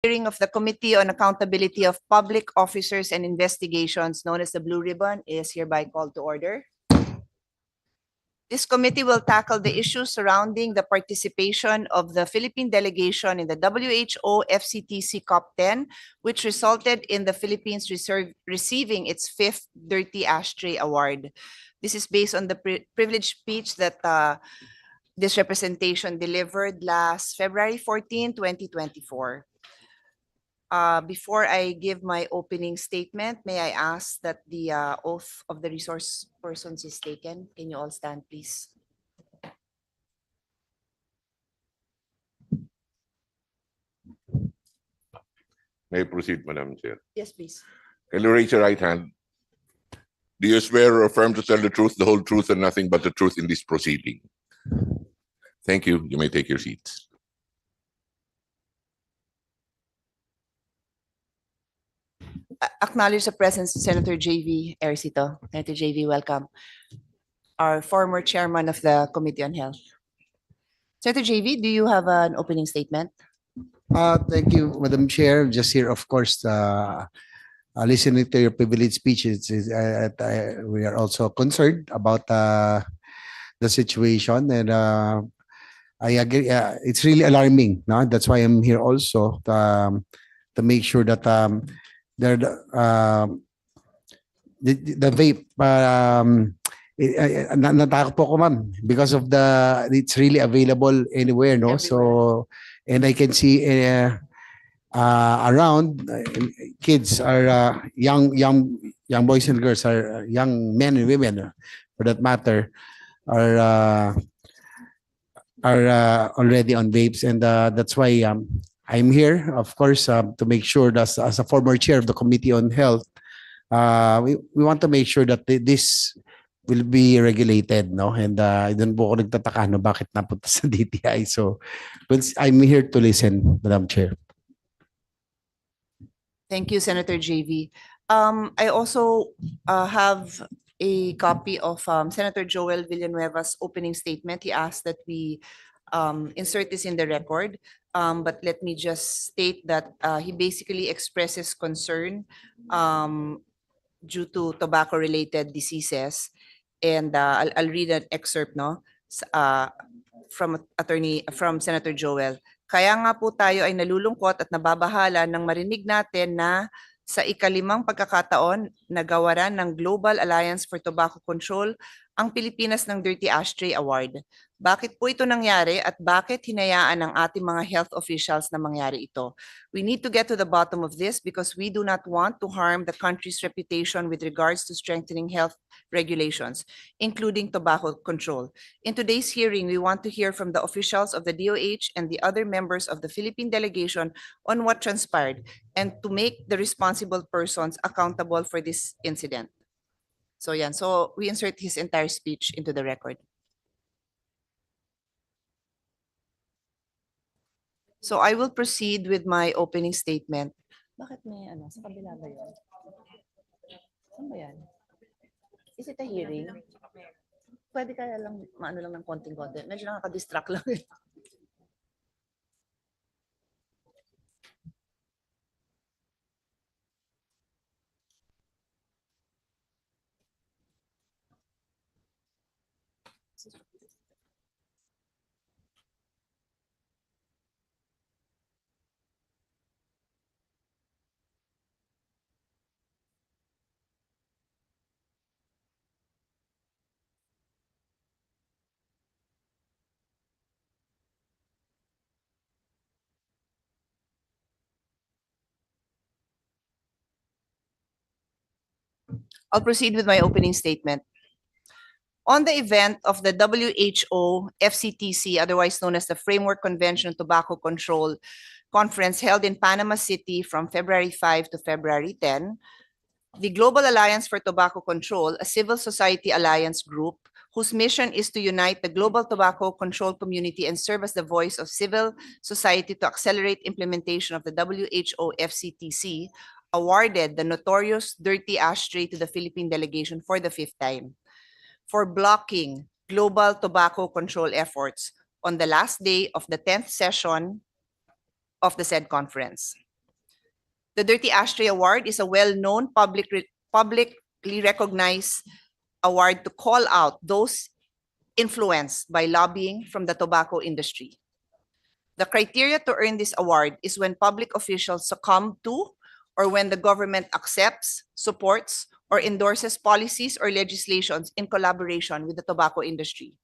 Hearing of the Committee on Accountability of Public Officers and Investigations, known as the Blue Ribbon, is hereby called to order. This committee will tackle the issues surrounding the participation of the Philippine delegation in the WHO FCTC COP10, which resulted in the Philippines receiving its 5th Dirty Ashtray Award. This is based on the privileged speech that this representation delivered last February 14, 2024. Before I give my opening statement, may I ask that the oath of the resource persons is taken? Can you all stand, please? May I proceed, Madam Chair? Yes, please. Can you raise your right hand? Do you swear or affirm to tell the truth, the whole truth, and nothing but the truth in this proceeding? Thank you. You may take your seats. Acknowledge the presence of Senator J.V. Ercito. Senator J.V., welcome. Our former chairman of the Committee on Health. Senator J.V., do you have an opening statement? Thank you, Madam Chair. Just here, of course, listening to your privileged speech, we are also concerned about the situation, and I agree. It's really alarming. No? That's why I'm here also to make sure that the vape. Natakot po ako, ma'am, because of it's really available anywhere, no? Everywhere. So, and I can see around kids are young boys and girls, are young men and women, for that matter, are already on vapes, and that's why I'm here, of course, to make sure that as a former chair of the Committee on Health, we want to make sure that this will be regulated, no? And doon po ako nagtataka, no, bakit napunta sa DTI. So, I'm here to listen, Madam Chair. Thank you, Senator JV. I also have a copy of Senator Joel Villanueva's opening statement. He asked that we insert this in the record. But let me just state that he basically expresses concern due to tobacco-related diseases. And I'll read an excerpt, no, from Senator Joel. Kaya nga po tayo ay nalulungkot at nababahala nang marinig natin na sa ika-5 pagkakataon na gawaran ng Global Alliance for Tobacco Control ang Pilipinas ng Dirty Ashtray Award. Bakit po ito nangyari at bakit hinayaan ng ating mga health officials na mangyari ito? We need to get to the bottom of this because we do not want to harm the country's reputation with regards to strengthening health regulations, including tobacco control. In today's hearing, we want to hear from the officials of the DOH and the other members of the Philippine delegation on what transpired and to make the responsible persons accountable for this incident. So yan, so we insert his entire speech into the record. So I will proceed with my opening statement. Bakit may ano? Sa kabila ba yun? Saan ba yan? Is it a hearing? Pwede kaya lang, maano lang ng konting-konti. Medyo nakaka-distract lang. I'll proceed with my opening statement. On the event of the WHO FCTC, otherwise known as the Framework Convention on Tobacco Control Conference held in Panama City from February 5 to February 10, the Global Alliance for Tobacco Control, a civil society alliance group whose mission is to unite the global tobacco control community and serve as the voice of civil society to accelerate implementation of the WHO FCTC, awarded the notorious Dirty Ashtray to the Philippine delegation for the 5th time for blocking global tobacco control efforts on the last day of the 10th session of the said conference. The Dirty Ashtray Award is a well-known publicly recognized award to call out those influenced by lobbying from the tobacco industry. The criteria to earn this award is when public officials succumb to or when the government accepts, supports, or endorses policies or legislations in collaboration with the tobacco industry.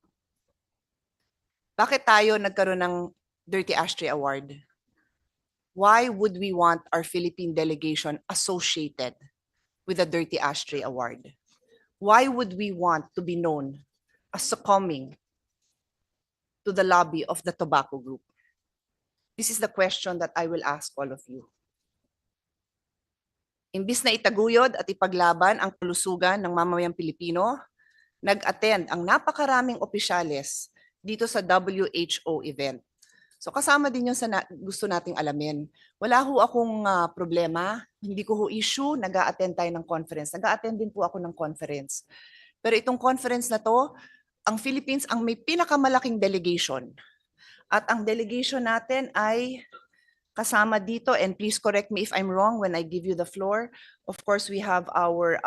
Bakit tayo nagkaroon ng Dirty Ashtray Award? Why would we want our Philippine delegation associated with the Dirty Ashtray Award? Why would we want to be known as succumbing to the lobby of the tobacco group? This is the question that I will ask all of you. Imbis na itaguyod at ipaglaban ang kalusugan ng mamamayang Pilipino, nag-attend ang napakaraming opisyales dito sa WHO event. So kasama din yung gusto nating alamin. Wala ho akong problema, hindi ko ho issue, nag-a-attend tayo ng conference. Nag-a-attend din po ako ng conference. Pero itong conference na to, ang Philippines ang may pinakamalaking delegation. At ang delegation natin ay kasama dito, and please correct me if I'm wrong when I give you the floor. Of course, we have our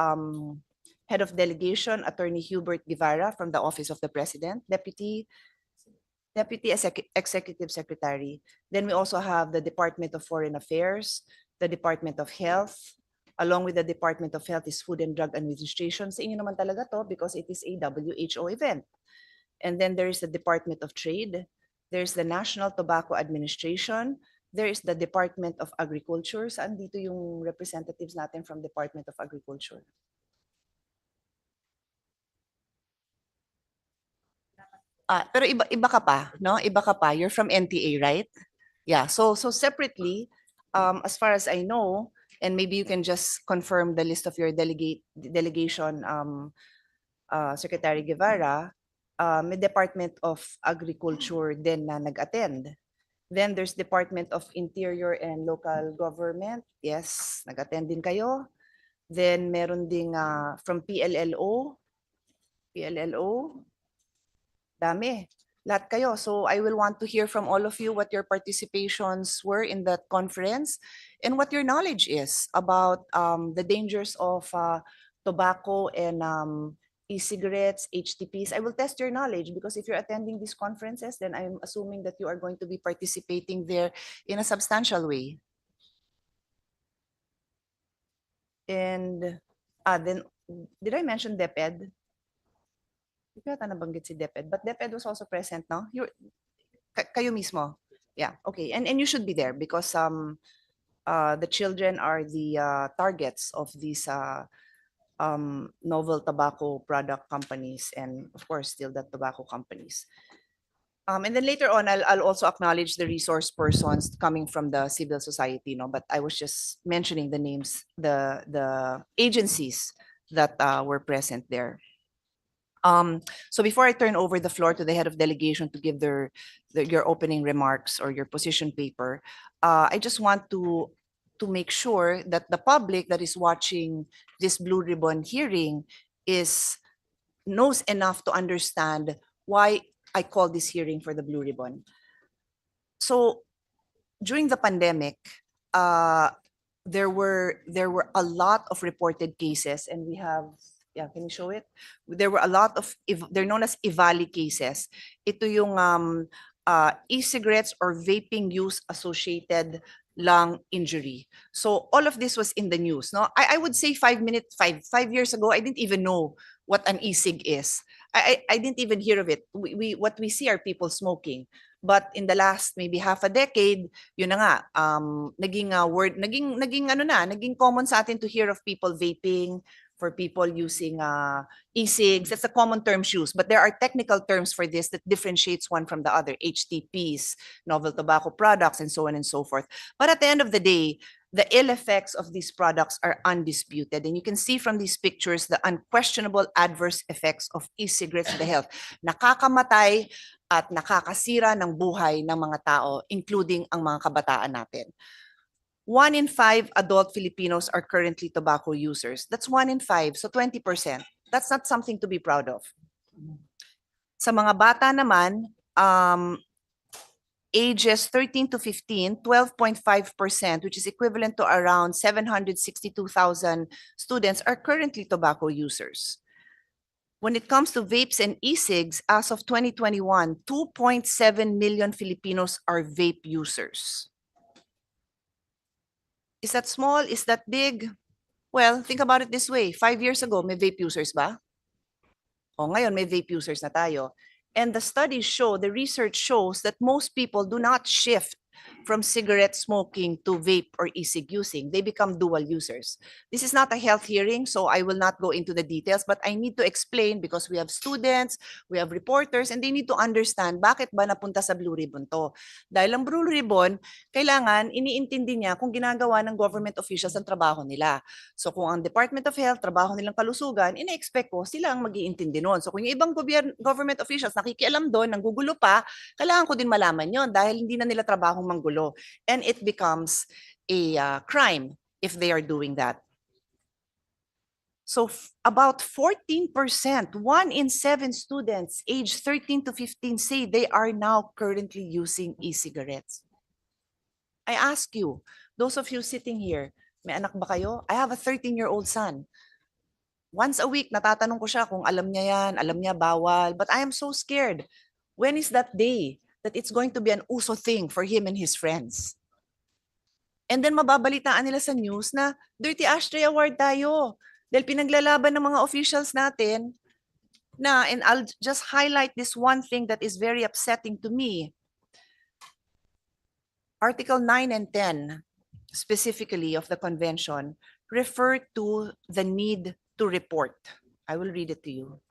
Head of Delegation, Attorney Hubert Guevara from the Office of the President, Deputy Executive Secretary. Then we also have the Department of Foreign Affairs, the Department of Health, along with the Department of Health is Food and Drug Administration. Sa inyo naman talaga to because it is a WHO event. And then there is the Department of Trade, there's the National Tobacco Administration, there is the Department of Agriculture. Saan dito yung representatives natin from Department of Agriculture? Pero iba ka pa, no? Iba ka pa. You're from NTA, right? Yeah. So separately, as far as I know, and maybe you can just confirm the list of your delegation, Secretary Guevara, may Department of Agriculture din na nag-attend. Then there's Department of Interior and Local Government. Yes, nag-attend din kayo. Then meron ding from PLLO. Dami. Lahat kayo. So I will want to hear from all of you what your participations were in that conference and what your knowledge is about the dangers of tobacco and e-cigarettes, HTPs. I will test your knowledge because if you're attending these conferences, then I'm assuming that you are going to be participating there in a substantial way. And then, did I mention DepEd? Hindi ko yata nabanggit si DepEd, but DepEd was also present, no? Kayo mismo. Yeah, okay. And you should be there because the children are the targets of these novel tobacco product companies and of course still the tobacco companies. And then later on, I'll also acknowledge the resource persons coming from the civil society, no? But I was just mentioning the names, the agencies that were present there. So before I turn over the floor to the head of delegation to give your opening remarks or your position paper, I just want to make sure that the public that is watching this Blue Ribbon hearing knows enough to understand why I call this hearing for the Blue Ribbon. So during the pandemic, there were a lot of reported cases, and we have, yeah, can you show it? There were a lot of, they're known as EVALI cases. Ito yung e-cigarettes or vaping use associated lung injury. So all of this was in the news. No, I would say 5 years ago, I didn't even know what an e-cig is. I didn't even hear of it. What we see are people smoking. But in the last maybe half a decade, yun na nga, naging common sa atin to hear of people vaping, for people using e-cigs. That's the common terms used, but there are technical terms for this that differentiates one from the other, HTPs, novel tobacco products, and so on and so forth. But at the end of the day, the ill effects of these products are undisputed. And you can see from these pictures the unquestionable adverse effects of e-cigarettes to the health. Nakakamatay at nakakasira ng buhay ng mga tao, including ang mga kabataan natin. 1 in 5 adult Filipinos are currently tobacco users. That's 1 in 5, so 20%. That's not something to be proud of. Sa mga bata naman, ages 13 to 15, 12.5%, which is equivalent to around 762,000 students, are currently tobacco users. When it comes to vapes and e-cigs, as of 2021, 2.7 million Filipinos are vape users. Is that small? Is that big? Well, think about it this way. 5 years ago, may vape users ba? O ngayon, may vape users na tayo. And the studies show, the research shows that most people do not shift from cigarette smoking to vape or e-cig using. They become dual users. This is not a health hearing, so I will not go into the details, but I need to explain because we have students, we have reporters, and they need to understand bakit ba napunta sa Blue Ribbon to. Dahil ang Blue Ribbon, kailangan iniintindi niya kung ginagawa ng government officials ang trabaho nila. So kung ang Department of Health, trabaho nilang kalusugan, ina-expect ko sila ang mag-iintindi nun. So kung yung ibang government officials nakikialam doon, nanggugulo pa, kailangan ko din malaman yon dahil hindi na nila trabahong manggulo. And it becomes a crime if they are doing that. So about 14%, 1 in 7 students aged 13 to 15 say they are now currently using e-cigarettes. I ask you, those of you sitting here, may anak ba kayo? I have a 13-year-old son. Once a week, natatanong ko siya kung alam niya yan, alam niya bawal, but I am so scared. When is that day that it's going to be an uso thing for him and his friends? And then mababalitaan nila sa news na Dirty Ashtray Award tayo. Dahil pinaglalaban ng mga officials natin na, and I'll just highlight this one thing that is very upsetting to me. Article 9 and 10, specifically of the convention, refer to the need to report. I will read it to you.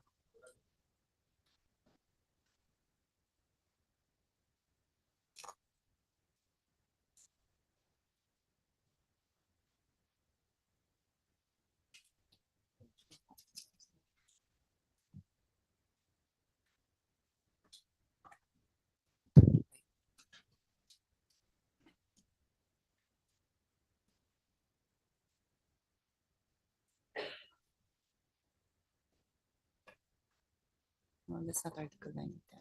No, that's not Article 9 and 10.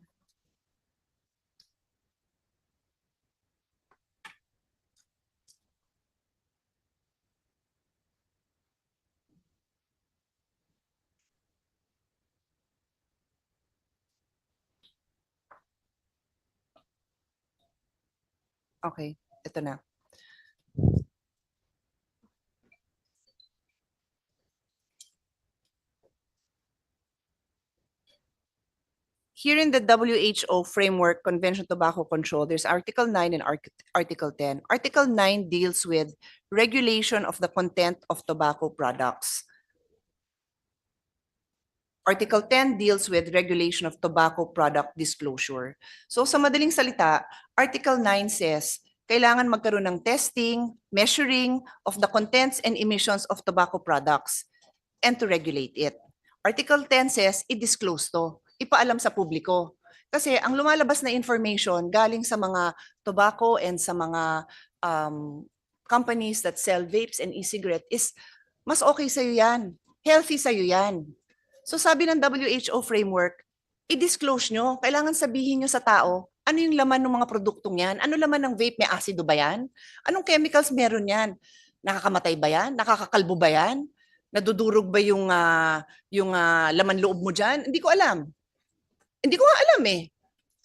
Okay, ito na. Here in the WHO Framework Convention Tobacco Control, there's Article 9 and Article 10. Article 9 deals with regulation of the content of tobacco products. Article 10 deals with regulation of tobacco product disclosure. So sa madaling salita, Article 9 says, kailangan magkaroon ng testing, measuring of the contents and emissions of tobacco products and to regulate it. Article 10 says, i-disclose to, ipaalam sa publiko. Kasi ang lumalabas na information galing sa mga tobacco and sa mga companies that sell vapes and e-cigarette is mas okay sa'yo yan, healthy sa'yo yan. So sabi ng WHO framework, i-disclose nyo, kailangan sabihin nyo sa tao, ano yung laman ng mga produktong yan? Ano laman ng vape? May asido ba yan? Anong chemicals meron yan? Nakakamatay ba yan? Nakakakalbo ba yan? Nadudurog ba yung laman loob mo dyan? Hindi ko alam. Hindi ko nga alam eh.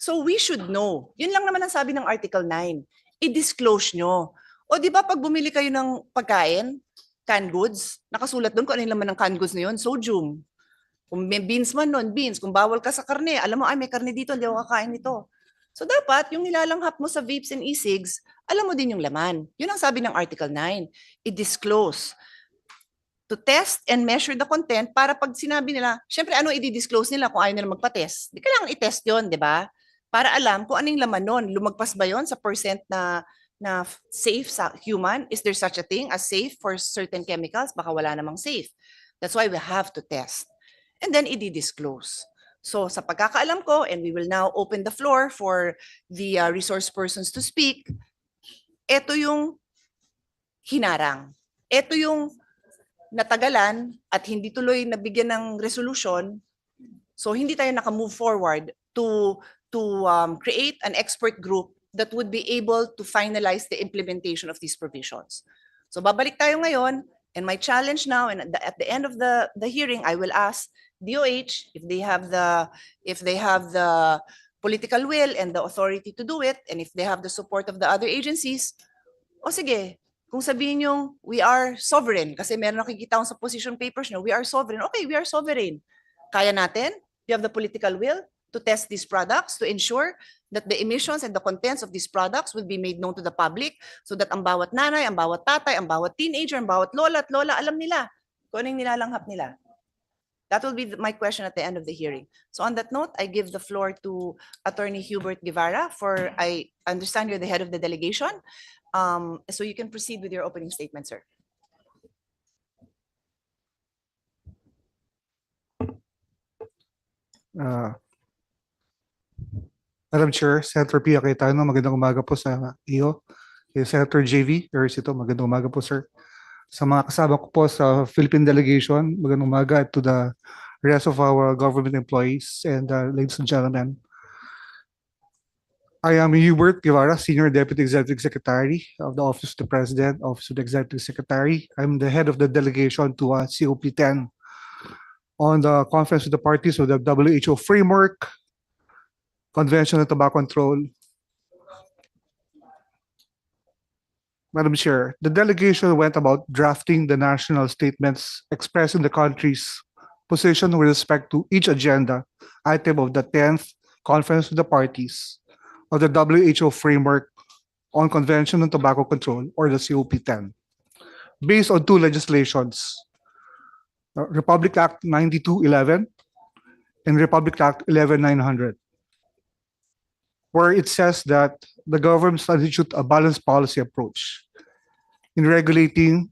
So we should know. Yun lang naman ang sabi ng Article 9. I-disclose nyo. O di ba pag bumili kayo ng pagkain, canned goods, nakasulat doon kung ano yung laman ng canned goods na yun, sodium. Kung may beans man nun, beans. Kung bawal ka sa karne, alam mo, ay may karne dito, hindi ako kakain nito. So dapat, yung nilalanghap mo sa vapes and e-cigs, alam mo din yung laman. Yun ang sabi ng Article 9. I-disclose. To test and measure the content para pag sinabi nila, syempre ano i-disclose nila kung ayaw nila magpa-test? Di kailangan i-test yun, di ba? Para alam kung ano yung laman nun. Lumagpas ba yun sa percent na safe sa human? Is there such a thing as safe for certain chemicals? Baka wala namang safe. That's why we have to test. And then i-disclose. So sa pagkakaalam ko, and we will now open the floor for the resource persons to speak, ito yung hinarang. Ito yung natagalan at hindi tuloy nabigyan ng resolution. So hindi tayo naka-move forward to create an expert group that would be able to finalize the implementation of these provisions. So babalik tayo ngayon, and my challenge now, and at the end of the hearing, I will ask DOH if they have the political will and the authority to do it, and if they have the support of the other agencies, o sige, kung sabihin yung we are sovereign, kasi meron nakikita akong sa position papers nyo, we are sovereign. Okay, we are sovereign. Kaya natin? You have the political will to test these products, to ensure that the emissions and the contents of these products will be made known to the public so that ang bawat nanay, ang bawat tatay, ang bawat teenager, ang bawat lola at lola, alam nila kung anong nilalanghap nila. That will be my question at the end of the hearing. So on that note, I give the floor to Attorney Hubert Guevara for, I understand you're the head of the delegation. So you can proceed with your opening statement, sir. Madam Chair, Senator Pia Cayetano, magandang umaga po sa iyo. Senator JV, Ersito, magandang umaga po, sir. Sa mga kasama ko po sa Philippine Delegation, magandang umaga to the rest of our government employees and ladies and gentlemen. I am Hubert Guevara, Senior Deputy Executive Secretary of the Office of the President, Office of the Executive Secretary. I'm the head of the delegation to COP10 on the Conference of the Parties of the WHO Framework, Convention on Tobacco Control. Madam Chair, the delegation went about drafting the national statements expressing the country's position with respect to each agenda item of the 10th Conference of the Parties of the WHO Framework on Convention on Tobacco Control, or the COP10, based on two legislations, Republic Act 9211 and Republic Act 11900, where it says that the government must institute a balanced policy approach in regulating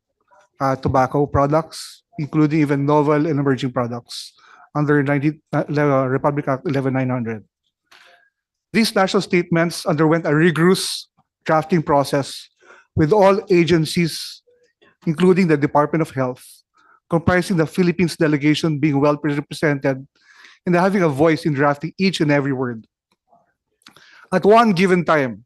tobacco products, including even novel and emerging products, under Republic Act 11900. These national statements underwent a rigorous drafting process with all agencies, including the Department of Health, comprising the Philippines delegation being well represented and having a voice in drafting each and every word. At one given time,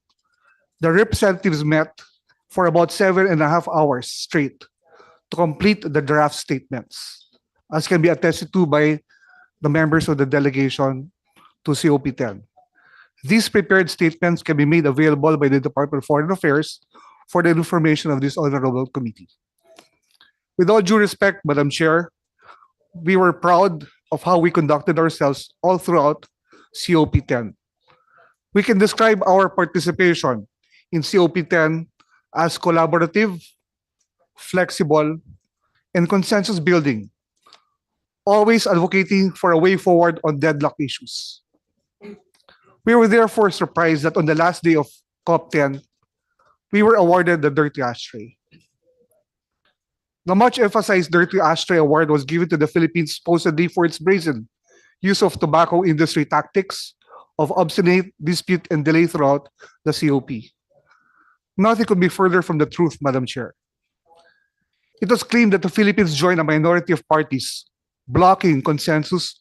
the representatives met for about 7.5 hours straight to complete the draft statements, as can be attested to by the members of the delegation to COP10. These prepared statements can be made available by the Department of Foreign Affairs for the information of this honorable committee. With all due respect, Madam Chair, we were proud of how we conducted ourselves all throughout COP10. We can describe our participation in COP10 as collaborative, flexible, and consensus building, always advocating for a way forward on deadlock issues. We were therefore surprised that on the last day of COP10, we were awarded the Dirty Ashtray. The much emphasized Dirty Ashtray Award was given to the Philippines supposedly for its brazen use of tobacco industry tactics of obstinate, dispute, and delay throughout the COP. Nothing could be further from the truth, Madam Chair. It was claimed that the Philippines joined a minority of parties blocking consensus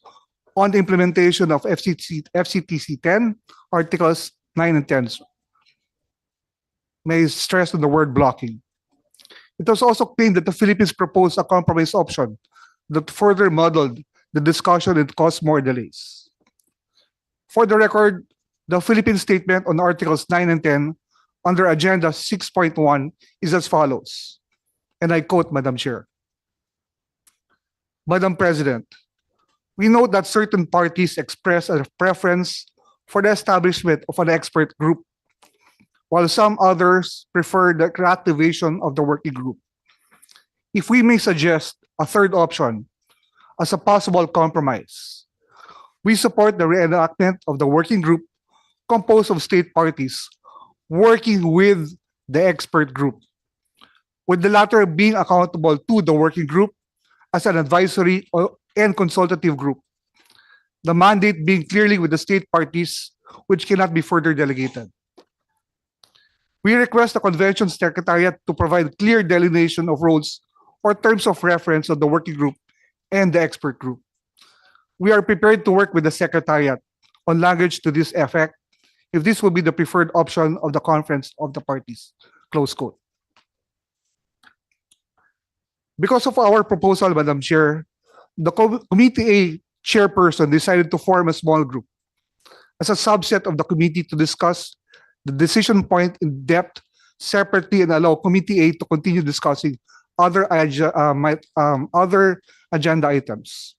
on the implementation of FCTC 10, Articles 9 and 10. May I stress on the word blocking. It was also claimed that the Philippines proposed a compromise option that further muddled the discussion and caused more delays. For the record, the Philippine statement on Articles 9 and 10 under Agenda 6.1 is as follows, and I quote, Madam Chair. Madam President, we note that certain parties express a preference for the establishment of an expert group, while some others prefer the reactivation of the working group. If we may suggest a third option as a possible compromise, we support the reenactment of the working group composed of state parties working with the expert group, with the latter being accountable to the working group as an advisory and consultative group, the mandate being clearly with the state parties, which cannot be further delegated. We request the Convention Secretariat to provide clear delineation of roles or terms of reference of the working group and the expert group. We are prepared to work with the Secretariat on language to this effect if this will be the preferred option of the conference of the parties. Close quote. Because of our proposal, Madam Chair, the Committee A chairperson decided to form a small group as a subset of the committee to discuss the decision point in depth separately and allow Committee A to continue discussing other agenda items.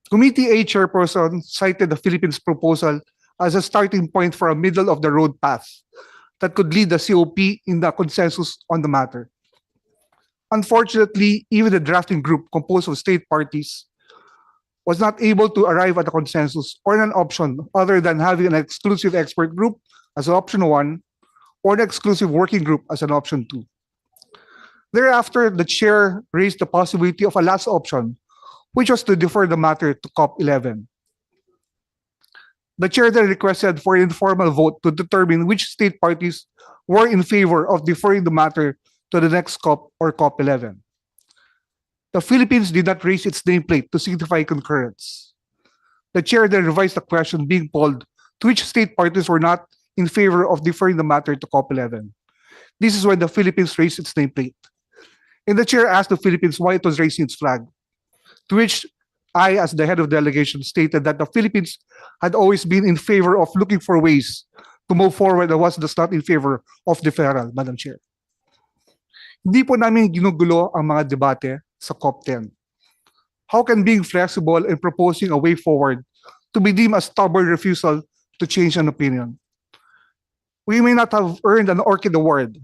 Committee A chairperson cited the Philippines proposal as a starting point for a middle-of-the-road path that could lead the COP in the consensus on the matter. Unfortunately, even the drafting group composed of state parties was not able to arrive at a consensus or an option other than having an exclusive expert group as option 1 or an exclusive working group as an option 2. Thereafter, the chair raised the possibility of a last option, which was to defer the matter to COP11. The chair then requested for an informal vote to determine which state parties were in favor of deferring the matter to the next COP or COP11. The Philippines did not raise its nameplate to signify concurrence. The chair then revised the question being polled to which state parties were not in favor of deferring the matter to COP11. This is when the Philippines raised its nameplate. And the chair asked the Philippines why it was raising its flag, to which I, as the head of delegation, stated that the Philippines had always been in favor of looking for ways to move forward and was thus not in favor of deferral, Madam Chair. Hindi po namin ginugulo ang mga debate sa COP10. How can being flexible and proposing a way forward to be deemed a stubborn refusal to change an opinion? We may not have earned an Orchid Award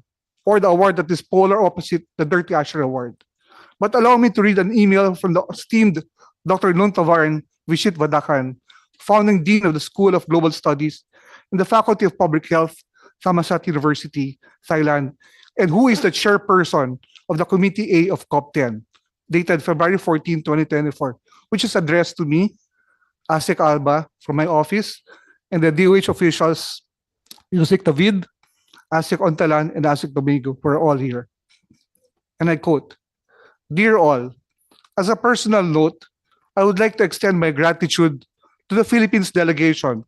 or the award that is polar opposite the Dirty Ashtray Award. But allow me to read an email from the esteemed Dr. Nontavaran Vishit Vadakan, founding Dean of the School of Global Studies in the Faculty of Public Health, Thammasat University, Thailand, and who is the chairperson of the Committee A of COP10, dated February 14, 2024, which is addressed to me, Asik Alba, from my office, and the DOH officials, Yusik David, Asik Ontalan, and Asik Domingo, who are all here. And I quote, "Dear all, as a personal note, I would like to extend my gratitude to the Philippines delegation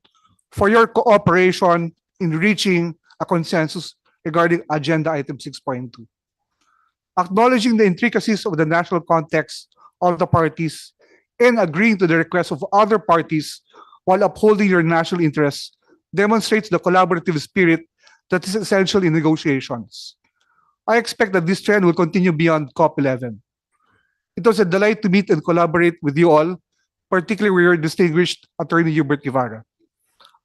for your cooperation in reaching a consensus regarding Agenda Item 6.2. Acknowledging the intricacies of the national context of the parties and agreeing to the requests of other parties while upholding your national interests demonstrates the collaborative spirit that is essential in negotiations. I expect that this trend will continue beyond COP11. It was a delight to meet and collaborate with you all, particularly with your distinguished Attorney Hubert Guevara.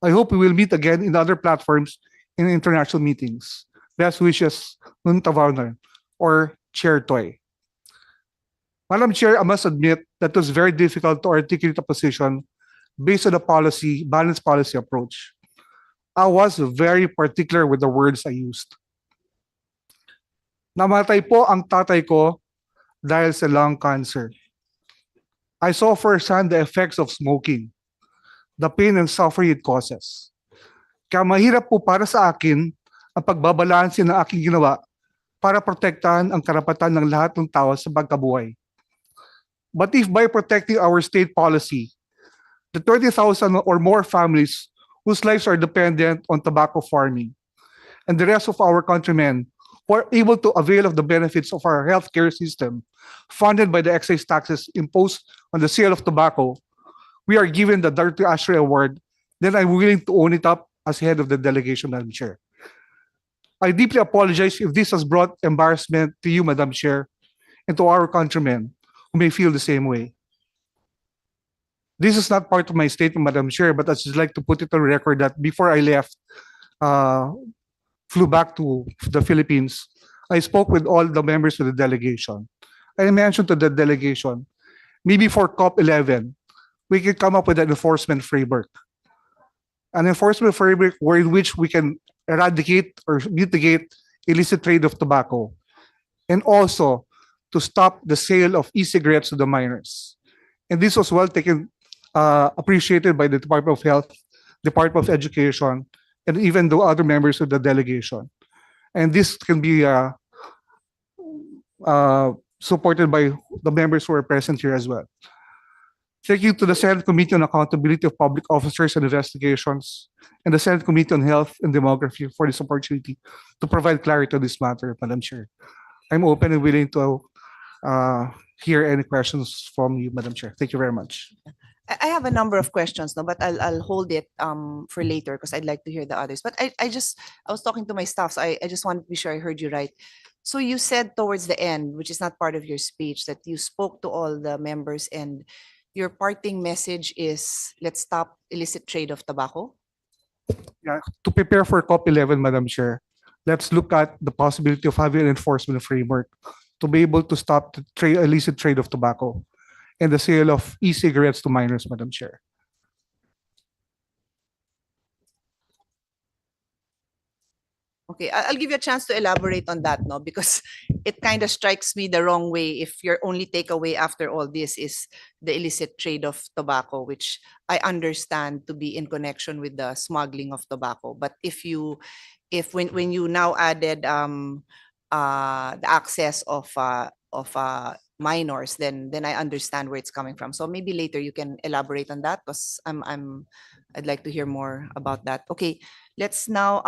I hope we will meet again in other platforms in international meetings. Best wishes, Nontavaran, or Chair Toy." Madam Chair, I must admit that it was very difficult to articulate a position based on a balanced policy approach. I was very particular with the words I used. Namatay po ang tatay ko dahil sa lung cancer. I saw firsthand the effects of smoking, the pain and suffering it causes. Kaya mahirap po para sa akin ang pagbabalanse ng aking ginawa para protektahan ang karapatan ng lahat ng tao sa pagkabuhay. But if by protecting our state policy, the 30,000 or more families whose lives are dependent on tobacco farming, and the rest of our countrymen who are able to avail of the benefits of our healthcare system, funded by the excise taxes imposed on the sale of tobacco, we are given the Dirty Ashtray Award, then I'm willing to own it up as head of the delegation, Madam Chair. I deeply apologize if this has brought embarrassment to you, Madam Chair, and to our countrymen who may feel the same way. This is not part of my statement, Madam Chair, but I just like to put it on record that before I left, flew back to the Philippines, I spoke with all the members of the delegation. I mentioned to the delegation, maybe for COP11, we can come up with an enforcement framework. An enforcement framework in which we can eradicate or mitigate illicit trade of tobacco, and also to stop the sale of e-cigarettes to the minors. And this was well taken, appreciated by the Department of Health, Department of Education, and even the other members of the delegation. And this can be supported by the members who are present here as well. Thank you to the Senate Committee on Accountability of Public Officers and Investigations and the Senate Committee on Health and Demography for this opportunity to provide clarity on this matter, Madam Chair. I'm open and willing to hear any questions from you, Madam Chair. Thank you very much. I have a number of questions, no, but I'll hold it for later because I'd like to hear the others. But I was talking to my staff, so I just wanted to be sure I heard you right. So you said towards the end, which is not part of your speech, that you spoke to all the members and your parting message is let's stop illicit trade of tobacco. To prepare for COP11, Madam Chair, let's look at the possibility of having an enforcement framework to be able to stop the illicit trade of tobacco and the sale of e-cigarettes to minors, Madam Chair. Okay, I'll give you a chance to elaborate on that, no, because it kind of strikes me the wrong way if your only takeaway after all this is the illicit trade of tobacco, which I understand to be in connection with the smuggling of tobacco. But if when you now added the access of minors, then I understand where it's coming from. So maybe later you can elaborate on that because I'd like to hear more about that. Okay, let's now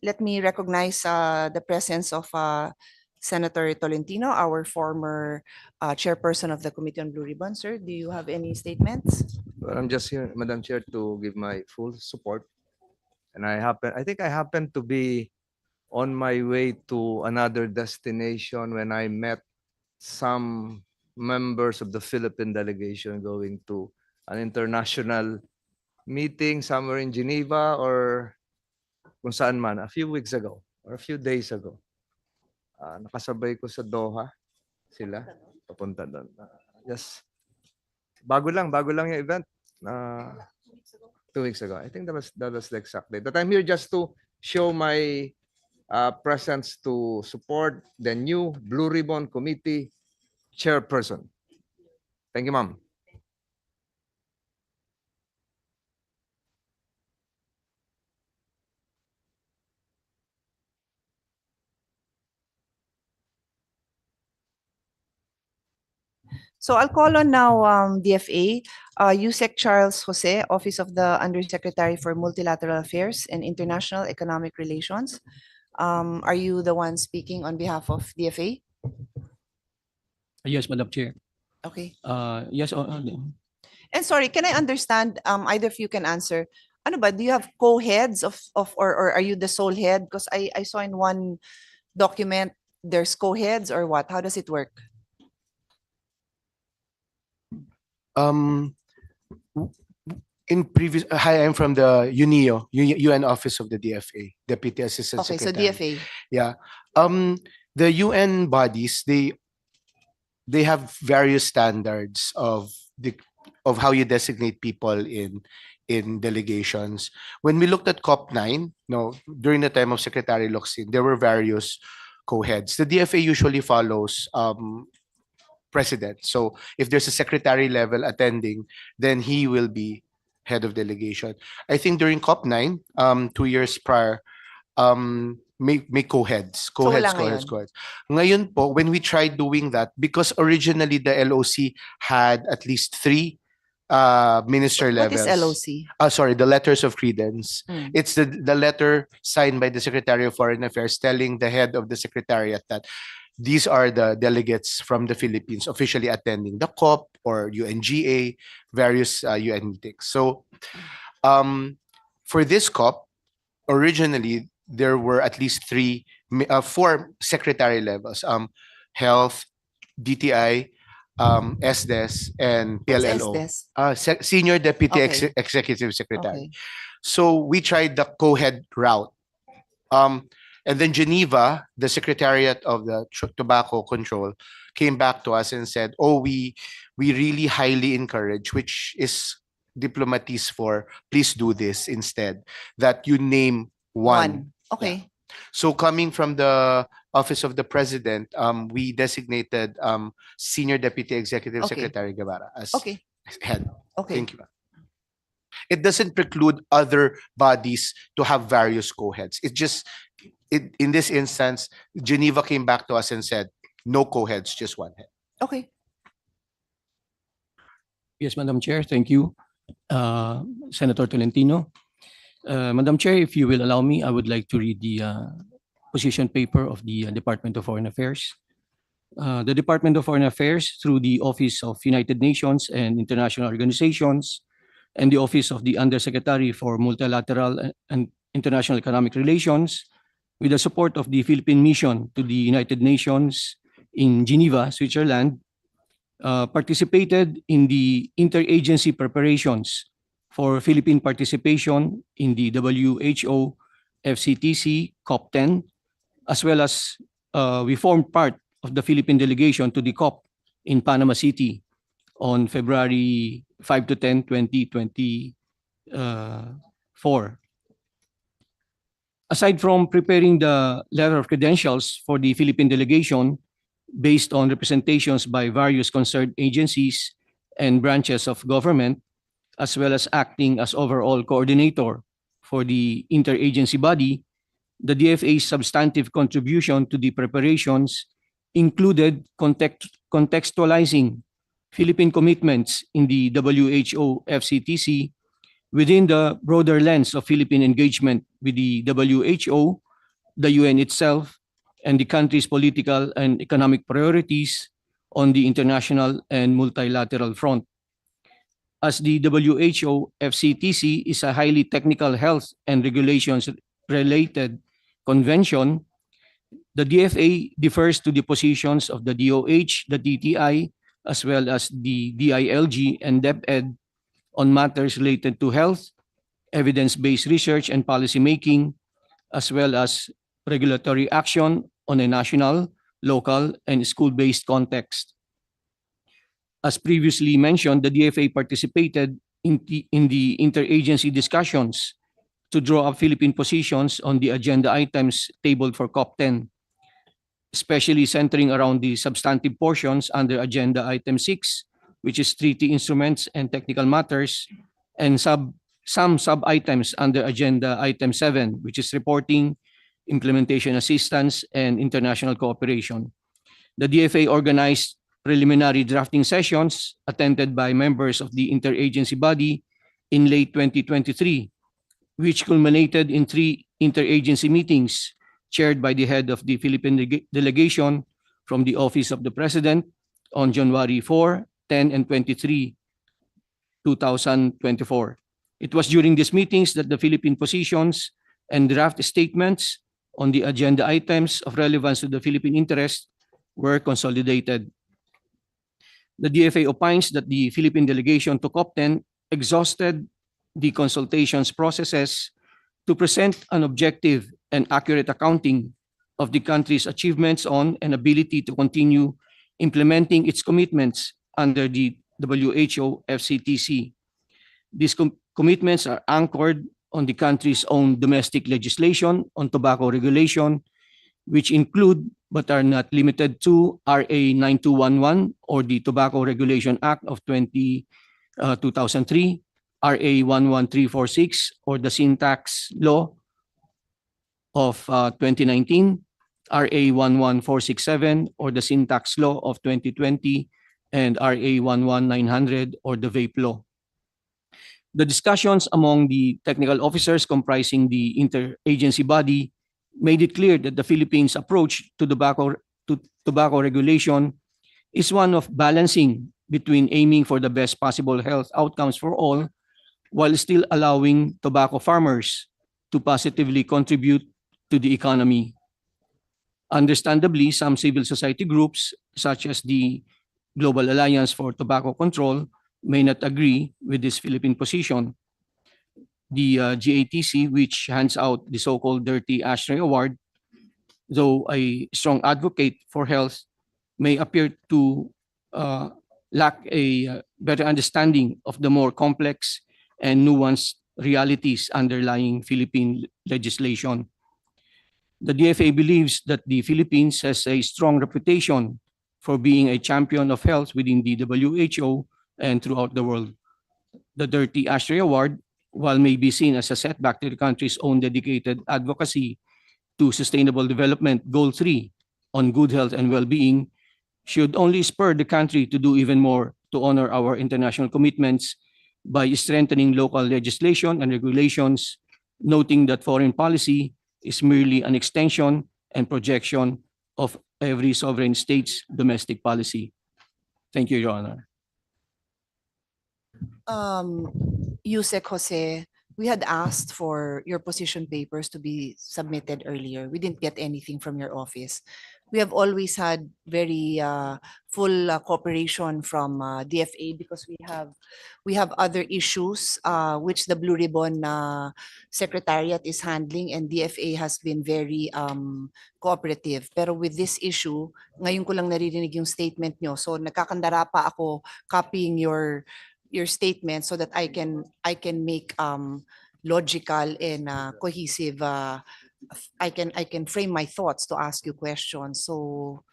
let me recognize the presence of Senator Tolentino, our former chairperson of the Committee on Blue Ribbon. Sir, do you have any statements? Well, I'm just here, Madam Chair, to give my full support. And I think I happened to be on my way to another destination when I met some members of the Philippine delegation going to an international meeting somewhere in Geneva or kung saan man, a few weeks ago or a few days ago. Nakasabay ko sa Doha sila, papunta doon. Just bago lang yung event. 2 weeks ago. I think that was the exact date. But I'm here just to show my presence to support the new Blue Ribbon Committee chairperson. Thank you, ma'am. So I'll call on now DFA, USEC Charles Jose, Office of the Undersecretary for Multilateral Affairs and International Economic Relations. Are you the one speaking on behalf of DFA? Yes, Madam Chair. Okay. Yes. And sorry, can I understand, either of you can answer, ano ba, do you have co-heads or are you the sole head? Because I saw in one document, there's co-heads or what? How does it work? In previous, hi, I'm from the UNIO, UN Office of the DFA, Deputy Assistant Okay, so Secretary. DFA. Yeah. The UN bodies, they have various standards of how you designate people in delegations. When we looked at COP9, no, during the time of Secretary Locsin, there were various co-heads. The DFA usually follows president. So if there's a secretary level attending, then he will be head of delegation. I think during COP9, 2 years prior, may co-heads. wala ngayon? Ngayon po, when we tried doing that, because originally the LOC had at least 3 minister What levels. is LOC? Sorry, the letters of credence. Mm. It's the letter signed by the Secretary of Foreign Affairs telling the head of the secretariat that these are the delegates from the Philippines officially attending the COP or UNGA, various UN meetings. So for this COP, originally, there were at least 4 secretary levels, Health, DTI, SDS, and What's PLLO. SDS? Senior Deputy Okay. Executive Secretary. Okay. So we tried the co-head route. And then Geneva, the Secretariat of the Tobacco Control, came back to us and said, oh, we really highly encourage, which is diplomatese for, please do this instead, that you name one. Okay. So coming from the Office of the President, we designated Senior Deputy Executive Okay. Secretary Guevara as Okay. head. Okay. Thank you. It doesn't preclude other bodies to have various co-heads. It just, in this instance, Geneva came back to us and said, no co-heads, just one head. Okay. Yes, Madam Chair, thank you. Senator Tolentino. Madam Chair, if you will allow me, I would like to read the position paper of the Department of Foreign Affairs. The Department of Foreign Affairs, through the Office of United Nations and International Organizations and the Office of the Undersecretary for Multilateral and International Economic Relations, with the support of the Philippine Mission to the United Nations in Geneva, Switzerland, participated in the interagency preparations for Philippine participation in the WHO FCTC COP10, as well as we formed part of the Philippine delegation to the COP in Panama City on February 5 to 10, 2024. Aside from preparing the letter of credentials for the Philippine delegation based on representations by various concerned agencies and branches of government, as well as acting as overall coordinator for the interagency body, the DFA's substantive contribution to the preparations included contextualizing Philippine commitments in the WHO FCTC within the broader lens of Philippine engagement with the WHO, the UN itself, and the country's political and economic priorities on the international and multilateral front. As the WHO FCTC is a highly technical health and regulations related convention, the DFA differs to the positions of the DOH, the DTI, as well as the DILG and DepEd on matters related to health, evidence-based research and policymaking, as well as regulatory action on a national, local, and school-based context. As previously mentioned, the DFA participated in the interagency discussions to draw up Philippine positions on the agenda items tabled for COP10, especially centering around the substantive portions under Agenda Item 6, which is treaty instruments and technical matters, and some sub-items under Agenda Item 7, which is reporting, implementation assistance, and international cooperation. The DFA organized preliminary drafting sessions attended by members of the interagency body in late 2023, which culminated in 3 interagency meetings chaired by the head of the Philippine delegation from the Office of the President on January 4, 10, and 23, 2024. It was during these meetings that the Philippine positions and draft statements on the agenda items of relevance to the Philippine interest were consolidated. The DFA opines that the Philippine delegation to COP10 exhausted the consultations processes to present an objective and accurate accounting of the country's achievements on and ability to continue implementing its commitments under the WHO FCTC. These commitments are anchored on the country's own domestic legislation on tobacco regulation, which include but are not limited to RA 9211 or the Tobacco Regulation Act of 2003, RA 11346 or the Sin Tax Law of 2019, RA 11467 or the Sin Tax Law of 2020, and RA 11900 or the Vape Law. The discussions among the technical officers comprising the interagency body made it clear that the Philippines' approach to tobacco regulation is one of balancing between aiming for the best possible health outcomes for all while still allowing tobacco farmers to positively contribute to the economy. Understandably, some civil society groups, such as the Global Alliance for Tobacco Control, may not agree with this Philippine position. The GATC, which hands out the so-called Dirty Ashtray Award, though a strong advocate for health, may appear to lack a better understanding of the more complex and nuanced realities underlying Philippine legislation. The DFA believes that the Philippines has a strong reputation for being a champion of health within the WHO and throughout the world. The Dirty Ashtray Award, while may be seen as a setback to the country's own dedicated advocacy to Sustainable Development Goal 3 on good health and well-being, should only spur the country to do even more to honor our international commitments by strengthening local legislation and regulations, noting that foreign policy is merely an extension and projection of every sovereign state's domestic policy. Thank you, Your Honor. Yusek Jose, we had asked for your position papers to be submitted earlier. We didn't get anything from your office. We have always had very full cooperation from DFA because we have other issues which the Blue Ribbon Secretariat is handling, and DFA has been very cooperative. Pero with this issue, ngayon ko lang naririnig yung statement nyo. So nakakandara pa ako copying your statement so that I can make logical and cohesive. I can frame my thoughts to ask you questions. So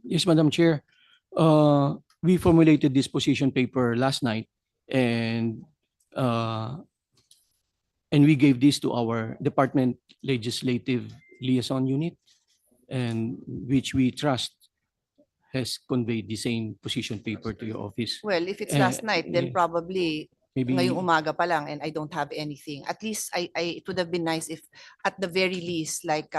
Yes, Madam Chair. We formulated this position paper last night, and we gave this to our Department Legislative Liaison Unit, and which we trust has conveyed the same position paper to your office. well, if it's last night, then yeah. probably Maybe ngayong umaga pa lang and I don't have anything. At least it would have been nice if at the very least, like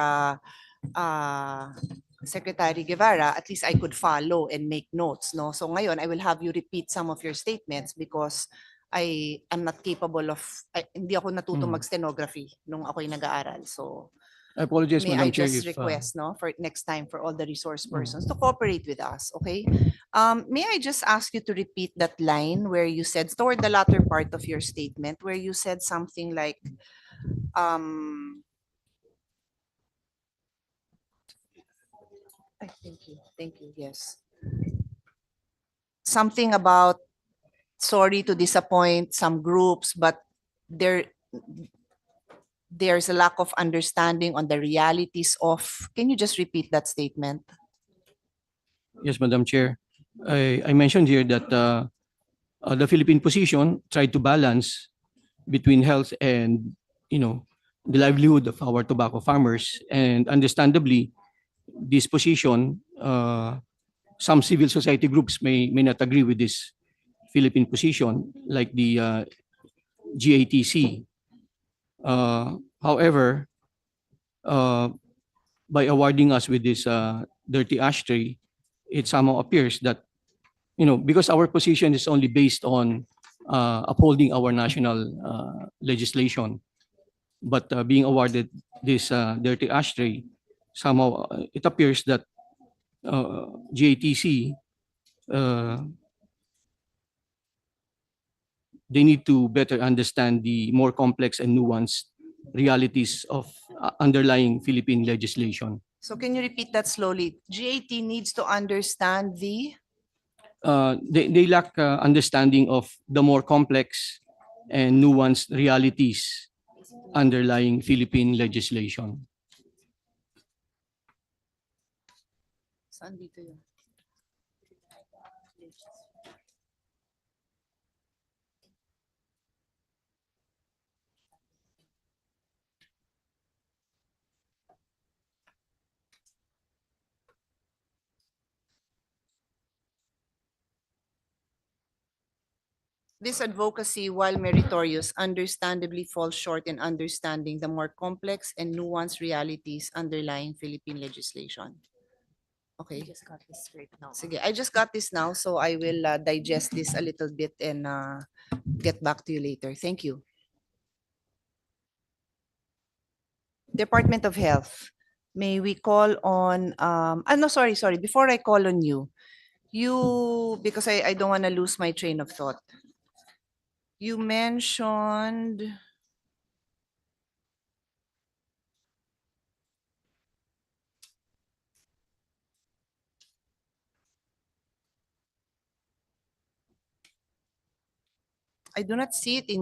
Secretary Guevara, at least I could follow and make notes, no? So ngayon I will have you repeat some of your statements because I am not capable of, hindi ako natuto mag-stenography nung ako'y nag-aaral. So I apologize, may Madam I Chair, just if request, no, for next time for all the resource persons to cooperate with us, okay? May I just ask you to repeat that line where you said, toward the latter part of your statement, where you said something like, thank you, yes. Something about, sorry to disappoint some groups, but there's a lack of understanding on the realities of, can you just repeat that statement? Yes, Madam Chair. I mentioned here that the Philippine position tried to balance between health and, the livelihood of our tobacco farmers. And understandably, this position, some civil society groups may not agree with this Philippine position, like the GATC. However, by awarding us with this dirty ashtray, it somehow appears that, because our position is only based on upholding our national legislation, but being awarded this dirty ashtray, somehow it appears that GATC, they need to better understand the more complex and nuanced realities of underlying Philippine legislation. So can you repeat that slowly? GAT needs to understand the, They lack understanding of the more complex and nuanced realities underlying Philippine legislation. saan dito yun? This advocacy, while meritorious, understandably falls short in understanding the more complex and nuanced realities underlying Philippine legislation. Okay. I just got this straight now. Sige, I just got this now, so I will digest this a little bit and get back to you later. Thank you. Department of Health, may we call on, no, sorry. Before I call on you, because I don't want to lose my train of thought. You mentioned I do not see it in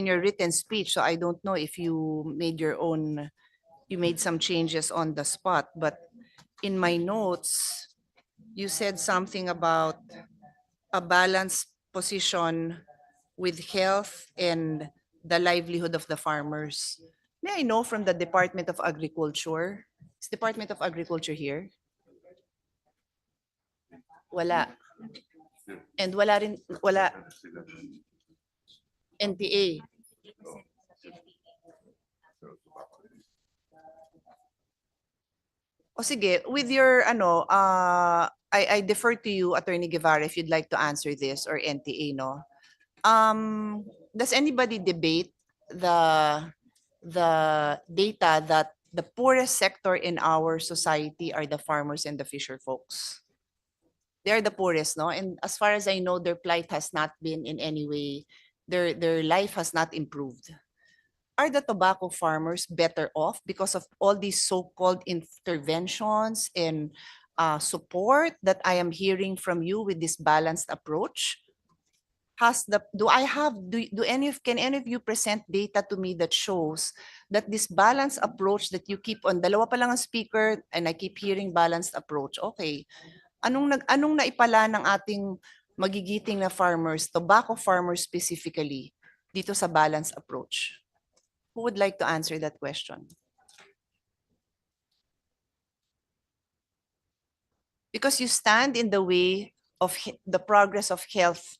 your written speech, so I don't know if you made you made some changes on the spot, but in my notes, you said something about a balanced position with health and the livelihood of the farmers. May I know from the Department of Agriculture? Is Department of Agriculture here? Wala. And wala NTA. O sige, with your I defer to you, Attorney Guevara, if you'd like to answer this, or NTA, no? Does anybody debate the data that the poorest sector in our society are the farmers and the fisher folks? They are the poorest, no? And as far as I know, their plight has not been in any way, their life has not improved. Are the tobacco farmers better off because of all these so-called interventions and support that I am hearing from you with this balanced approach? Can any of you present data to me that shows that this balanced approach that you keep on, dalawa pa lang ang speaker and I keep hearing balanced approach, okay. Anong naipala ng ating magigiting na farmers, tobacco farmers specifically, dito sa balanced approach? Who would like to answer that question? Because you stand in the way of the progress of health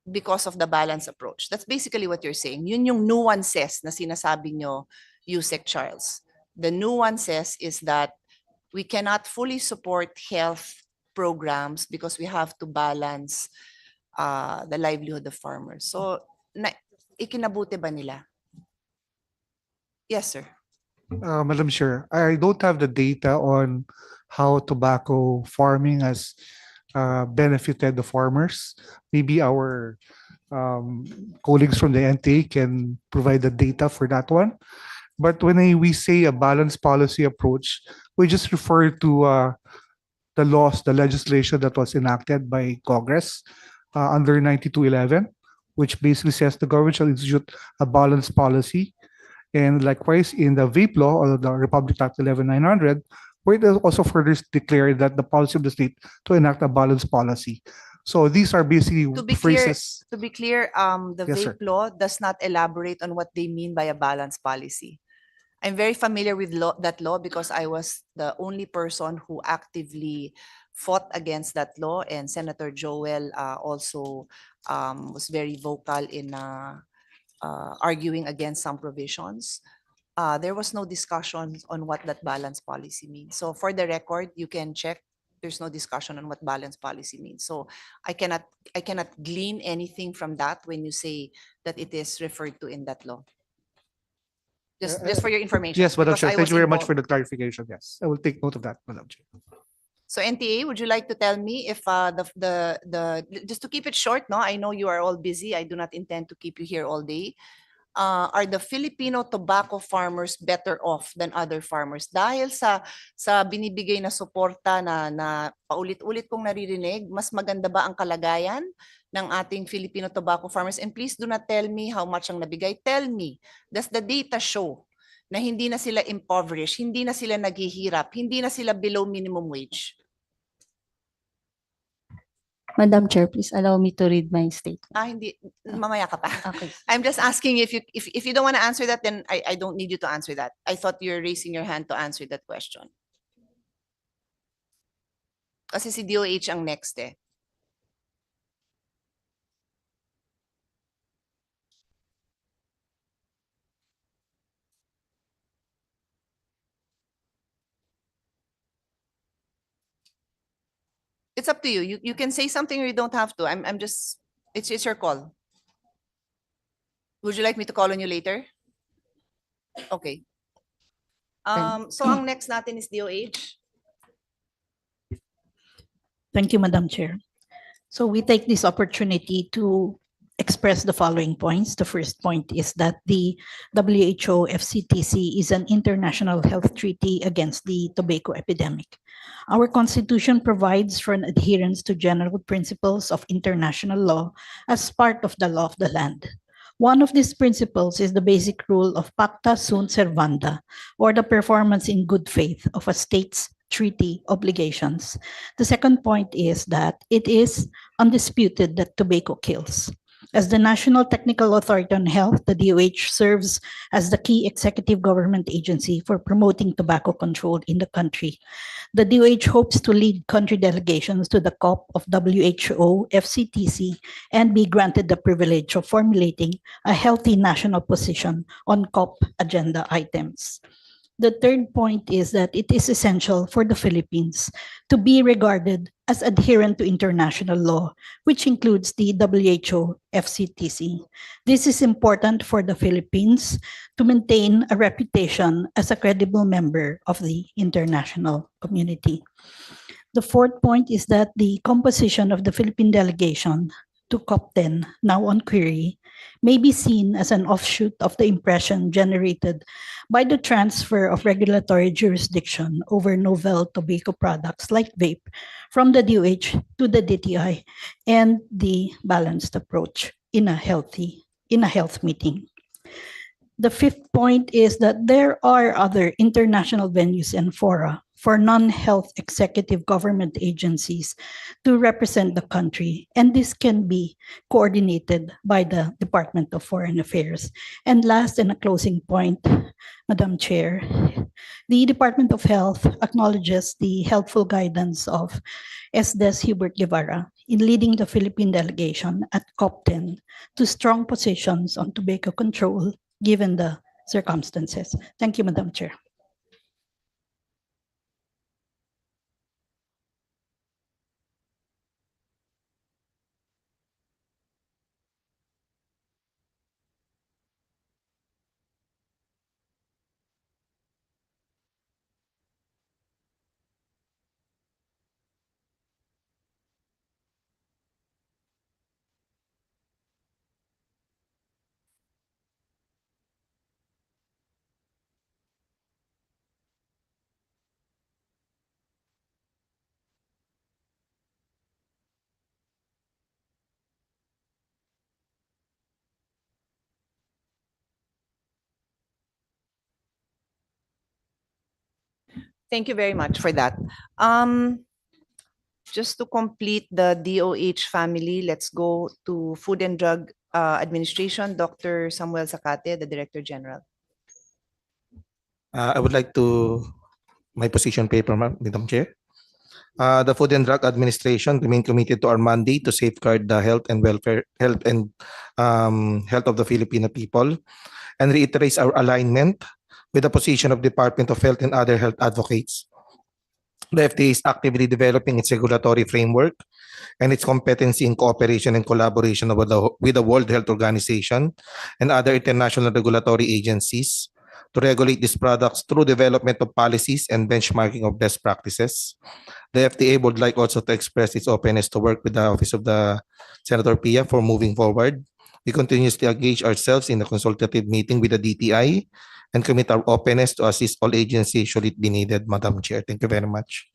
because of the balanced approach. That's basically what you're saying. Yun yung nuances na sinasabi nyo, Yusek Charles. The nuances is that we cannot fully support health programs because we have to balance the livelihood of farmers. So, ikinabuti ba nila? Yes, sir. Madam Chair, I don't have the data on how tobacco farming has benefited the farmers. Maybe our colleagues from the NTA can provide the data for that one. But when we say a balanced policy approach, we just refer to the laws, the legislation that was enacted by Congress under 9211, which basically says the government shall institute a balanced policy. And likewise, in the vape law, or the Republic Act 11900, where it also further declared that the policy of the state to enact a balanced policy. So these are basically phrases. To be clear, the Yes, vape law does not elaborate on what they mean by a balanced policy. I'm very familiar with that law because I was the only person who actively fought against that law, and Senator Joel also was very vocal in arguing against some provisions. There was no discussion on what that balanced policy means. So for the record, you can check. There's no discussion on what balanced policy means. So I cannot glean anything from that when you say that it is referred to in that law. Just for your information. Yes, Madam because Chair. I Thank was you very much involved. for the clarification. Yes, I will take note of that, Madam Chair. So NTA, would you like to tell me if just to keep it short, no? I know you are all busy. I do not intend to keep you here all day. Are the Filipino tobacco farmers better off than other farmers? Dahil sa binibigay na suporta na paulit-ulit kong naririnig, mas maganda ba ang kalagayan ng ating Filipino tobacco farmers? And please do not tell me how much ang nabigay. Tell me, does the data show na hindi na sila impoverished, hindi na sila naghihirap, hindi na sila below minimum wage? Madam Chair, please allow me to read my statement. Hindi, mamaya ka pa. Okay. I'm just asking if you don't want to answer that, then I don't need you to answer that. I thought you're raising your hand to answer that question. Kasi si DOH ang next eh. It's up to you. You can say something or you don't have to. I'm just, it's your call. Would you like me to call on you later? Okay. So ang next natin is DOH. Thank you, Madam Chair. So we take this opportunity to express the following points. The first point is that the WHO FCTC is an international health treaty against the tobacco epidemic. Our Constitution provides for an adherence to general principles of international law as part of the law of the land. One of these principles is the basic rule of pacta sunt servanda, or the performance in good faith of a state's treaty obligations. The second point is that it is undisputed that tobacco kills. As the National Technical Authority on Health, the DOH serves as the key executive government agency for promoting tobacco control in the country. The DOH hopes to lead country delegations to the COP of WHO, FCTC, and be granted the privilege of formulating a healthy national position on COP agenda items. The third point is that it is essential for the Philippines to be regarded as adherent to international law, which includes the WHO FCTC. This is important for the Philippines to maintain a reputation as a credible member of the international community. The fourth point is that the composition of the Philippine delegation to COP10, now on query, may be seen as an offshoot of the impression generated by the transfer of regulatory jurisdiction over novel tobacco products like vape from the DOH to the DTI and the balanced approach in a health meeting. The fifth point is that there are other international venues and fora for non-health executive government agencies to represent the country, and this can be coordinated by the Department of Foreign Affairs. And last, and a closing point, Madam Chair, the Department of Health acknowledges the helpful guidance of SDS Hubert Guevara in leading the Philippine delegation at COP10 to strong positions on tobacco control given the circumstances. Thank you, Madam Chair. Thank you very much for that. Just to complete the DOH family, let's go to Food and Drug Administration, Dr. Samuel Zacate, the Director General. I would like to my position paper, Madam Chair. The Food and Drug Administration remain committed to our mandate to safeguard the health and welfare, health of the Filipino people, and reiterates our alignment with the position of Department of Health and other health advocates. The FDA is actively developing its regulatory framework and its competency in cooperation and collaboration with the World Health Organization and other international regulatory agencies to regulate these products through development of policies and benchmarking of best practices. The FDA would like also to express its openness to work with the Office of the Senator Pia for moving forward. We continuously engage ourselves in a consultative meeting with the DTI and commit our openness to assist all agencies should it be needed, Madam Chair. Thank you very much.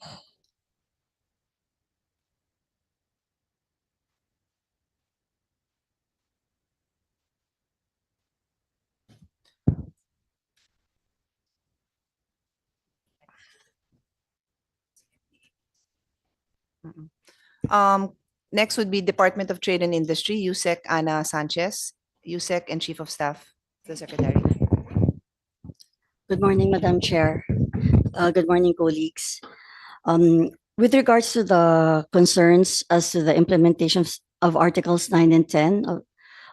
Next would be Department of Trade and Industry, USEC Ana Sanchez, USEC and Chief of Staff, the Secretary. Good morning, Madam Chair. Good morning, colleagues. With regards to the concerns as to the implementation of Articles 9 and 10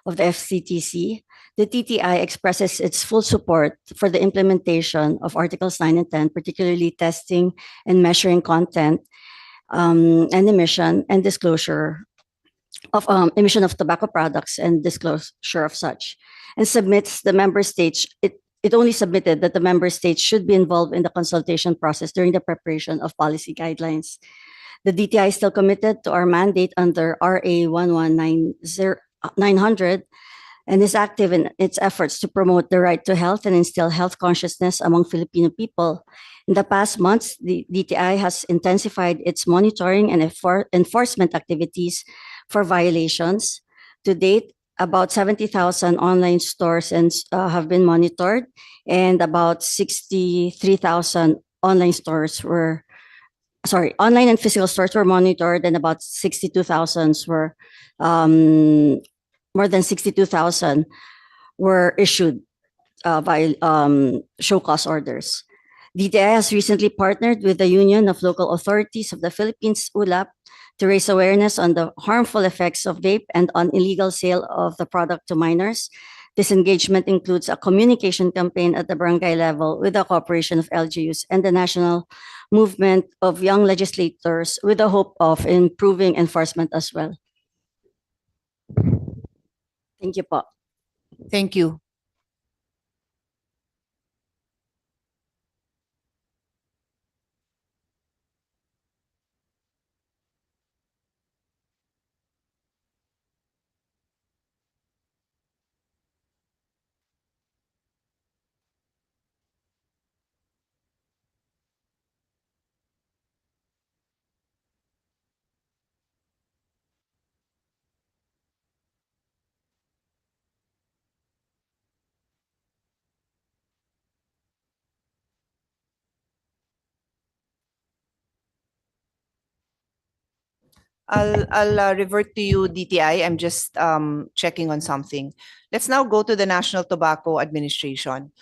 of the FCTC, the TTI expresses its full support for the implementation of Articles 9 and 10, particularly testing and measuring content and emission and disclosure of emission of tobacco products and disclosure of such, and submits the member states. It only submitted that the member states should be involved in the consultation process during the preparation of policy guidelines. The DTI is still committed to our mandate under RA 11900 and is active in its efforts to promote the right to health and instill health consciousness among Filipino people. In the past months, the DTI has intensified its monitoring and enforcement activities for violations. To date, about 70,000 online stores have been monitored, and about 63,000 online and physical stores were monitored, and about 62,000 were more than 62,000 were issued by show cause orders. DTI has recently partnered with the Union of Local Authorities of the Philippines, ULAP, to raise awareness on the harmful effects of vape and on illegal sale of the product to minors. This engagement includes a communication campaign at the barangay level with the cooperation of LGUs and the national movement of young legislators with the hope of improving enforcement as well. Thank you po. Thank you. I'll revert to you, DTI. I'm just checking on something. Let's now go to the National Tobacco Administration.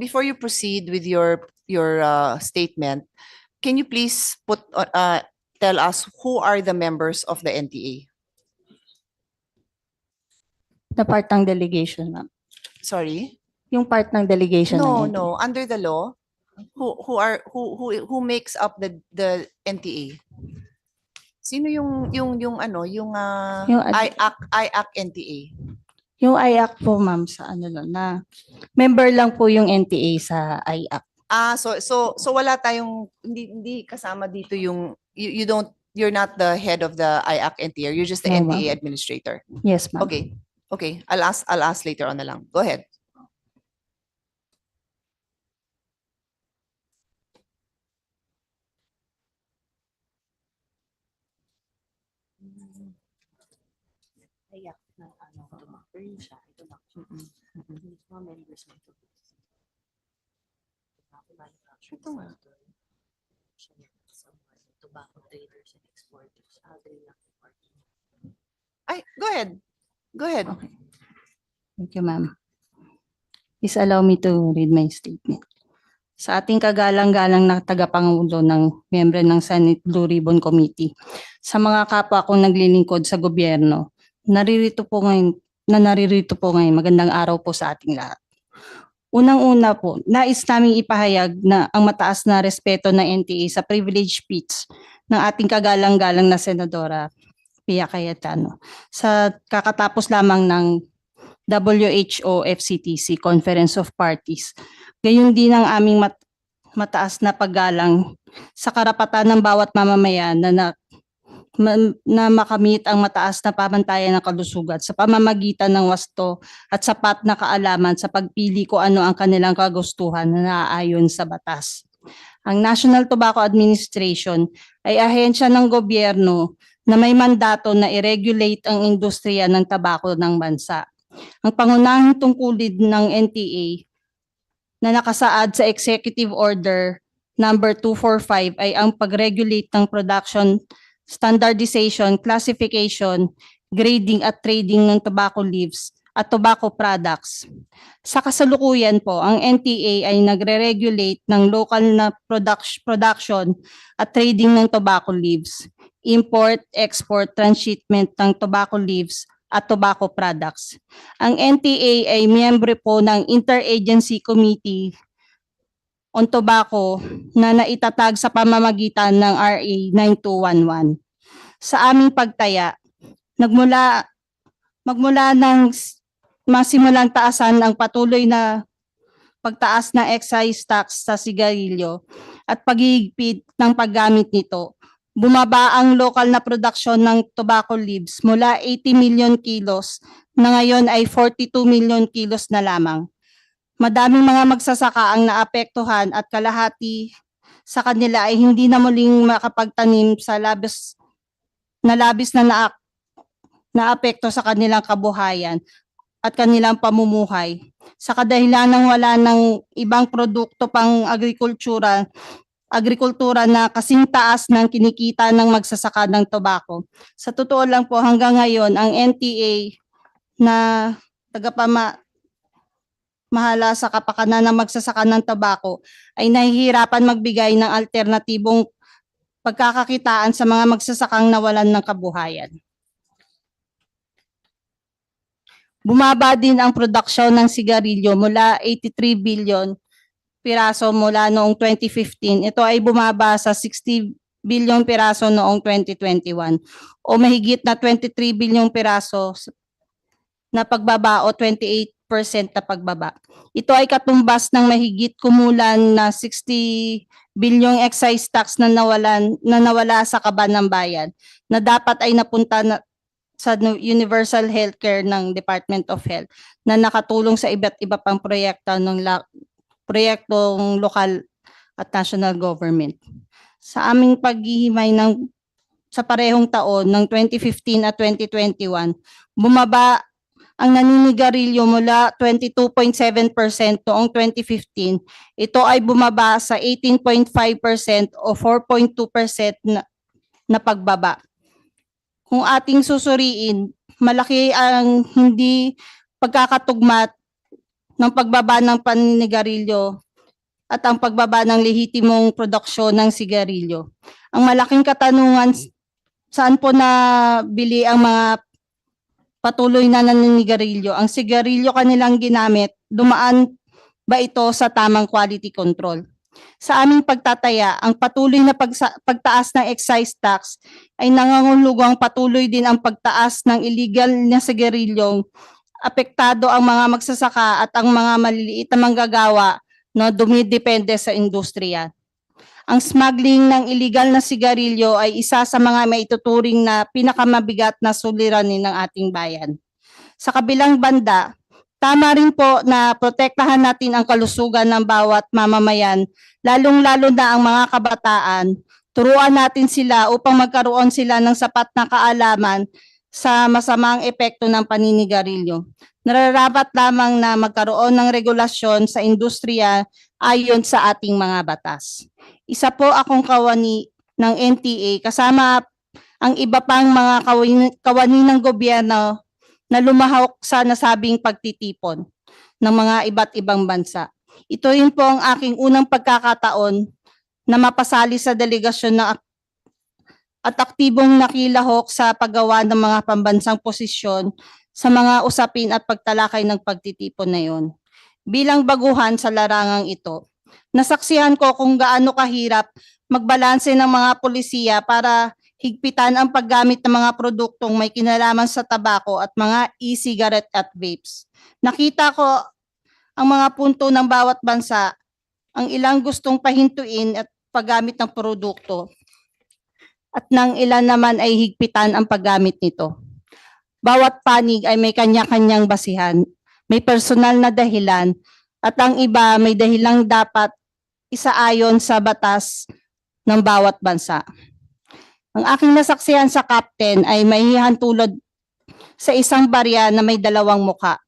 Before you proceed with your statement, can you please tell us who are the members of the NTA? Na part ng delegation, ma'am. Sorry? Yung part ng delegation No, ng NTA. no. Under the law, who makes up the NTA? Sino yung IAC NTA? Yung IAC po, ma'am, sa ano lang, na member lang po yung NTA sa IAC. So wala tayong hindi kasama dito yung you're not the head of the IAC NTA, you're just the No, NTA ma'am. administrator. Yes, ma'am. Okay. I'll ask later on na lang. Go ahead. Ito nga. Ay, go ahead. Go ahead. Okay. Thank you, ma'am. Please allow me to read my statement. Sa ating kagalang-galang na tagapangulo ng miyembro ng Senate Blue Ribbon Committee, sa mga kapwa kong naglilingkod sa gobyerno, naririto po ngayon, magandang araw po sa ating lahat. Unang-una po, nais naming ipahayag na ang mataas na respeto ng NTA sa privilege speech ng ating kagalang-galang na Senadora Pia Cayetano sa kakatapos lamang ng WHO FCTC Conference of Parties. Gayun din ang aming mataas na paggalang sa karapatan ng bawat mamamayan na makamit ang mataas na pamantayan ng kalusugan sa pamamagitan ng wasto at sapat na kaalaman sa pagpili kung ano ang kanilang kagustuhan na naaayon sa batas. Ang National Tobacco Administration ay ahensya ng gobyerno na may mandato na i-regulate ang industriya ng tabako ng bansa. Ang pangunahing tungkulin ng NTA na nakasaad sa Executive Order number 245 ay ang pag-regulate ng production, standardization, classification, grading at trading ng tobacco leaves at tobacco products. Sa kasalukuyan po, ang NTA ay nagre-regulate ng local na production at trading ng tobacco leaves, import, export, transshipment ng tobacco leaves at tobacco products. Ang NTA ay miyembro po ng Interagency Committee on Tobacco na naitatag sa pamamagitan ng RA 9211. Sa aming pagtaya, magmula ng masimulang taasan ang patuloy na pagtaas ng excise tax sa sigarilyo at paghihigpit ng paggamit nito, bumaba ang local na produksyon ng tobacco leaves mula 80 million kilos na ngayon ay 42 million kilos na lamang. Madaming mga magsasaka ang naapektuhan at kalahati sa kanila ay hindi na muling makapagtanim sa labis na naapekto sa kanilang kabuhayan at kanilang pamumuhay. Sa kadahilan ng wala ng ibang produkto pang agrikultura na kasing taas ng kinikita ng magsasaka ng tobacco. Sa totoo lang po hanggang ngayon ang NTA na mahala sa kapakanan ng magsasaka ng tabako ay nahihirapan magbigay ng alternatibong pagkakakitaan sa mga magsasakang nawalan ng kabuhayan. Bumaba din ang produksyon ng sigarilyo mula 83 billion piraso mula noong 2015. Ito ay bumaba sa 60 billion piraso noong 2021 o mahigit na 23 billion piraso na pagbaba o 28% na pagbaba. Ito ay katumbas ng mahigit kumulan na 60 bilyong excise tax na nawala sa kaban ng bayan na dapat ay napunta na sa universal healthcare ng Department of Health na nakatulong sa iba't iba pang proyektong lokal at national government. Sa aming paghihimay sa parehong taon ng 2015 at 2021, bumaba ang naninigarilyo mula 22.7% noong 2015, ito ay bumaba sa 18.5% o 4.2% na pagbaba. Kung ating susuriin, malaki ang hindi pagkakatugma ng pagbaba ng paninigarilyo at ang pagbaba ng lehitimong produksyon ng sigarilyo. Ang malaking katanungan, saan po nabili ang mga patuloy na naninigarilyo? Ang sigarilyo kanilang ginamit, dumaan ba ito sa tamang quality control? Sa aming pagtataya, ang patuloy na pagtaas ng excise tax ay nangangahulugang patuloy din ang pagtaas ng illegal na sigarilyong apektado ang mga magsasaka at ang mga maliliit na manggagawa na dumidepende sa industriya. Ang smuggling ng illegal na sigarilyo ay isa sa mga maituturing na pinakamabigat na suliranin ng ating bayan. Sa kabilang banda, tama rin po na protektahan natin ang kalusugan ng bawat mamamayan, lalong-lalo na ang mga kabataan. Turuan natin sila upang magkaroon sila ng sapat na kaalaman sa masamang epekto ng paninigarilyo. Nararapat lamang na magkaroon ng regulasyon sa industriya ayon sa ating mga batas. Isa po akong kawani ng NTA kasama ang iba pang mga kawani ng gobyerno na lumahok sa nasabing pagtitipon ng mga iba't ibang bansa. Ito rin po ang aking unang pagkakataon na mapasali sa delegasyon at aktibong nakilahok sa paggawa ng mga pambansang posisyon sa mga usapin at pagtalakay ng pagtitipon na iyon. Bilang baguhan sa larangang ito, nasaksihan ko kung gaano kahirap magbalanse ng mga polisiya para higpitan ang paggamit ng mga produktong may kinalaman sa tabako at mga e-cigarette at vapes. Nakita ko ang mga punto ng bawat bansa, ang ilang gustong pahintuin at paggamit ng produkto, at ng ilan naman ay higpitan ang paggamit nito. Bawat panig ay may kanya-kanyang basihan, may personal na dahilan, at ang iba may dahilang dapat isaayon sa batas ng bawat bansa. Ang aking nasaksihan sa captain ay mahihantulad sa isang barya na may dalawang muka,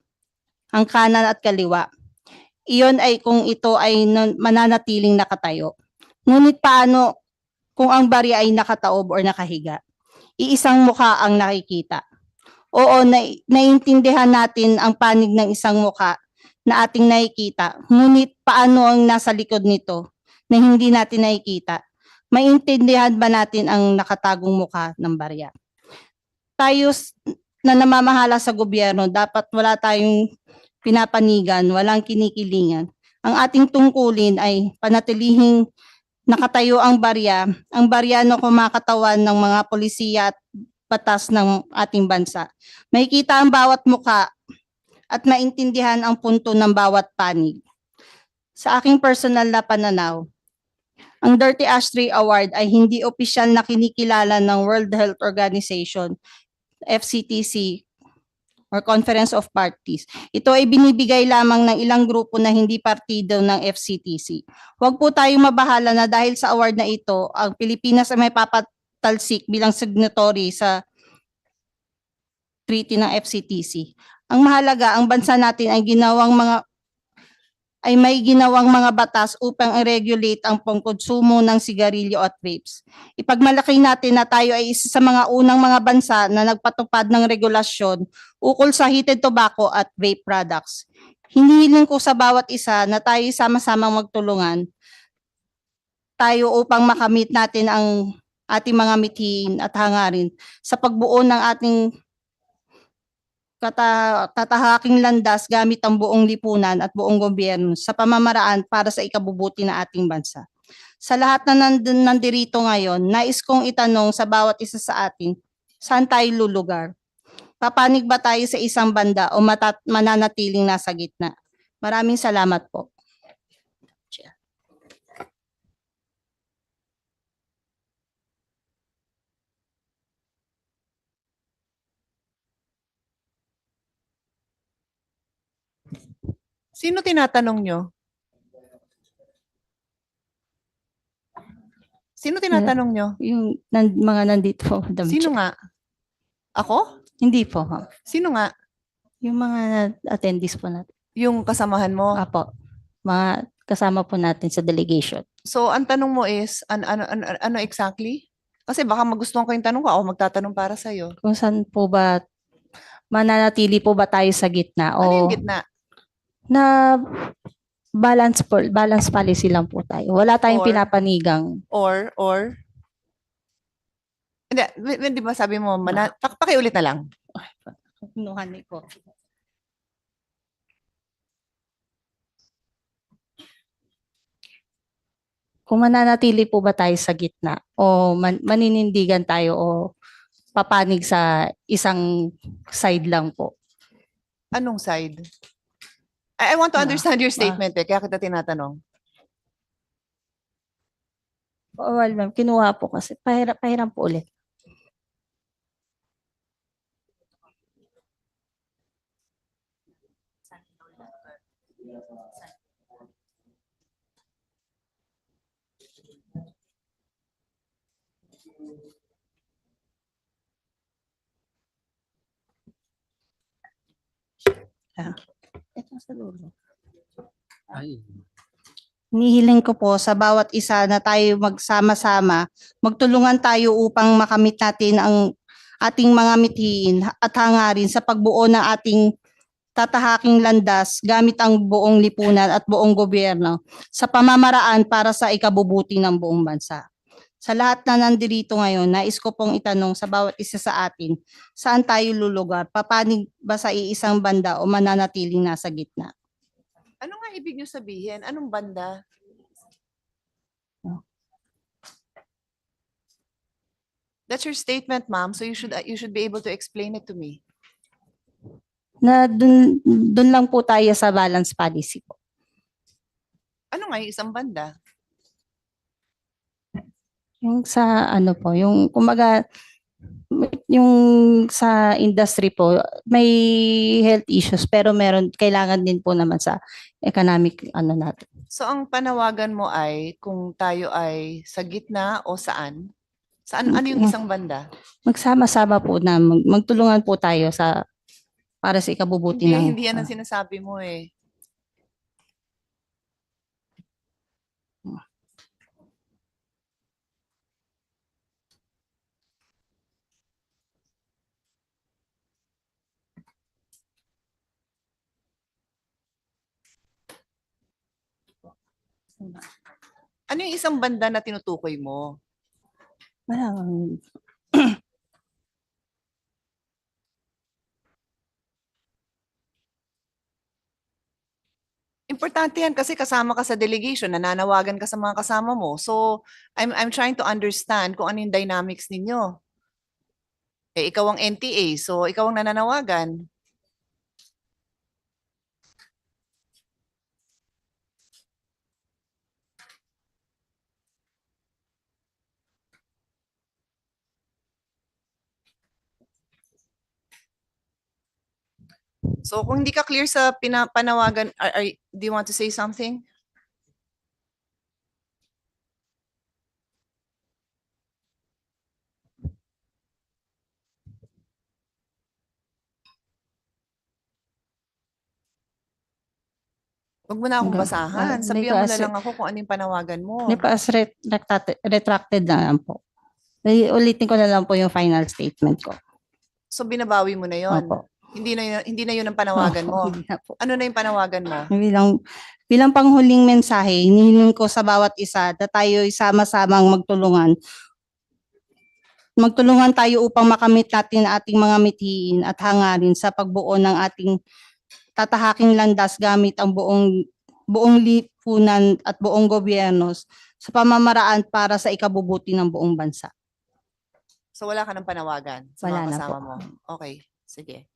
ang kanan at kaliwa. Iyon ay kung ito ay mananatiling nakatayo. Ngunit paano kung ang barya ay nakataob o nakahiga? Iisang muka ang nakikita. Oo, naiintindihan natin ang panig ng isang muka na ating nakikita. Ngunit paano ang nasa likod nito na hindi natin nakikita? Maintindihan ba natin ang nakatagong mukha ng barya? Tayo na namamahala sa gobyerno, dapat wala tayong pinapanigan, walang kinikilingan. Ang ating tungkulin ay panatilihing nakatayo ang barya na kumakatawan ng mga polisiya at batas ng ating bansa. Makikita ang bawat mukha at maintindihan ang punto ng bawat panig. Sa aking personal na pananaw, ang Dirty Ashtray Award ay hindi opisyal na kinikilala ng World Health Organization, FCTC, or Conference of Parties. Ito ay binibigay lamang ng ilang grupo na hindi partido ng FCTC. Huwag po tayong mabahala na dahil sa award na ito, ang Pilipinas ay may papatalsik bilang signatory sa treaty ng FCTC. Ang mahalaga, ang bansa natin ay may ginawang mga batas upang i-regulate ang pangkonsumo ng sigarilyo at vapes. Ipagmalaki natin na tayo ay isa sa mga unang mga bansa na nagpatupad ng regulasyon ukol sa heated tobacco at vape products. Hinihiling ko sa bawat isa na tayo sama-samang magtulungan tayo upang makamit natin ang ating mga mithiin at hangarin sa pagbuo ng ating tatahaking landas gamit ang buong lipunan at buong gobyerno sa pamamaraan para sa ikabubuti ng ating bansa. Sa lahat na nandirito ngayon, nais kong itanong sa bawat isa sa atin, saan tayo lulugar? Papanig ba tayo sa isang banda o mananatiling nasa gitna? Maraming salamat po. Sino tinatanong nyo? Sino tinatanong nyo? Yung mga nandito po, Madam Sino Chair. nga? Ako? Hindi po. Ha? Sino nga? Yung mga attendees po natin. Yung kasamahan mo? Apo, mga kasama po natin sa delegation. So, ang tanong mo is, ano exactly? Kasi baka magustuhan ko yung tanong ko, ako magtatanong para sa'yo. Kung saan po ba, mananatili po ba tayo sa gitna? Ano O yung gitna? na balance policy lang po tayo. Wala tayong Or- pinapanigang. Or? Hindi ba sabi mo, pakiulit na lang. Kinuhan ko. Kung mananatili po ba tayo sa gitna o maninindigan tayo o papanig sa isang side lang po. Anong side? I want to understand your statement kaya kita tinatanong. Well, ma'am, kinuha po kasi. Pahiram po ulit. Ito sa dulo. Nihiling ko po sa bawat isa na tayo magsama-sama, magtulungan tayo upang makamit natin ang ating mga mithiin at hangarin sa pagbuo ng ating tatahaking landas gamit ang buong lipunan at buong gobyerno sa pamamaraan para sa ikabubuti ng buong bansa. Sa lahat na nandirito ngayon, nais ko pong itanong sa bawat isa sa atin, saan tayo lulugar? Papanig ba sa iisang banda o mananatiling nasa gitna? Ano nga ibig nyo sabihin? Anong banda? That's your statement, ma'am. So you should be able to explain it to me. Na dun lang po tayo sa balance policy po. Ano nga yung isang banda? Yung sa ano po, yung kumbaga yung sa industry po, may health issues pero kailangan din po naman sa economic ano natin. So ang panawagan mo ay kung tayo ay sa gitna o saan? Ano yung isang banda? Magsama-sama po na magtulungan po tayo para sa ikabubuti ng Hindi yan ang sinasabi mo eh. Ano yung isang banda na tinutukoy mo? Importante yan kasi kasama ka sa delegation, nananawagan ka sa mga kasama mo. So, I'm trying to understand kung ano yung dynamics ninyo. Eh, ikaw ang NTA, so ikaw ang nananawagan. So kung hindi ka clear sa panawagan, do you want to say something? Huwag mo na akong basahan. Sabihan mo na lang ako kung ano yung panawagan mo. Nipaas retracted na lang po. Ulitin ko na lang po yung final statement ko. So binabawi mo na yon. Opo. Hindi na yun ang panawagan mo. Hindi na po. Ano na yung panawagan mo? Bilang panghuling mensahe, hinihiling ko sa bawat isa na tayo sama-samang magtulungan. Magtulungan tayo upang makamit natin ang ating mga mithiin at hangarin sa pagbuo ng ating tatahaking landas gamit ang buong lipunan at buong gobyerno sa pamamaraan para sa ikabubuti ng buong bansa. So wala ka ng panawagan sa Wala mga na kasama po. mo? Okay, sige.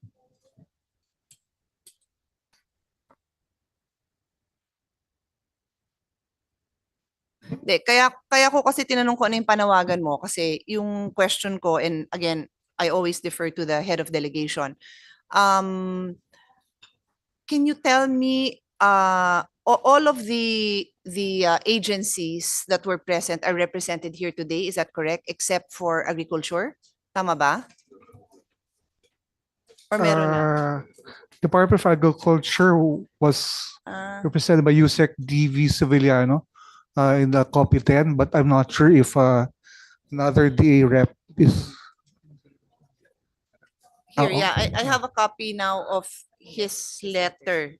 Hindi, kaya ko kasi tinanong ko ano yung panawagan mo kasi yung question ko, and again, I always defer to the head of delegation. Can you tell me all of the agencies that were present are represented here today, is that correct? Except for agriculture? Tama ba? Or meron na? Department of Agriculture was Ah, represented by USEC DV Civiliano in the copy 10, but I'm not sure if another DA rep is. here, yeah, I have a copy now of his letter.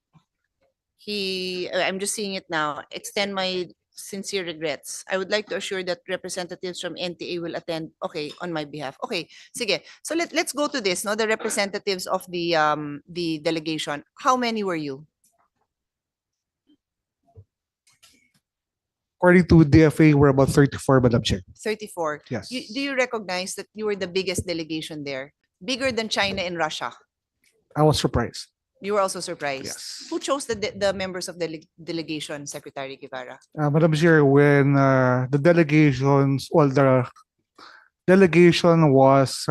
I'm just seeing it now. Extend my sincere regrets. I would like to assure that representatives from NTA will attend, okay, on my behalf. Okay, sige. So let's go to this, no? The representatives of the delegation. How many were you? According to DFA, we're about 34, Madam Chair. 34. Yes. Do you recognize that you were the biggest delegation there? Bigger than China and Russia? I was surprised. You were also surprised. Yes. Who chose the members of the delegation, Secretary Guevara? Madam Chair, when the delegation was,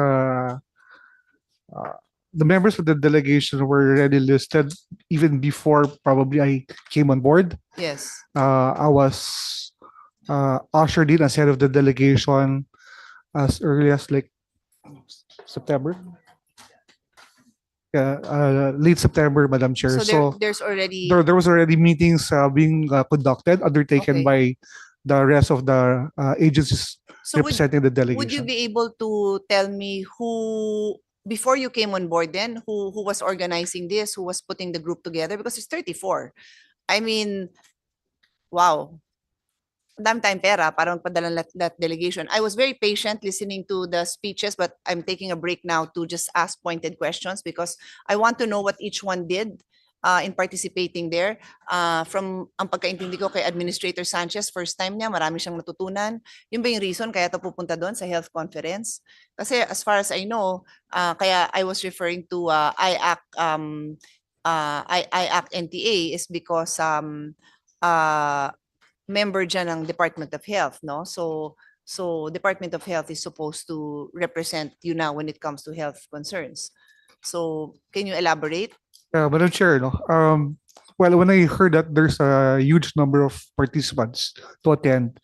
the members of the delegation were already listed even before probably I came on board. Yes. I was ushered in as head of the delegation as early as like September. Late September, Madam Chair. So there's already there was already meetings being conducted, undertaken Okay. by the rest of the agencies so representing the would you delegation. be able to tell me who before you came on board then who was organizing this, who was putting the group together? Because it's 34. I mean, wow. Dami tayong pera para magpadala that delegation. I was very patient listening to the speeches, but I'm taking a break now to just ask pointed questions because I want to know what each one did in participating there. From ang pagkaintindi ko kay Administrator Sanchez, first time niya, marami siyang natutunan. Yun ba yung reason kaya ito pupunta doon sa health conference? Kasi as far as I know, kaya I was referring to IAC NTA is because member dyan ng Department of Health, no? So Department of Health is supposed to represent you now when it comes to health concerns. So can you elaborate? Madam Chair, no? Well, when I heard that there's a huge number of participants to attend,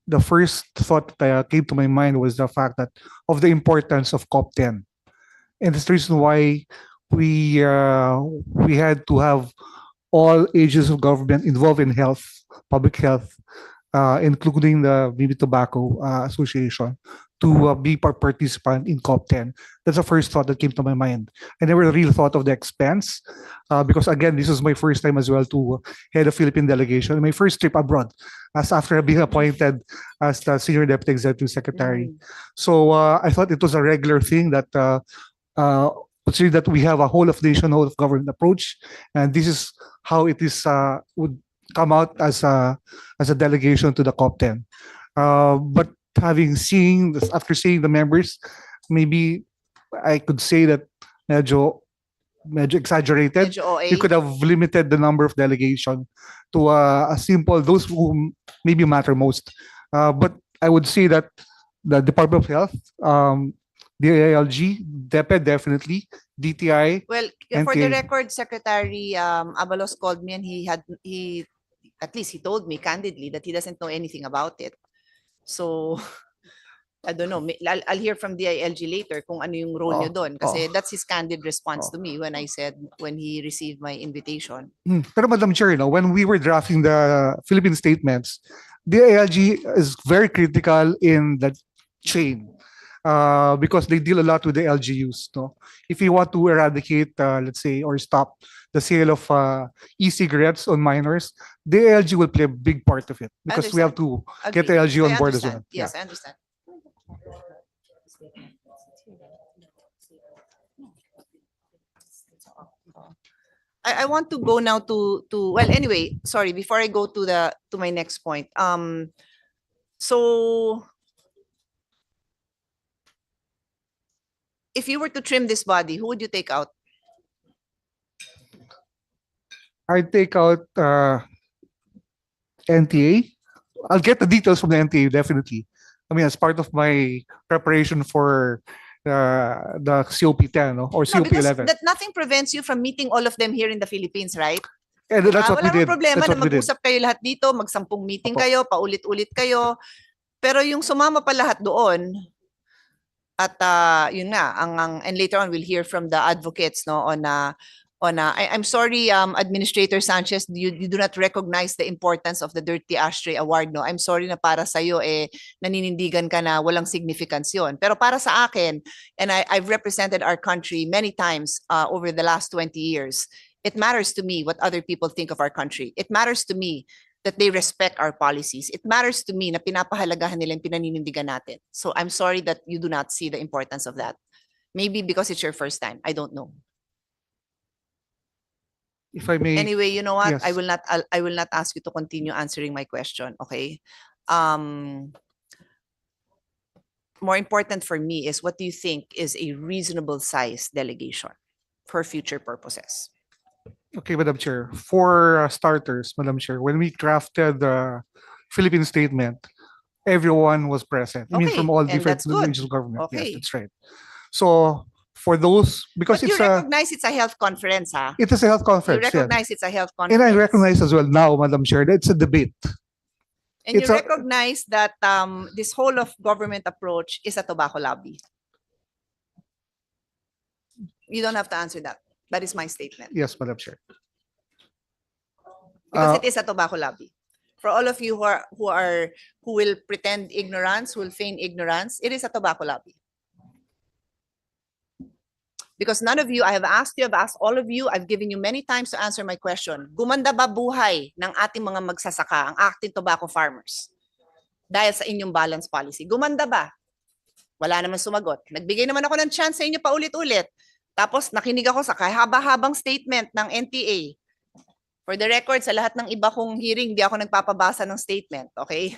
the first thought that came to my mind was the fact that of the importance of COP10. And that's the reason why we had to have all agencies of government involved in health, public health, including the Maybe Tobacco Association, to be participant in COP10. That's the first thought that came to my mind. I never really thought of the expense because, again, this is my first time as well to head a Philippine delegation. My first trip abroad, as after being appointed as the Senior Deputy Executive Secretary. So I thought it was a regular thing that considering that we have a whole of nation, whole of government approach, and this is how it is would come out as a delegation to the COP10. But having seen this, after seeing the members, maybe I could say that medyo exaggerated. Medyo OA. You could have limited the number of delegation to a simple those who maybe matter most. But I would say that the Department of Health, DILG, DepEd definitely, DTI. Well, for the NTA. record, Secretary Abalos called me and he at least he told me candidly that he doesn't know anything about it. So I don't know. I'll hear from DILG later kung ano yung role niyo doon. Kasi that's his candid response to me when I said when he received my invitation. Pero Madam Chair, no, when we were drafting the Philippine statements, DILG is very critical in the chain. because they deal a lot with the LGUs. No, if you want to eradicate, let's say, or stop the sale of e-cigarettes on minors, the LG will play a big part of it because we have to get the LG on board as well. Yes, I understand. I want to go now to well, anyway, sorry, before I go to my next point. So if you were to trim this body, who would you take out? I take out NTA. I'll get the details from the NTA definitely. I mean, as part of my preparation for the COP10 no? Or No, because COP11. that nothing prevents you from meeting all of them here in the Philippines, right? And that's what we Wala namang did. problema That's na what we did. mag-usap kayo lahat dito, mag-10 meeting Opo. kayo, paulit-ulit kayo. Pero yung sumama pa lahat doon, at yun nga, and later on we'll hear from the advocates no on I'm sorry, Administrator Sanchez, you do not recognize the importance of the Dirty Ashtray Award, no? I'm sorry na para sa'yo, naninindigan ka na walang significance yun. Pero para sa akin, and I've represented our country many times over the last 20 years, it matters to me what other people think of our country. It matters to me that they respect our policies. It matters to me na pinapahalagahan nila yung pinaninindigan natin. So I'm sorry that you do not see the importance of that. Maybe because it's your first time. I don't know. If I may. Anyway, you know what? Yes. I will not ask you to continue answering my question, okay? More important for me is what do you think is a reasonable size delegation for future purposes? Okay, Madam Chair. For starters, Madam Chair, when we crafted the Philippine statement, everyone was present. I mean, Okay, from all and different that's good. regional government. Okay. Yes, that's right. So for those, because But you it's a recognize it's a health conference, huh? it is a health You conference. Yes. recognize it's a health And conference. I recognize as well now, Madam Chair, that it's a debate. And you it's a- recognize that this whole of government approach is a tobacco lobby. You don't have to answer that. That is my statement. Yes, Madam Chair. Because it is a tobacco lobby. For all of you who will pretend ignorance, who will feign ignorance, it is a tobacco lobby. Because none of you, I have asked all of you, I've given you many times to answer my question. Gumanda ba buhay ng ating mga magsasaka, ang ating tobacco farmers? Dahil sa inyong balance policy. Gumanda ba? Wala naman sumagot. Nagbigay naman ako ng chance sa inyo paulit-ulit. Tapos nakinig ako sa kahaba-habang statement ng NTA. For the record, sa lahat ng iba kong hearing, di ako nagpapabasa ng statement, okay?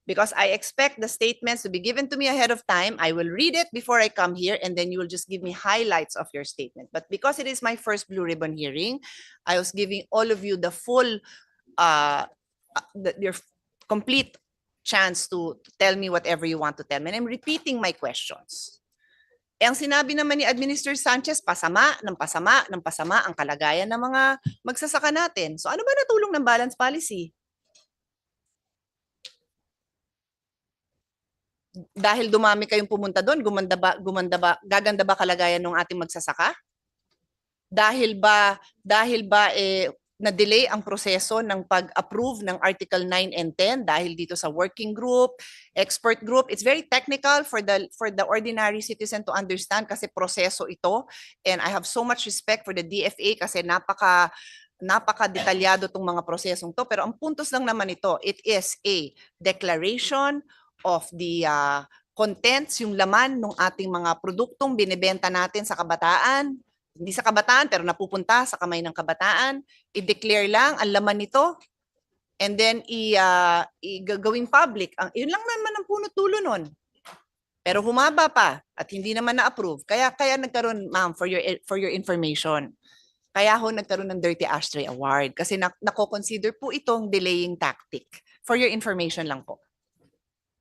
Because I expect the statements to be given to me ahead of time. I will read it before I come here, and then you will just give me highlights of your statement. But because it is my first Blue Ribbon hearing, I was giving all of you the full, your complete chance to tell me whatever you want to tell me. And I'm repeating my questions. Ang sinabi naman ni Administrator Sanchez, pasama ang kalagayan ng mga magsasaka natin. So ano ba natulong ng balance policy? Dahil dumami kayong pumunta doon, gaganda ba kalagayan ng ating magsasaka? Dahil ba na-delay ang proseso ng pag-approve ng Article 9 and 10 dahil dito sa working group, expert group. It's very technical for the ordinary citizen to understand kasi proseso ito. And I have so much respect for the DFA kasi napaka-detalyado tong mga prosesong to. Pero ang puntos lang naman ito, it is a declaration of the contents, yung laman ng ating mga produktong binibenta natin sa kabataan. Hindi sa kabataan, pero napupunta sa kamay ng kabataan. I-declare lang ang laman nito and then gawing public. Yun lang naman ang punot-dulo nun. Pero humaba pa at hindi naman na-approve. Kaya nagkaroon, ma'am, for your information. Kaya ho nagkaroon ng Dirty Ashtray Award kasi nako-consider po itong delaying tactic. For your information lang po.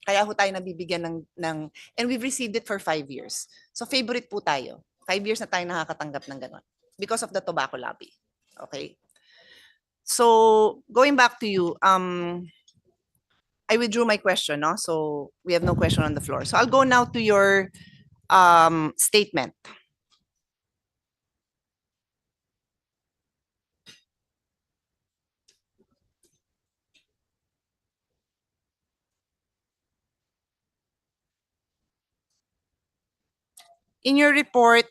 Kaya ho tayo nabibigyan ng and we've received it for 5 years. So favorite po tayo. 5 years na tayo nakakatanggap ng gano'n because of the tobacco lobby. Okay? So, going back to you, I withdrew my question, no? So, we have no question on the floor. So, I'll go now to your statement. In your report,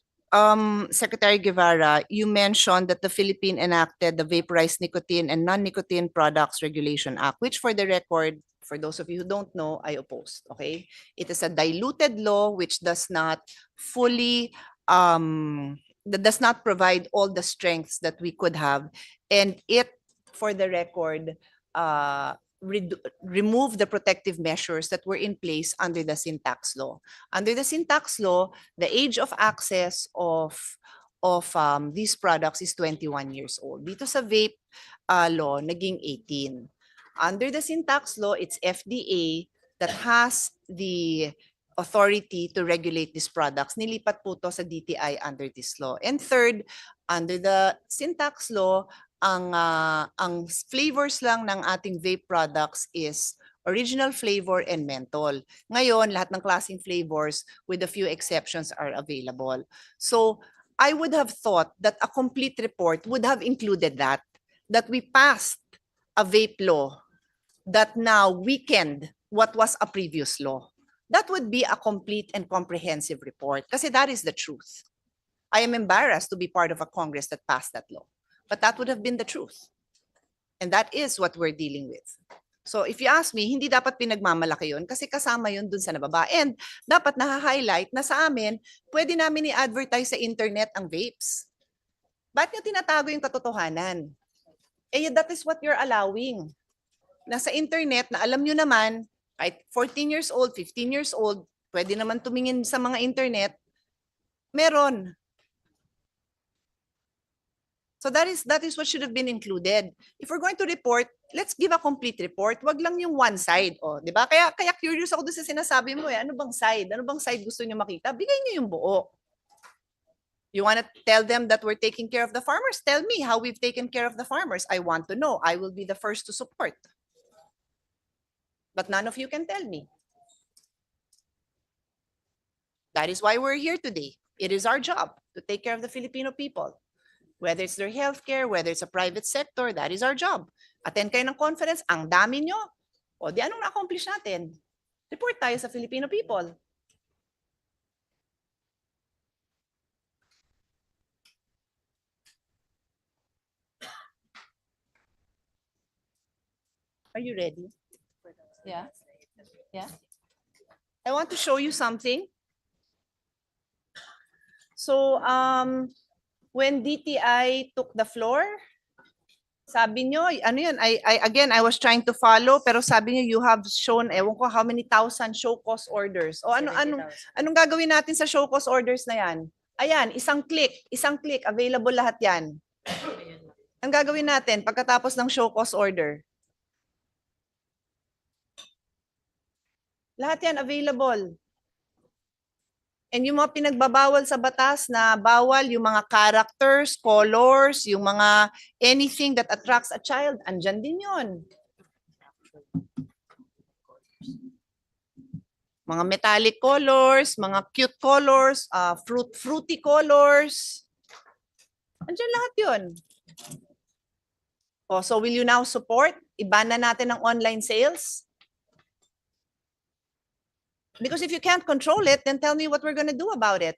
Secretary Guevara, you mentioned that the Philippines enacted the Vaporized Nicotine and Non-Nicotine Products Regulation Act, which for the record, for those of you who don't know, I opposed, okay? It is a diluted law which does not fully, that does not provide all the strengths that we could have. And it, for the record, remove the protective measures that were in place under the sin tax law. Under the sin tax law, the age of access of these products is 21 years old. Dito sa vape law, naging 18. Under the sin tax law, it's FDA that has the authority to regulate these products. Nilipat po to sa DTI under this law. And third, under the sin tax law, ang flavors lang ng ating vape products is original flavor and menthol. Ngayon, lahat ng klaseng flavors with a few exceptions are available. So, I would have thought that a complete report would have included that we passed a vape law that now weakened what was a previous law. That would be a complete and comprehensive report kasi that is the truth. I am embarrassed to be part of a Congress that passed that law. But that would have been the truth. And that is what we're dealing with. So if you ask me, hindi dapat pinagmamalaki yun kasi kasama yun dun sa nababa. And dapat na-highlight na sa amin, pwede namin i-advertise sa internet ang vapes. Ba't nyo tinatago yung katotohanan? Eh, that is what you're allowing. Nasa internet na alam nyo naman, kahit 14 years old, 15 years old, pwede naman tumingin sa mga internet, meron. So that is what should have been included. If we're going to report, let's give a complete report. Wag lang yung one side, oh, 'di ba? Kaya curious ako doon sa sinasabi mo eh. Ano bang side? Ano bang side gusto niyo makita? Bigay niyo yung buo. You want to tell them that we're taking care of the farmers? Tell me how we've taken care of the farmers. I want to know. I will be the first to support. But none of you can tell me. That is why we're here today. It is our job to take care of the Filipino people. Whether it's their healthcare, whether it's a private sector, that is our job. Attend kayo ng conference, ang dami nyo. O di anong na-accomplish natin? Report tayo sa Filipino people. Are you ready? Yeah. Yeah. I want to show you something. So, when DTI took the floor, sabi nyo, ano yun, I was trying to follow, pero sabi nyo, you have shown, ewan ko how many thousand show cause orders. O anong gagawin natin sa show cause orders na yan? Ayan, isang click, available lahat yan. Ang gagawin natin pagkatapos ng show cause order? Lahat yan available. And yung mga pinagbabawal sa batas na bawal yung mga characters, colors, yung mga anything that attracts a child, andyan din yun. Mga metallic colors, mga cute colors, fruity colors. Andyan lahat yun. Oh, so will you now support? Iban na natin ang online sales? Because if you can't control it, then tell me what we're going to do about it.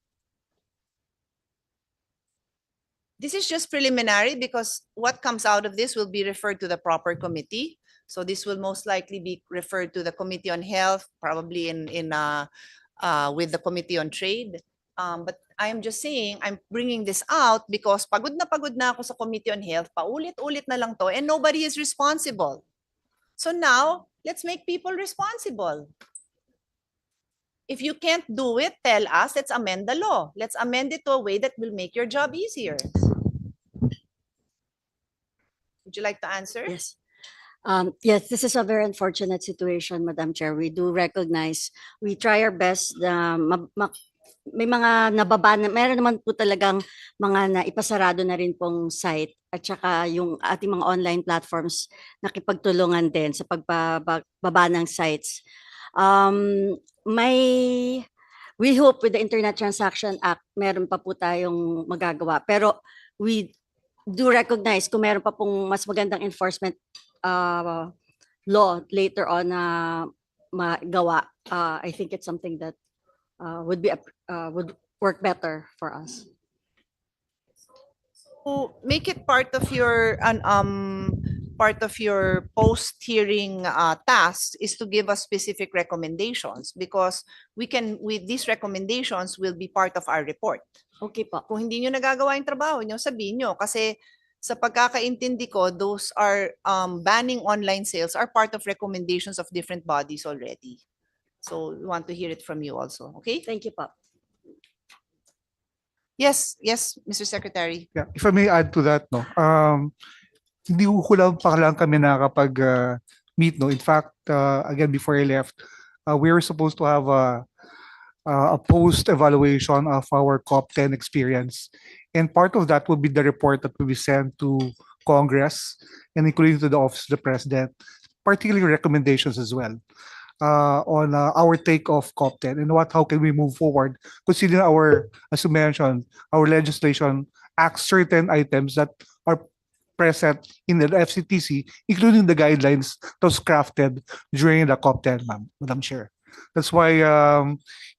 This is just preliminary because what comes out of this will be referred to the proper committee. So this will most likely be referred to the Committee on Health, probably with the Committee on Trade. But I'm just saying, I'm bringing this out because pagod na ako sa Committee on Health, paulit-ulit na lang to, and nobody is responsible. So now, let's make people responsible. If you can't do it, tell us, let's amend the law. Let's amend it to a way that will make your job easier. Would you like to answer? Yes. Yes, this is a very unfortunate situation, Madam Chair. We do recognize, we try our best na may mga nababa na, meron naman po talagang mga naipasarado na rin pong site at saka yung ating mga online platforms nakipagtulungan din sa pagbaba ng sites. We hope with the Internet Transaction Act, meron pa po tayong magagawa. Pero we do recognize kung meron pa pong mas magandang enforcement law later on na magawa. I think it's something that would work better for us. To make it part of your post-hearing task is to give us specific recommendations, because with these recommendations will be part of our report. Okay po. Kung hindi nyo nagagawa yung trabaho nyo, sabihin nyo. Kasi sa pagkakaintindi ko, those are banning online sales are part of recommendations of different bodies already. So we want to hear it from you also. Okay? Thank you po. Yes, Mr. Secretary. Yeah, if I may add to that, no, hindi ko lang pa lang kami nakakapag meet, no. In fact, again, before I left, we were supposed to have a post evaluation of our COP10 experience, and part of that would be the report that will be sent to Congress and including to the Office of the President, particularly recommendations as well. On our take of COP10 and how can we move forward, considering as you mentioned, our legislation acts certain items that are present in the FCTC, including the guidelines that was crafted during the COP10, Madam Chair. That's why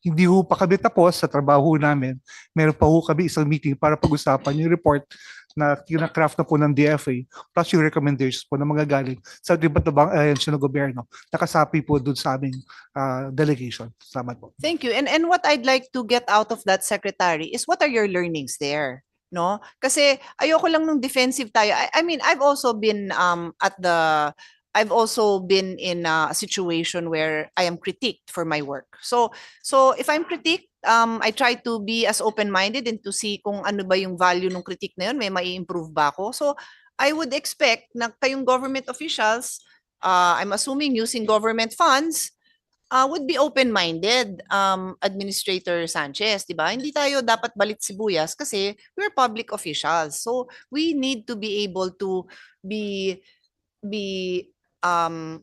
hindi ho pa kami tapos sa trabaho namin. Meron pa ho kami isang meeting para pag-usapan yung report na kinakraft na po ng DFA plus yung recommendations po ng mga galing sa iba't ibang ahensya ng gobyerno. Nakasapi po dun sa aming delegation. Salamat po. Thank you. And what I'd like to get out of that, Secretary, is what are your learnings there? No? Kasi ayoko lang nung defensive tayo. I mean, I've also been in a situation where I am critiqued for my work. So if I'm critiqued, I try to be as open-minded and to see kung ano ba yung value ng critique na yun, may mai-improve ba ako. So I would expect na kayong government officials, I'm assuming using government funds, would be open-minded, Administrator Sanchez, di ba? Hindi tayo dapat balit sibuyas kasi we're public officials. So we need to be able to be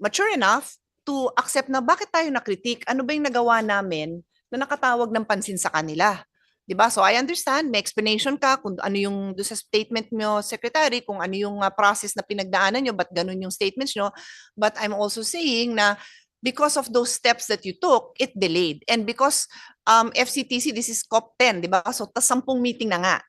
mature enough to accept na bakit tayo nakritik, ano ba yung nagawa namin na nakatawag ng pansin sa kanila. Diba? So I understand, may explanation ka kung ano yung do sa statement mo, Secretary, kung ano yung process na pinagdaanan nyo, ba't ganun yung statements nyo. But I'm also saying na because of those steps that you took, it delayed. And because FCTC, this is COP10, diba? So 10 meeting na nga.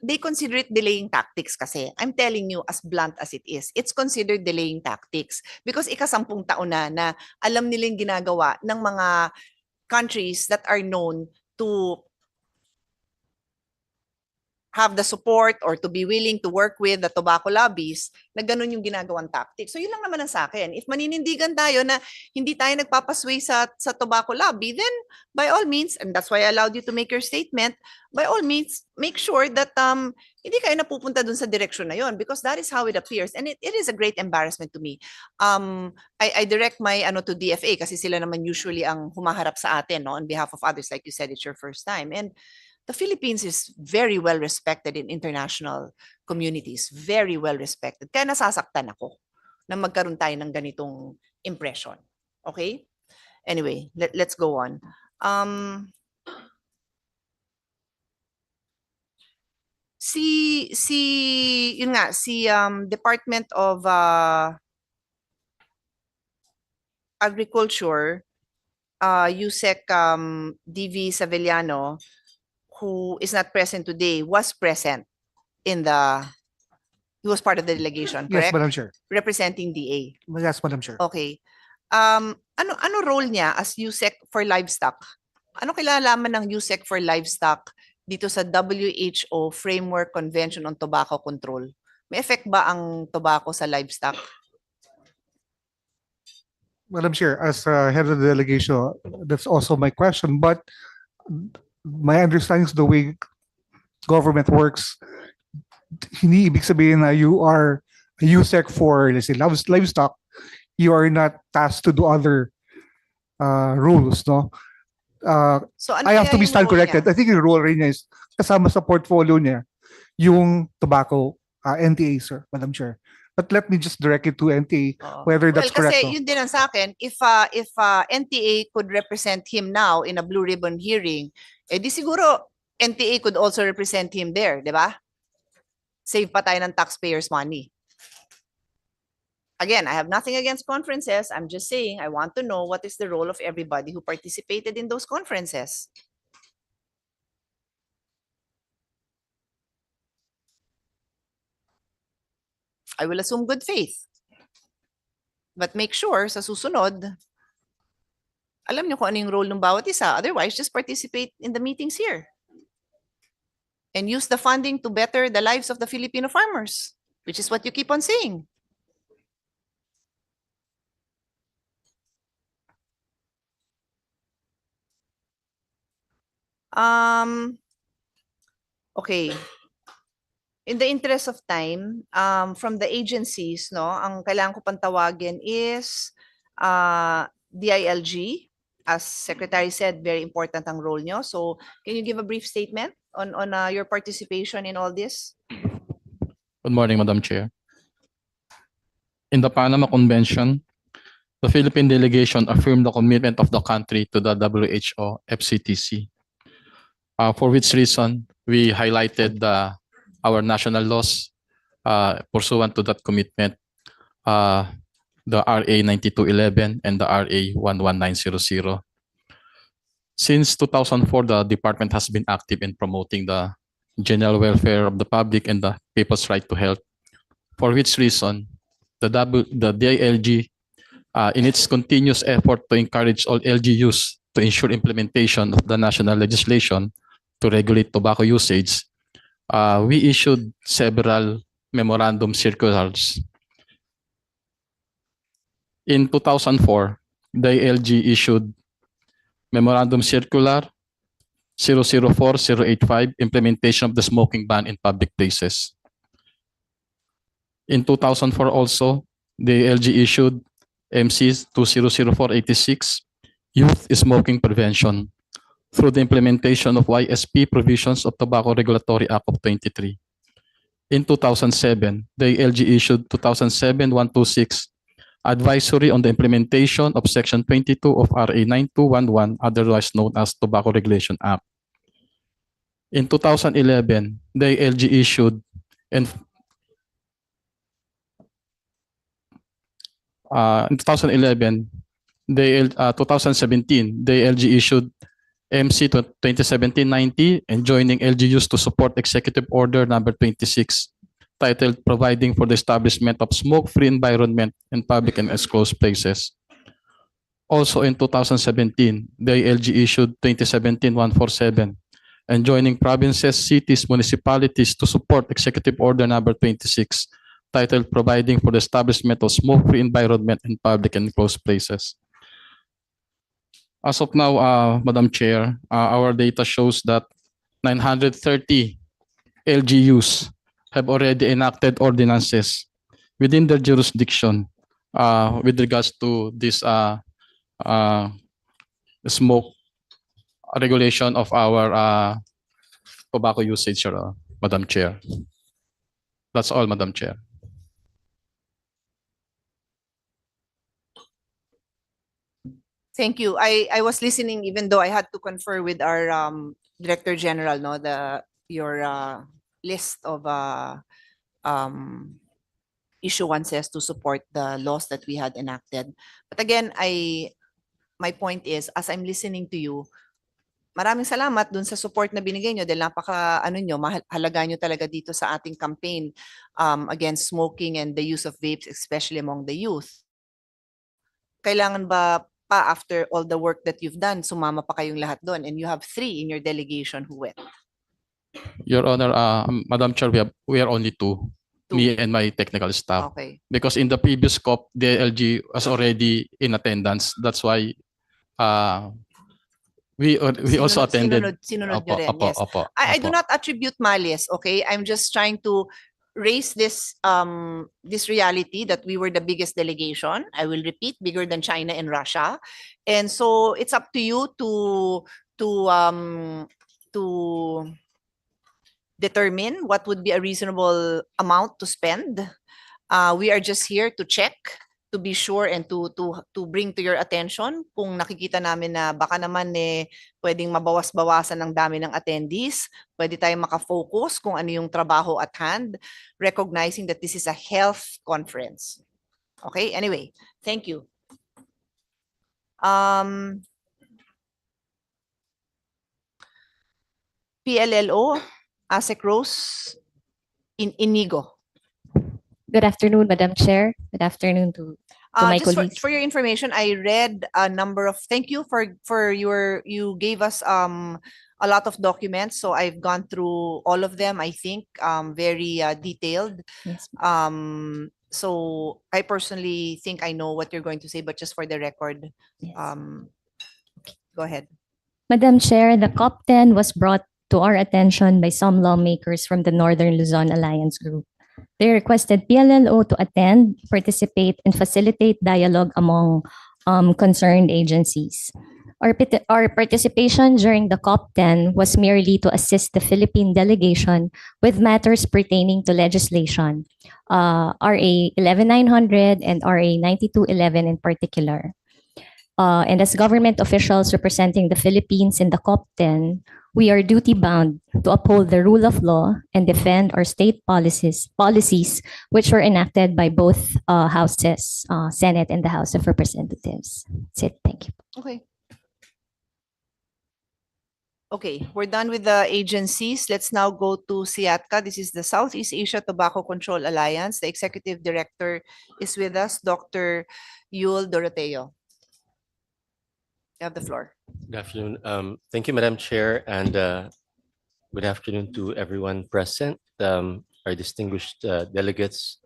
They consider it delaying tactics kasi. I'm telling you, as blunt as it is, it's considered delaying tactics. Because ika-10 taon na alam nilang ginagawa ng mga countries that are known to have the support or to be willing to work with the tobacco lobbies, na ganun yung ginagawang tactics. So yun lang naman ang sa akin. If maninindigan tayo na hindi tayo nagpapasway sa tobacco lobby, then by all means, and that's why I allowed you to make your statement, by all means, make sure that hindi kayo napupunta dun sa direction na yun, because that is how it appears. And it is a great embarrassment to me. I direct my to DFA kasi sila naman usually ang humaharap sa atin, no, on behalf of others. Like you said, it's your first time. And the Philippines is very well respected in international communities, very well respected. Kaya nasasaktan ako na magkaroon tayo ng ganitong impression. Okay? Anyway, let's go on. Department of Agriculture, USEC DV Savellano, who is not present today, was present he was part of the delegation, correct? Yes, Madam Chair. Representing DA. Yes, Madam Chair. Okay. Ano role niya as USEC for livestock? Ano kilalaman ng USEC for livestock dito sa WHO Framework Convention on Tobacco Control? May effect ba ang tobacco sa livestock? Madam Chair, as head of the delegation, that's also my question. But my understanding is the way government works, hindi ibig sabihin na you are a USEC for, let's say, livestock, you are not tasked to do other rules, no? So ano I have kaya to be yung stand role corrected. niya? I think yung role rin niya is kasama sa portfolio niya yung tobacco NTA, sir, Madam Chair. But let me just direct it to NTA, Oo. whether that's Well, correct. kasi no? yun din ang sa akin, if NTA could represent him now in a blue ribbon hearing, di siguro NTA could also represent him there, di ba? Save pa tayo ng taxpayers' money. Again, I have nothing against conferences. I'm just saying I want to know what is the role of everybody who participated in those conferences. I will assume good faith. But make sure sa susunod, alam niyo kung ano yung role ng bawat isa. Otherwise, just participate in the meetings here. And use the funding to better the lives of the Filipino farmers, which is what you keep on saying. Okay. In the interest of time, from the agencies, no, ang kailangan ko pang tawagin is DILG. As Secretary said, very important ang role nyo. So, can you give a brief statement on your participation in all this? Good morning, Madam Chair. In the Panama Convention, the Philippine delegation affirmed the commitment of the country to the WHO FCTC, for which reason we highlighted our national laws pursuant to that commitment, the RA 9211 and the RA 11900. Since 2004, the department has been active in promoting the general welfare of the public and the people's right to health, for which reason the DILG, in its continuous effort to encourage all LGUs to ensure implementation of the national legislation to regulate tobacco usage, we issued several memorandum circulars. In 2004, the DILG issued Memorandum Circular 004085, Implementation of the Smoking Ban in Public Places. In 2004 also, the DILG issued MC 200486, Youth Smoking Prevention, through the implementation of YSP provisions of Tobacco Regulatory Act of 23. In 2007, the DILG issued 2007-126, Advisory on the Implementation of Section 22 of RA 9211, otherwise known as Tobacco Regulation Act. In 2011, the DILG issued in 2017, the DILG issued MC 2017-90 enjoining LGUs to support Executive Order number 26, titled Providing for the Establishment of Smoke-Free Environment in Public and Enclosed Places. Also in 2017, the DILG issued 2017-147, enjoining provinces, cities, municipalities to support Executive Order number 26, titled Providing for the Establishment of Smoke-Free Environment in Public and Enclosed Places. As of now, Madam Chair, our data shows that 930 LGUs have already enacted ordinances within their jurisdiction with regards to this smoke regulation of our tobacco usage, Madam Chair. That's all, Madam Chair. Thank you. I was listening even though I had to confer with our Director General, no, your list of issuances to support the laws that we had enacted. But again, my point is, as I'm listening to you, maraming salamat dun sa support na binigay nyo dahil mahalaga nyo talaga dito sa ating campaign against smoking and the use of vapes, especially among the youth. Kailangan ba pa after all the work that you've done, sumama pa kayong lahat doon, and you have 3 in your delegation who went? Your Honor, Madam Chair, we are only 2. Me and my technical staff. Okay. Because in the previous COP, the LG was already in attendance. That's why we also attended. Sinunod nyo rin, yes. I do not attribute malice, okay? I'm just trying to raise this this reality that we were the biggest delegation. I will repeat, bigger than China and Russia. And so it's up to you to determine what would be a reasonable amount to spend. We are just here to check, to be sure, and to bring to your attention kung nakikita namin na baka naman pwedeng mabawas-bawasan ng dami ng attendees, pwede tayong makafocus kung ano yung trabaho at hand, recognizing that this is a health conference. Okay, anyway, thank you. PLLO, ASEC Rose, Inigo. Good afternoon, Madam Chair. Good afternoon to my Just colleagues. for your information, I read a number of, thank you for you gave us a lot of documents. So I've gone through all of them, I think, very detailed. Yes. So I personally think I know what you're going to say, but just for the record, Yes. go ahead. Madam Chair, the COP10 was brought to our attention by some lawmakers from the Northern Luzon Alliance Group. They requested PLLO to attend, participate, and facilitate dialogue among concerned agencies. Our participation during the COP10 was merely to assist the Philippine delegation with matters pertaining to legislation, RA 11900 and RA 9211 in particular. And as government officials representing the Philippines in the COP10, we are duty-bound to uphold the rule of law and defend our state policies which were enacted by both houses, Senate and the House of Representatives. That's it. Thank you. Okay. Okay, we're done with the agencies. Let's now go to SEATCA. This is the Southeast Asia Tobacco Control Alliance. The Executive Director is with us, Dr. Yul Doroteo. You have the floor. Good afternoon. Thank you, Madam Chair, and good afternoon to everyone present, our distinguished delegates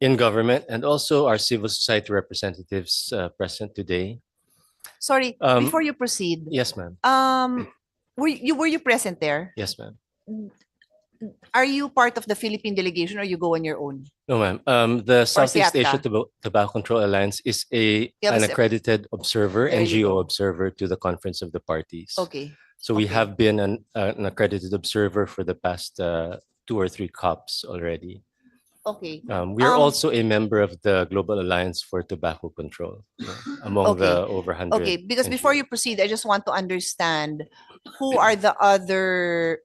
in government, and also our civil society representatives present today. Sorry, before you proceed. Yes, ma'am. Were you present there? Yes, ma'am. Are you part of the Philippine delegation or you go on your own? No, ma'am. The Southeast Asia SEATCA? Tobacco Control Alliance is You have an a accredited observer, There you NGO go. observer to the Conference of the Parties. Okay. So we Okay. have been an accredited observer for the past 2 or 3 COPs already. Okay. We are also a member of the Global Alliance for Tobacco Control, among the over 100. Okay, because before NGOs. you proceed, I just want to understand who are the other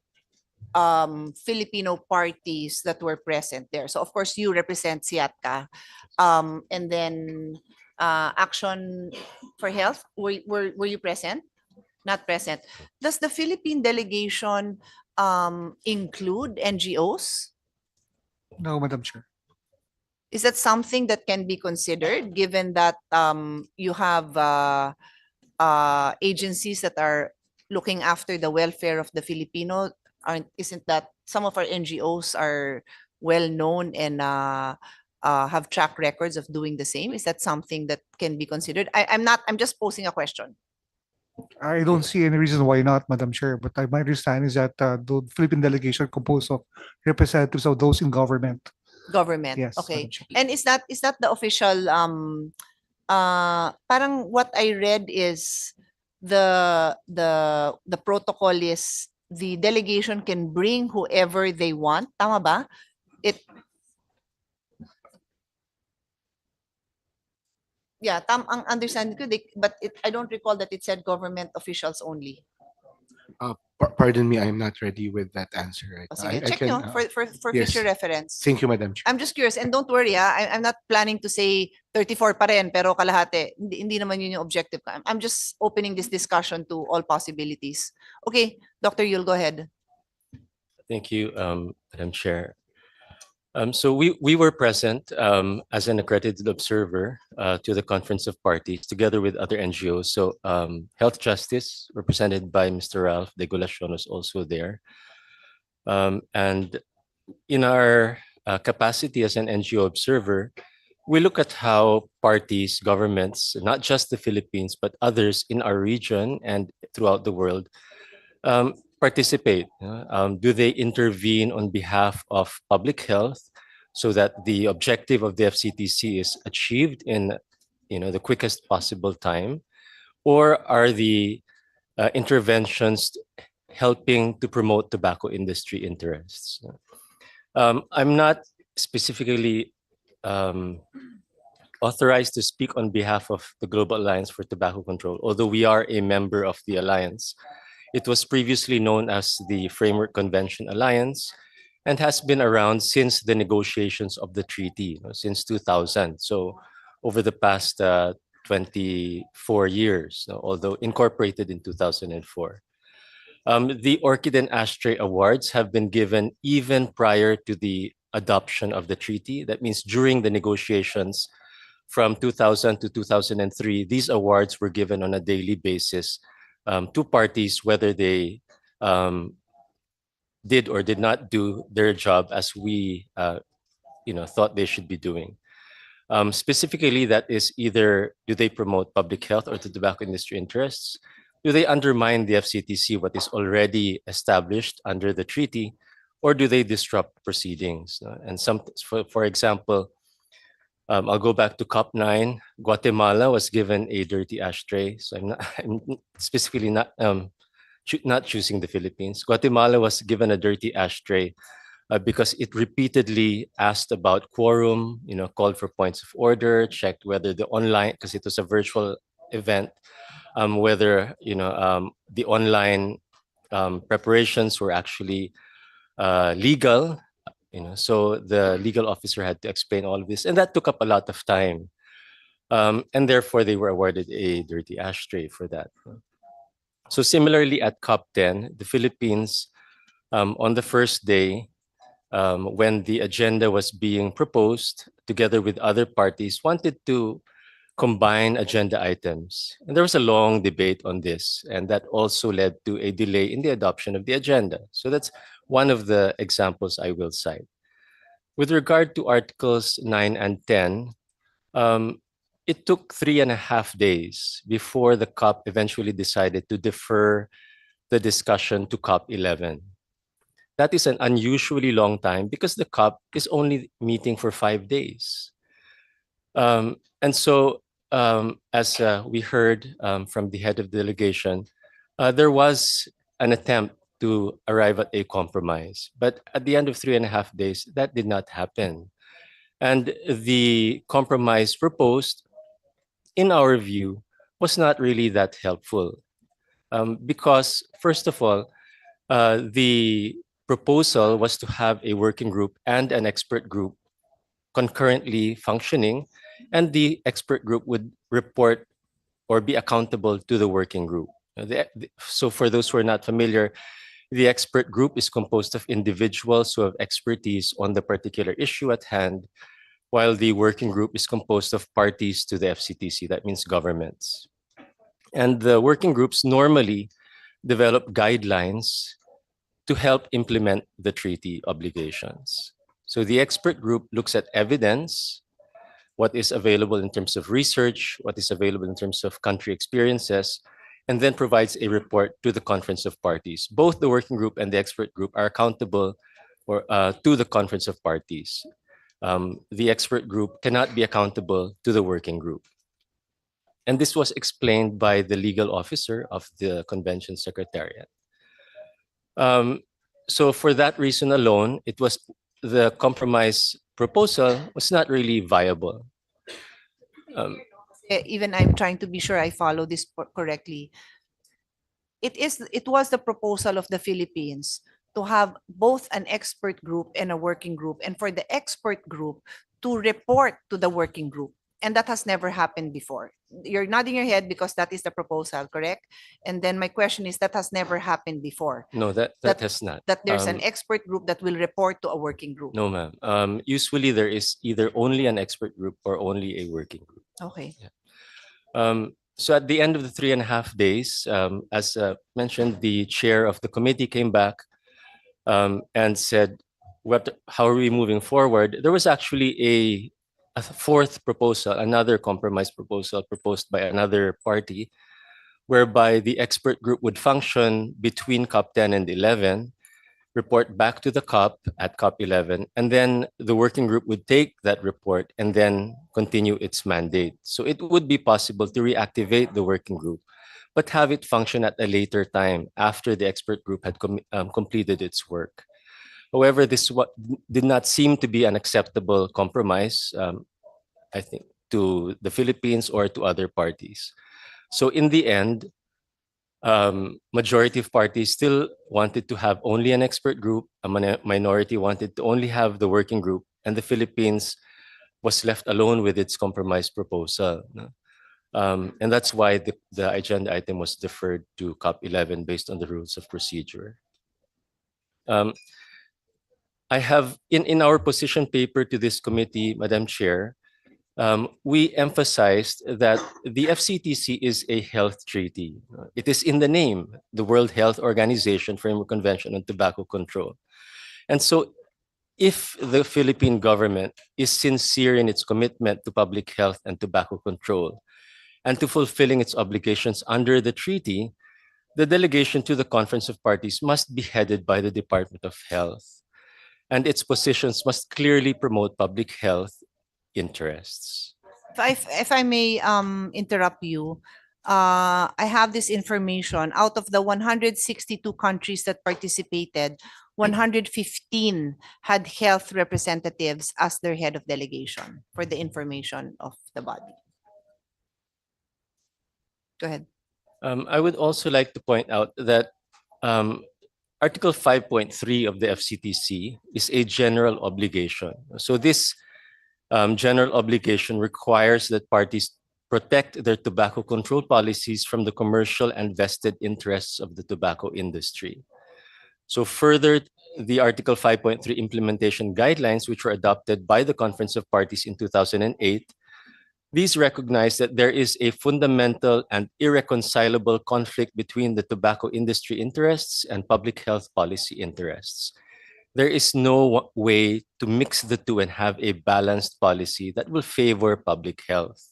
Filipino parties that were present there. So of course you represent SEATCA, and then Action for Health. Were you present? Not present. Does the Philippine delegation include NGOs? No, Madam Chair. Is that something that can be considered, given that you have agencies that are looking after the welfare of the Filipino? Isn't that some of our NGOs are well known and have track records of doing the same? Is that something that can be considered? I'm just posing a question. I don't see any reason why not, Madam Chair, but my understanding is that the Philippine delegation composed of representatives of those in government. Government. Yes, Okay. Madam Chair. And is that the official parang what I read is the protocol is the delegation can bring whoever they want. Tama ba? Yeah, ang understanding ko, but I don't recall that it said government officials only. Pardon me, I'm not ready with that answer right O, now. sige, I check can, nyo for yes. future reference. Thank you, Madam Chair. I'm just curious, and don't worry, I'm not planning to say 34 pa rin, pero kalahati. Hindi naman yun yung objective ko. I'm just opening this discussion to all possibilities. Okay, Dr. Yul, go ahead. Thank you, Madam Chair. So we were present as an accredited observer to the Conference of Parties together with other NGOs. So Health Justice, represented by Mr. Ralph de Gulacion, was also there. And in our capacity as an NGO observer, we look at how parties, governments, not just the Philippines, but others in our region and throughout the world, participate. Do they intervene on behalf of public health so that the objective of the FCTC is achieved in the quickest possible time? Or are the interventions helping to promote tobacco industry interests? I'm not specifically authorized to speak on behalf of the Global Alliance for Tobacco Control, although we are a member of the alliance. It was previously known as the Framework Convention Alliance and has been around since the negotiations of the treaty, since 2000. So over the past 24 years, although incorporated in 2004. The Orchid and Ashtray Awards have been given even prior to the adoption of the treaty. That means during the negotiations from 2000 to 2003, these awards were given on a daily basis to parties, whether they did or did not do their job as we thought they should be doing. Specifically, that is either do they promote public health or the tobacco industry interests? Do they undermine the FCTC, what is already established under the treaty, or do they disrupt proceedings? And for example, I'll go back to COP9. Guatemala was given a dirty ashtray. So I'm specifically not choosing the Philippines. Guatemala was given a dirty ashtray because it repeatedly asked about quorum, called for points of order, checked whether the online, because it was a virtual event, whether the online preparations were actually legal. So the legal officer had to explain all of this, and that took up a lot of time. And therefore, they were awarded a dirty ashtray for that. So similarly, at COP10, the Philippines, on the first day, when the agenda was being proposed, together with other parties, wanted to combine agenda items. And there was a long debate on this, and that also led to a delay in the adoption of the agenda. So that's one of the examples I will cite. With regard to Articles 9 and 10, it took 3.5 days before the COP eventually decided to defer the discussion to COP 11. That is an unusually long time because the COP is only meeting for 5 days. And so, as we heard from the head of the delegation, there was an attempt to arrive at a compromise. But at the end of 3.5 days, that did not happen. And the compromise proposed, in our view, was not really that helpful. Because, first of all, the proposal was to have a working group and an expert group concurrently functioning, and the expert group would report or be accountable to the working group. So for those who are not familiar, the expert group is composed of individuals who have expertise on the particular issue at hand, while the working group is composed of parties to the FCTC, that means governments. And the working groups normally develop guidelines to help implement the treaty obligations. So the expert group looks at evidence, what is available in terms of research, what is available in terms of country experiences, and then provides a report to the Conference of Parties. Both the working group and the expert group are accountable to the Conference of Parties. The expert group cannot be accountable to the working group. And this was explained by the legal officer of the Convention Secretariat. So for that reason alone, the compromise proposal was not really viable. Even I'm trying to be sure I follow this correctly. It was the proposal of the Philippines to have both an expert group and a working group, and for the expert group to report to the working group. And that has never happened before. You're nodding your head because that is the proposal, correct? And then my question is, that has never happened before. No, that has not. That there's an expert group that will report to a working group. No, ma'am. Usually there is either only an expert group or only a working group. Okay. Yeah. So at the end of the 3.5 days, as mentioned, the chair of the committee came back and said, how are we moving forward? There was actually a fourth proposal, another compromise proposal proposed by another party, whereby the expert group would function between COP 10 and 11, report back to the COP at COP 11, and then the working group would take that report and then continue its mandate. So it would be possible to reactivate the working group, but have it function at a later time after the expert group had completed its work. However, this did not seem to be an acceptable compromise, I think, to the Philippines or to other parties. So in the end, majority of parties still wanted to have only an expert group, a minority wanted to only have the working group, and the Philippines was left alone with its compromise proposal. And that's why the agenda item was deferred to COP 11 based on the rules of procedure. I have in our position paper to this committee, Madam Chair, we emphasized that the FCTC is a health treaty. It is in the name, the World Health Organization Framework Convention on Tobacco Control. And so if the Philippine government is sincere in its commitment to public health and tobacco control and to fulfilling its obligations under the treaty, the delegation to the Conference of Parties must be headed by the Department of Health, and its positions must clearly promote public health interests. If I may interrupt you, I have this information. Out of the 162 countries that participated, 115 had health representatives as their head of delegation, for the information of the body. Go ahead. I would also like to point out that Article 5.3 of the FCTC is a general obligation. So this general obligation requires that parties protect their tobacco control policies from the commercial and vested interests of the tobacco industry. So further, the Article 5.3 implementation guidelines, which were adopted by the Conference of Parties in 2008, these recognize that there is a fundamental and irreconcilable conflict between the tobacco industry interests and public health policy interests. There is no way to mix the two and have a balanced policy that will favor public health.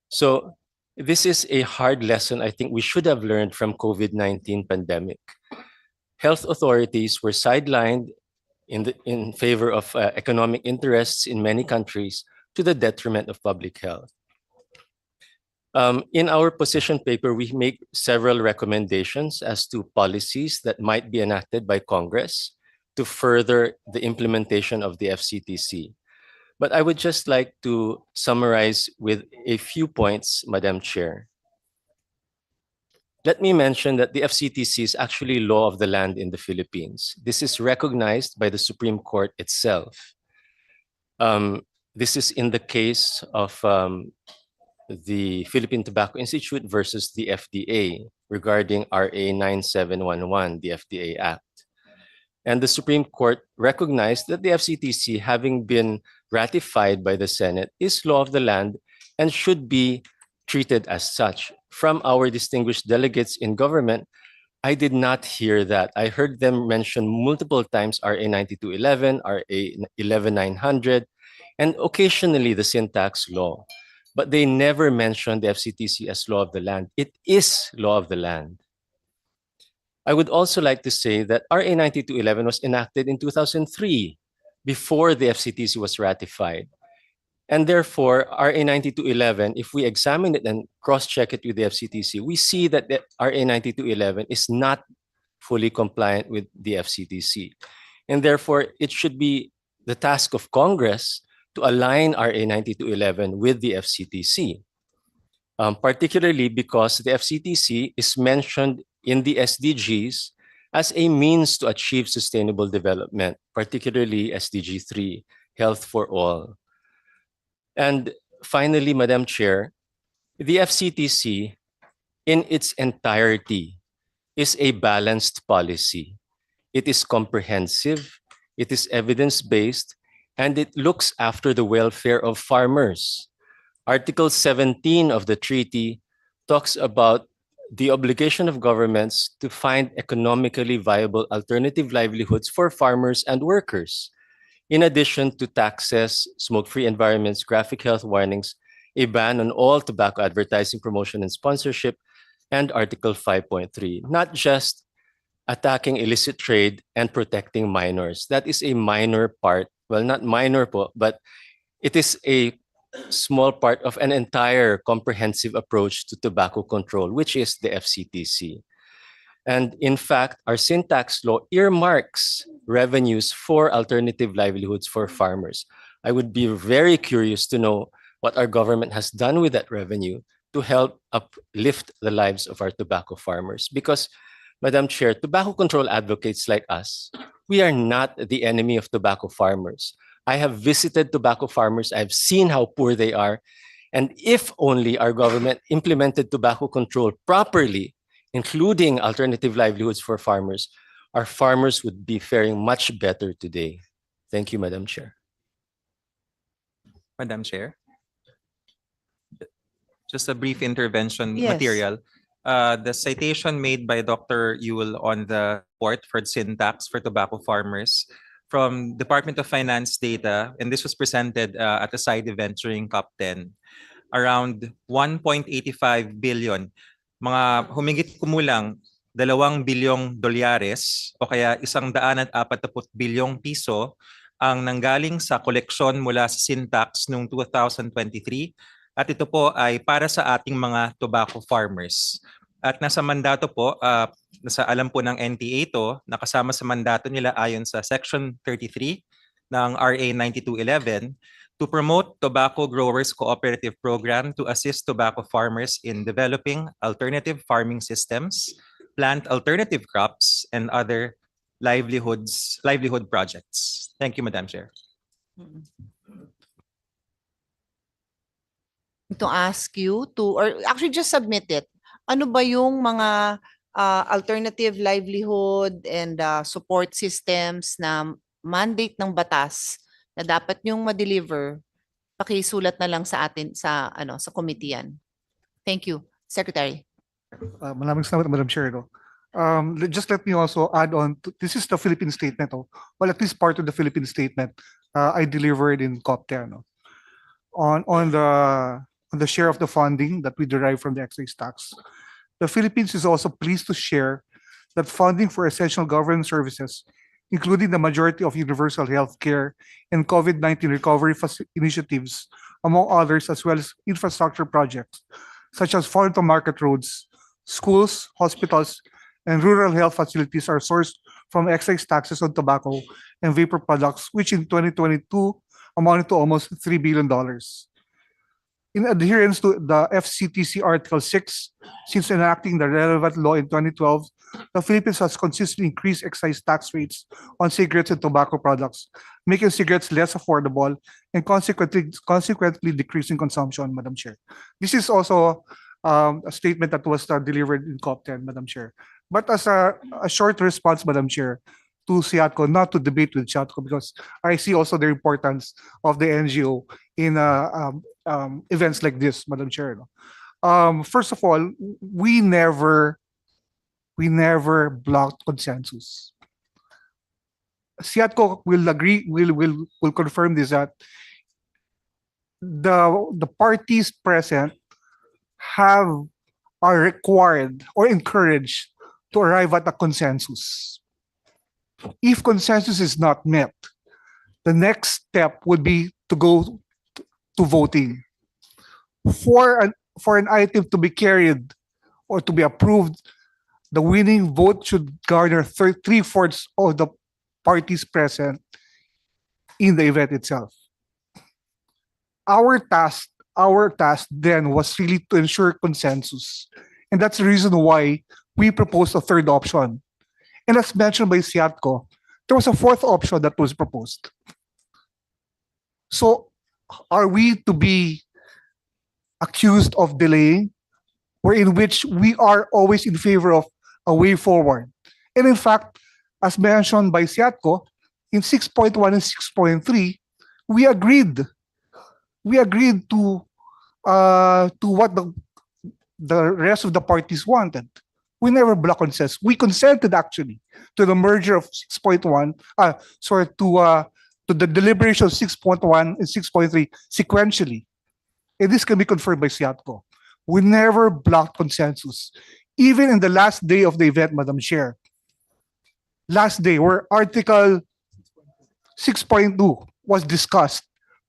So this is a hard lesson I think we should have learned from COVID-19 pandemic. Health authorities were sidelined in favor of economic interests in many countries to the detriment of public health. In our position paper, we make several recommendations as to policies that might be enacted by Congress to further the implementation of the FCTC. But I would just like to summarize with a few points, Madam Chair. Let me mention that the FCTC is actually law of the land in the Philippines. This is recognized by the Supreme Court itself. This is in the case of the Philippine Tobacco Institute versus the FDA regarding RA 9711, the FDA Act. And the Supreme Court recognized that the FCTC, having been ratified by the Senate, is law of the land and should be treated as such. From our distinguished delegates in government, I did not hear that. I heard them mention multiple times RA 9211, RA 11900, and occasionally the sin tax law. But they never mentioned the FCTC as law of the land. It is law of the land. I would also like to say that RA 9211 was enacted in 2003, before the FCTC was ratified. And therefore, RA 9211, if we examine it and cross-check it with the FCTC, we see that the RA 9211 is not fully compliant with the FCTC. And therefore, it should be the task of Congress to align RA 9211 with the FCTC, particularly because the FCTC is mentioned in the SDGs as a means to achieve sustainable development, particularly SDG 3, health for all. And finally, Madam Chair, the FCTC in its entirety is a balanced policy. It is comprehensive, it is evidence-based, and it looks after the welfare of farmers. Article 17 of the treaty talks about the obligation of governments to find economically viable alternative livelihoods for farmers and workers. In addition to taxes, smoke-free environments, graphic health warnings, a ban on all tobacco advertising, promotion, and sponsorship, and Article 5.3, not just attacking illicit trade and protecting minors. That is a minor part, well, not minor, but it is a small part of an entire comprehensive approach to tobacco control, which is the FCTC. And in fact, our sin tax law earmarks revenues for alternative livelihoods for farmers. I would be very curious to know what our government has done with that revenue to help uplift the lives of our tobacco farmers. Because, Madam Chair, tobacco control advocates like us, we are not the enemy of tobacco farmers. I have visited tobacco farmers. I've seen how poor they are. And if only our government implemented tobacco control properly, including alternative livelihoods for farmers, our farmers would be faring much better today. Thank you, Madam Chair. Madam Chair, just a brief intervention Yes. material. The citation made by Dr. Yule on the report for syntax for tobacco farmers from Department of Finance data, and this was presented at a side event during COP10, around 1.85 billion, mga humigit kumulang 2 bilyong dolyares o kaya 140 bilyong piso ang nanggaling sa koleksyon mula sa syntax noong 2023. At ito po ay para sa ating mga tobacco farmers. At nasa mandato po, nasa alam po ng NTA ito, nakasama sa mandato nila ayon sa Section 33 ng RA 9211 to promote Tobacco Growers Cooperative Program to assist tobacco farmers in developing alternative farming systems, plant alternative crops, and other livelihood projects. Thank you, Madam Chair. To ask you to, or actually just submit it. Ano ba yung mga alternative livelihood and support systems na mandate ng batas na dapat yung ma-deliver? Pakisulat na lang sa atin sa committee yan. Thank you, Secretary. Maraming salamat, Madam Chair. No? Just let me also add on, this is the Philippine statement, well, at least part of the Philippine statement I delivered in COP10. No? On the share of the funding that we derive from the excise tax. The Philippines is also pleased to share that funding for essential government services, including the majority of universal health care and COVID-19 recovery initiatives, among others, as well as infrastructure projects, such as farm-to-market roads, schools, hospitals, and rural health facilities are sourced from excise taxes on tobacco and vapor products, which in 2022 amounted to almost $3 billion. In adherence to the FCTC Article 6, since enacting the relevant law in 2012, the Philippines has consistently increased excise tax rates on cigarettes and tobacco products, making cigarettes less affordable and consequently decreasing consumption, Madam Chair. This is also a statement that was delivered in COP10, Madam Chair. But as a short response, Madam Chair, to SEATCO, not to debate with SEATCO, because I see also the importance of the NGO in events like this, Madam Chair. First of all, we never blocked consensus. SEATCO will agree, will confirm this, that the parties present are required or encouraged to arrive at a consensus. If consensus is not met, the next step would be to go to voting. For an item to be carried or to be approved, the winning vote should garner 3/4 of the parties present in the event itself. Our task then was really to ensure consensus. And that's the reason why we proposed a third option. And as mentioned by SEATCO, there was a fourth option that was proposed. So are we to be accused of delaying, or in which we are always in favor of a way forward? And in fact, as mentioned by SEATCO, in 6.1 and 6.3, we agreed to what the rest of the parties wanted. We never blocked consensus. We consented actually to the merger of 6.1, to the deliberation of 6.1 and 6.3 sequentially. And this can be confirmed by SEATCO. We never blocked consensus. Even in the last day of the event, Madam Chair, last day where Article 6.2 was discussed,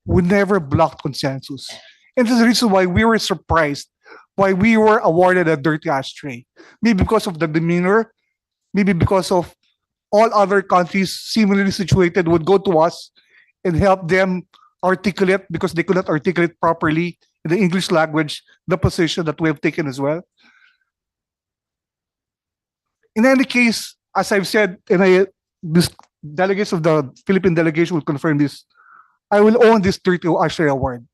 we never blocked consensus. And this is the reason why we were surprised why we were awarded a dirty ashtray. Maybe because of the demeanor, maybe because of all other countries similarly situated would go to us and help them articulate, because they could not articulate properly in the English language, the position that we have taken as well. In any case, as I've said, and this delegates of the Philippine delegation will confirm this, I will own this dirty ashtray award.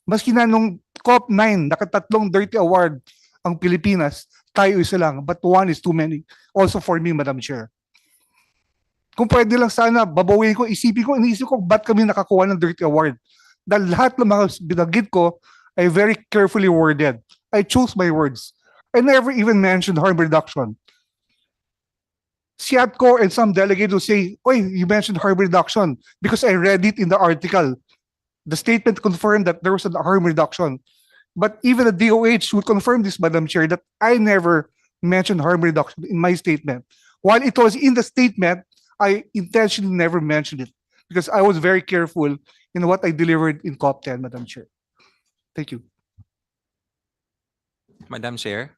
Maski na nung COP9, nakatatlong dirty award ang Pilipinas, tayo isa lang, but one is too many. Also for me, Madam Chair. Kung pwede lang sana, babawin ko, iniisip ko, ba't kami nakakuha ng Dirty Award? Dahil lahat ng mga binanggit ko ay very carefully worded. I chose my words. I never even mentioned harm reduction. SEATCO and some delegates will say, "Oy, you mentioned harm reduction," because I read it in the article. The statement confirmed that there was a harm reduction. But even the DOH would confirm this, Madam Chair, that I never mentioned harm reduction in my statement. While it was in the statement, I intentionally never mentioned it because I was very careful in what I delivered in COP 10, Madam Chair. Thank you. Madam Chair,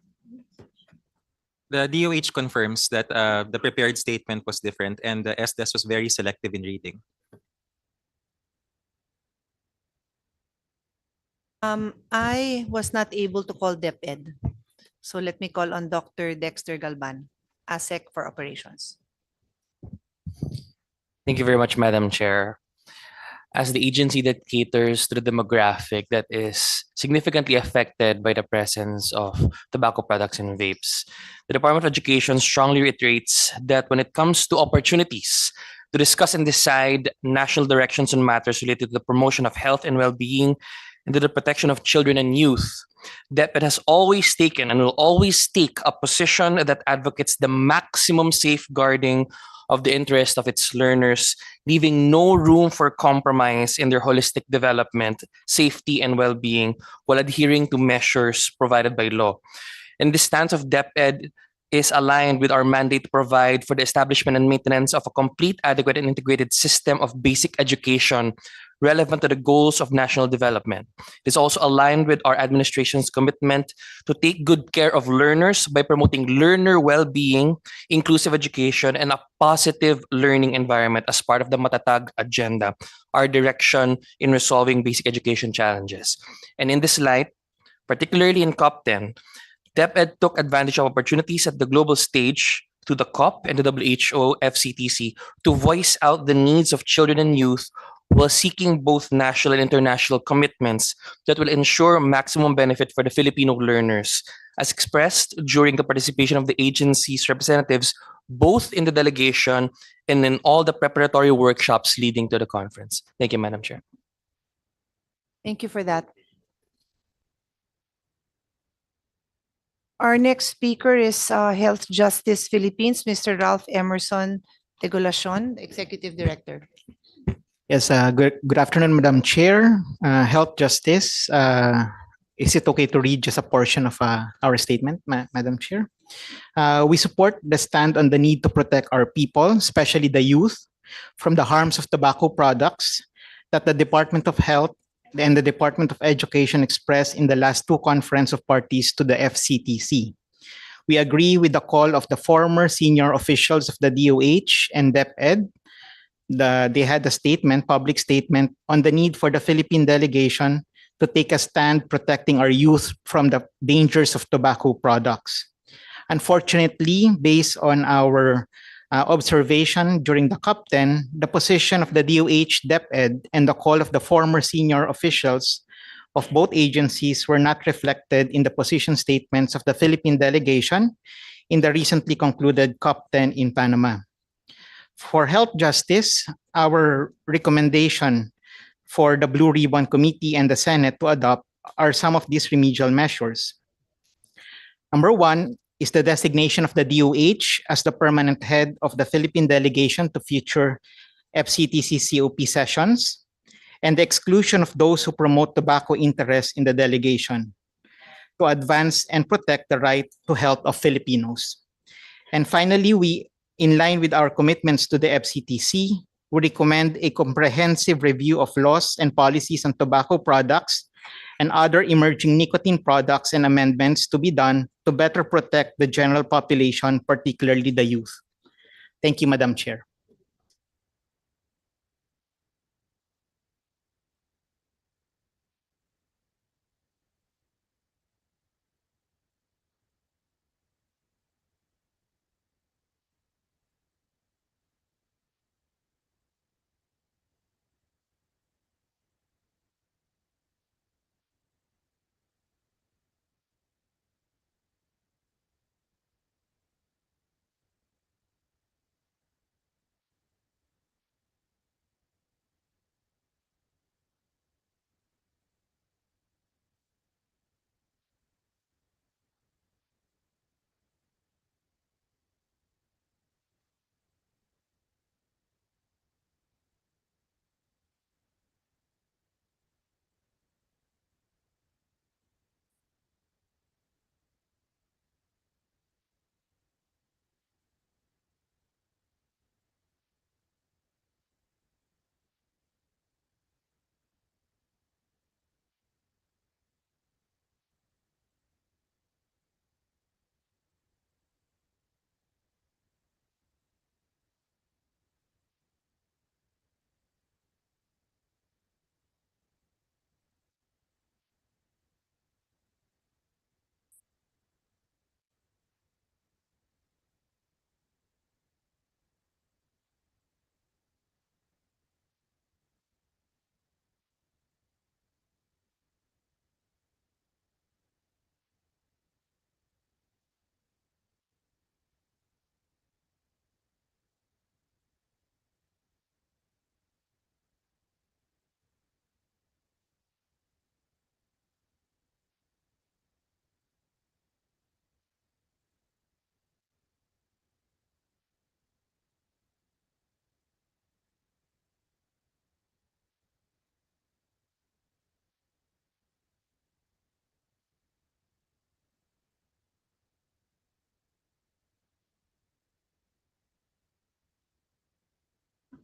the DOH confirms that the prepared statement was different and the SDS was very selective in reading. I was not able to call DepEd. So let me call on Dr. Dexter Galban, ASEC for Operations. Thank you very much, Madam Chair. As the agency that caters to the demographic that is significantly affected by the presence of tobacco products and vapes, the Department of Education strongly reiterates that when it comes to opportunities to discuss and decide national directions on matters related to the promotion of health and well-being and to the protection of children and youth, DepEd has always taken and will always take a position that advocates the maximum safeguarding of the interest of its learners, leaving no room for compromise in their holistic development, safety, and well-being, while adhering to measures provided by law. And the stance of DepEd is aligned with our mandate to provide for the establishment and maintenance of a complete, adequate, and integrated system of basic education relevant to the goals of national development. It is also aligned with our administration's commitment to take good care of learners by promoting learner well-being, inclusive education, and a positive learning environment as part of the Matatag agenda, our direction in resolving basic education challenges. And in this light, particularly in COP 10, DepEd took advantage of opportunities at the global stage to the COP and the WHO FCTC to voice out the needs of children and youth while seeking both national and international commitments that will ensure maximum benefit for the Filipino learners, as expressed during the participation of the agency's representatives, both in the delegation and in all the preparatory workshops leading to the conference. Thank you, Madam Chair. Thank you for that. Our next speaker is Health Justice Philippines, Mr. Ralph Emerson Tegulacion, Executive Director. Yes, good afternoon, Madam Chair. Health Justice, is it okay to read just a portion of our statement, Madam Chair? We support the stand on the need to protect our people, especially the youth, from the harms of tobacco products that the Department of Health and the Department of Education expressed in the last two conference of parties to the FCTC. We agree with the call of the former senior officials of the DOH and DepEd. They had a statement, public statement, on the need for the Philippine delegation to take a stand protecting our youth from the dangers of tobacco products. Unfortunately, based on our observation during the COP 10, the position of the DOH, DepEd, and the call of the former senior officials of both agencies were not reflected in the position statements of the Philippine delegation in the recently concluded COP 10 in Panama. For health justice, our recommendation for the Blue Ribbon Committee and the Senate to adopt are some of these remedial measures. Number one is the designation of the DOH as the permanent head of the Philippine delegation to future FCTC COP sessions, and the exclusion of those who promote tobacco interests in the delegation to advance and protect the right to health of Filipinos. And finally, in line with our commitments to the FCTC, we recommend a comprehensive review of laws and policies on tobacco products and other emerging nicotine products and amendments to be done to better protect the general population, particularly the youth. Thank you, Madam Chair.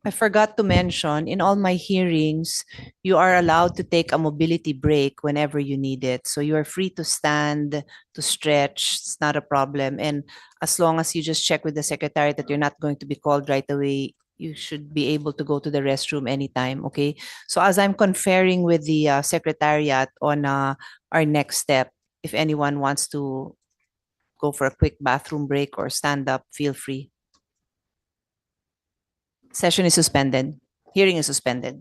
I forgot to mention, in all my hearings, you are allowed to take a mobility break whenever you need it. So you are free to stand, to stretch, it's not a problem. And as long as you just check with the secretary that you're not going to be called right away, you should be able to go to the restroom anytime, okay? So as I'm conferring with the secretariat on our next step, if anyone wants to go for a quick bathroom break or stand up, feel free. Session is suspended. Hearing is suspended.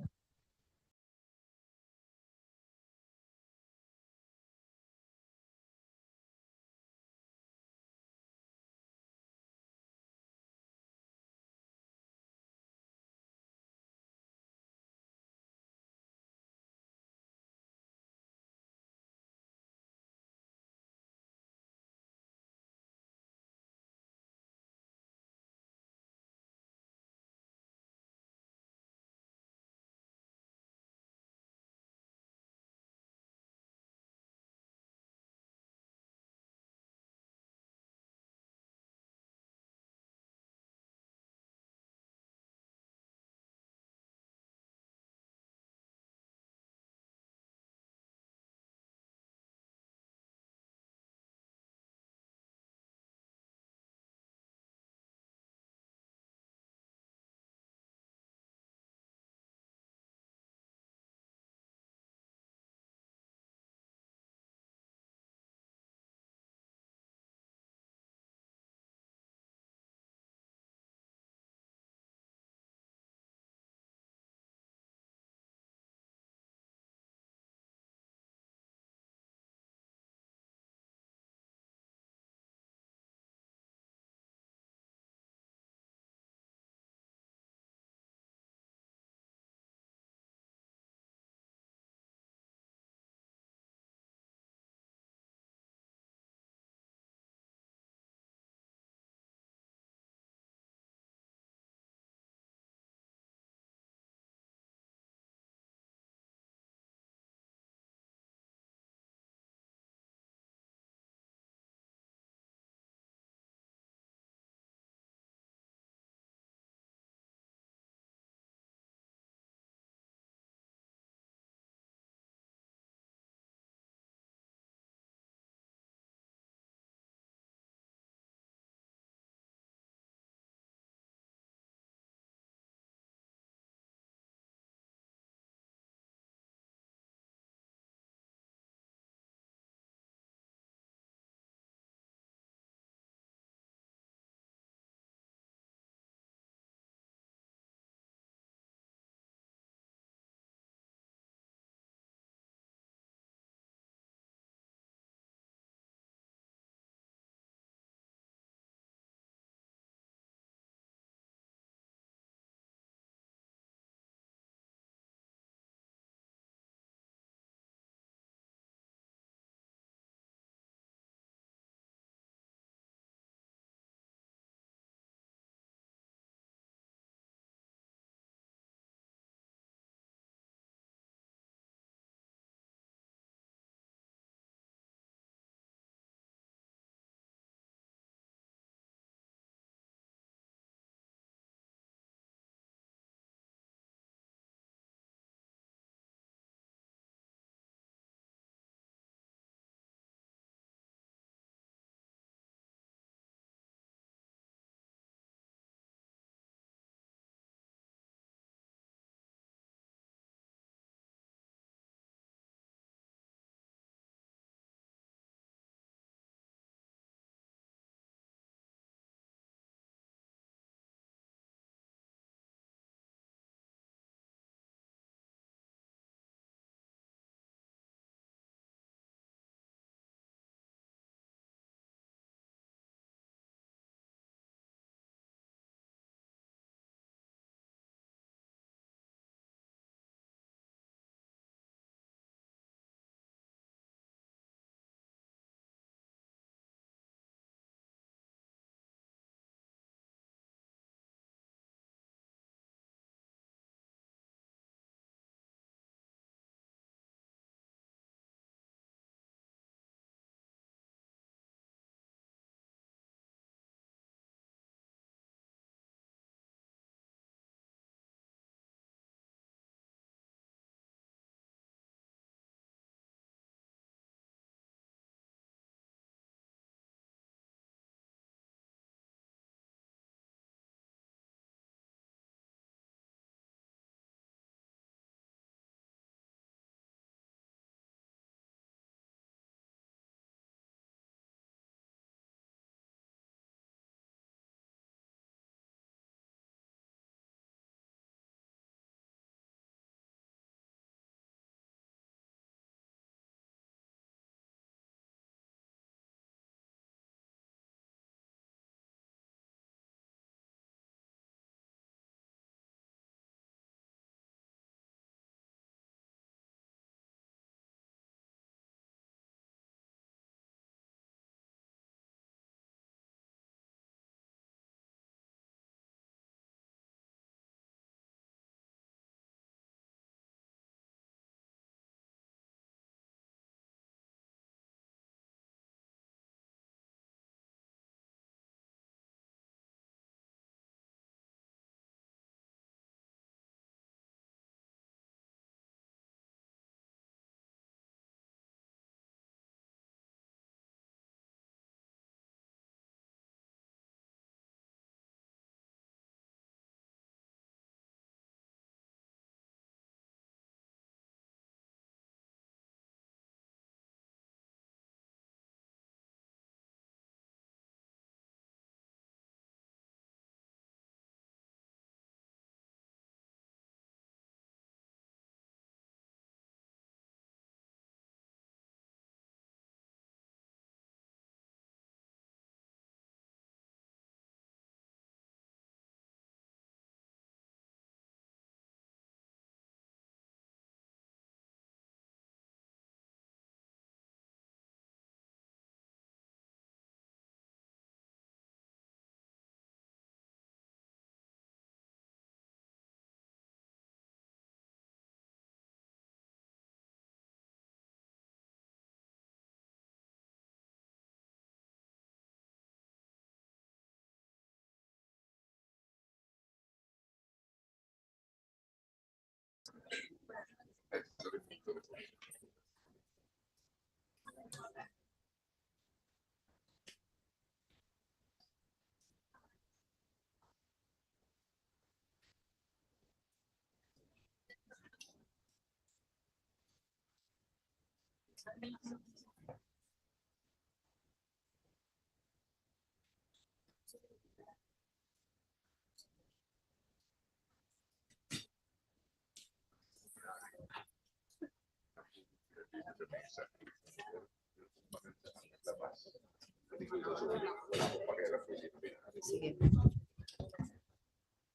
Sige.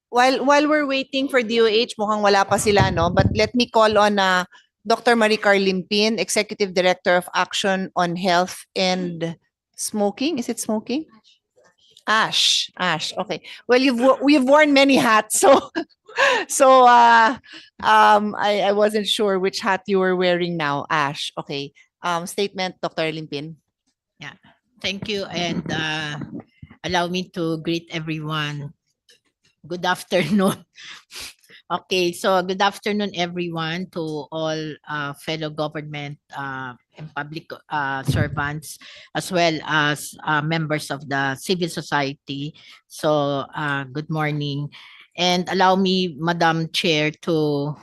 While we're waiting for DOH, mukhang wala pa sila, no? But let me call on Dr. Maricar Limpin, Executive Director of Action on Health and Smoking. Is it smoking? Ash. Okay. Well, we've worn many hats, so I wasn't sure which hat you were wearing now. Ash. Okay. Statement, Dr. Limpin. Yeah. Thank you, and allow me to greet everyone. Good afternoon. Okay, so good afternoon, everyone, to all fellow government and public servants, as well as members of the civil society. So good morning. And allow me, Madam Chair, to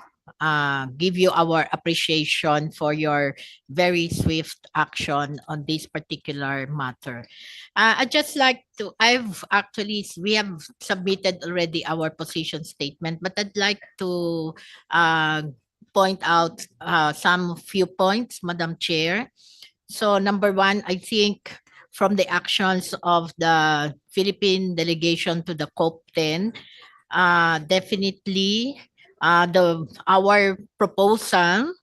give you our appreciation for your very swift action on this particular matter. I'd just like to, we have submitted already our position statement, but I'd like to point out some few points, Madam Chair. So number one, I think from the actions of the Philippine delegation to the COP10, definitely our proposal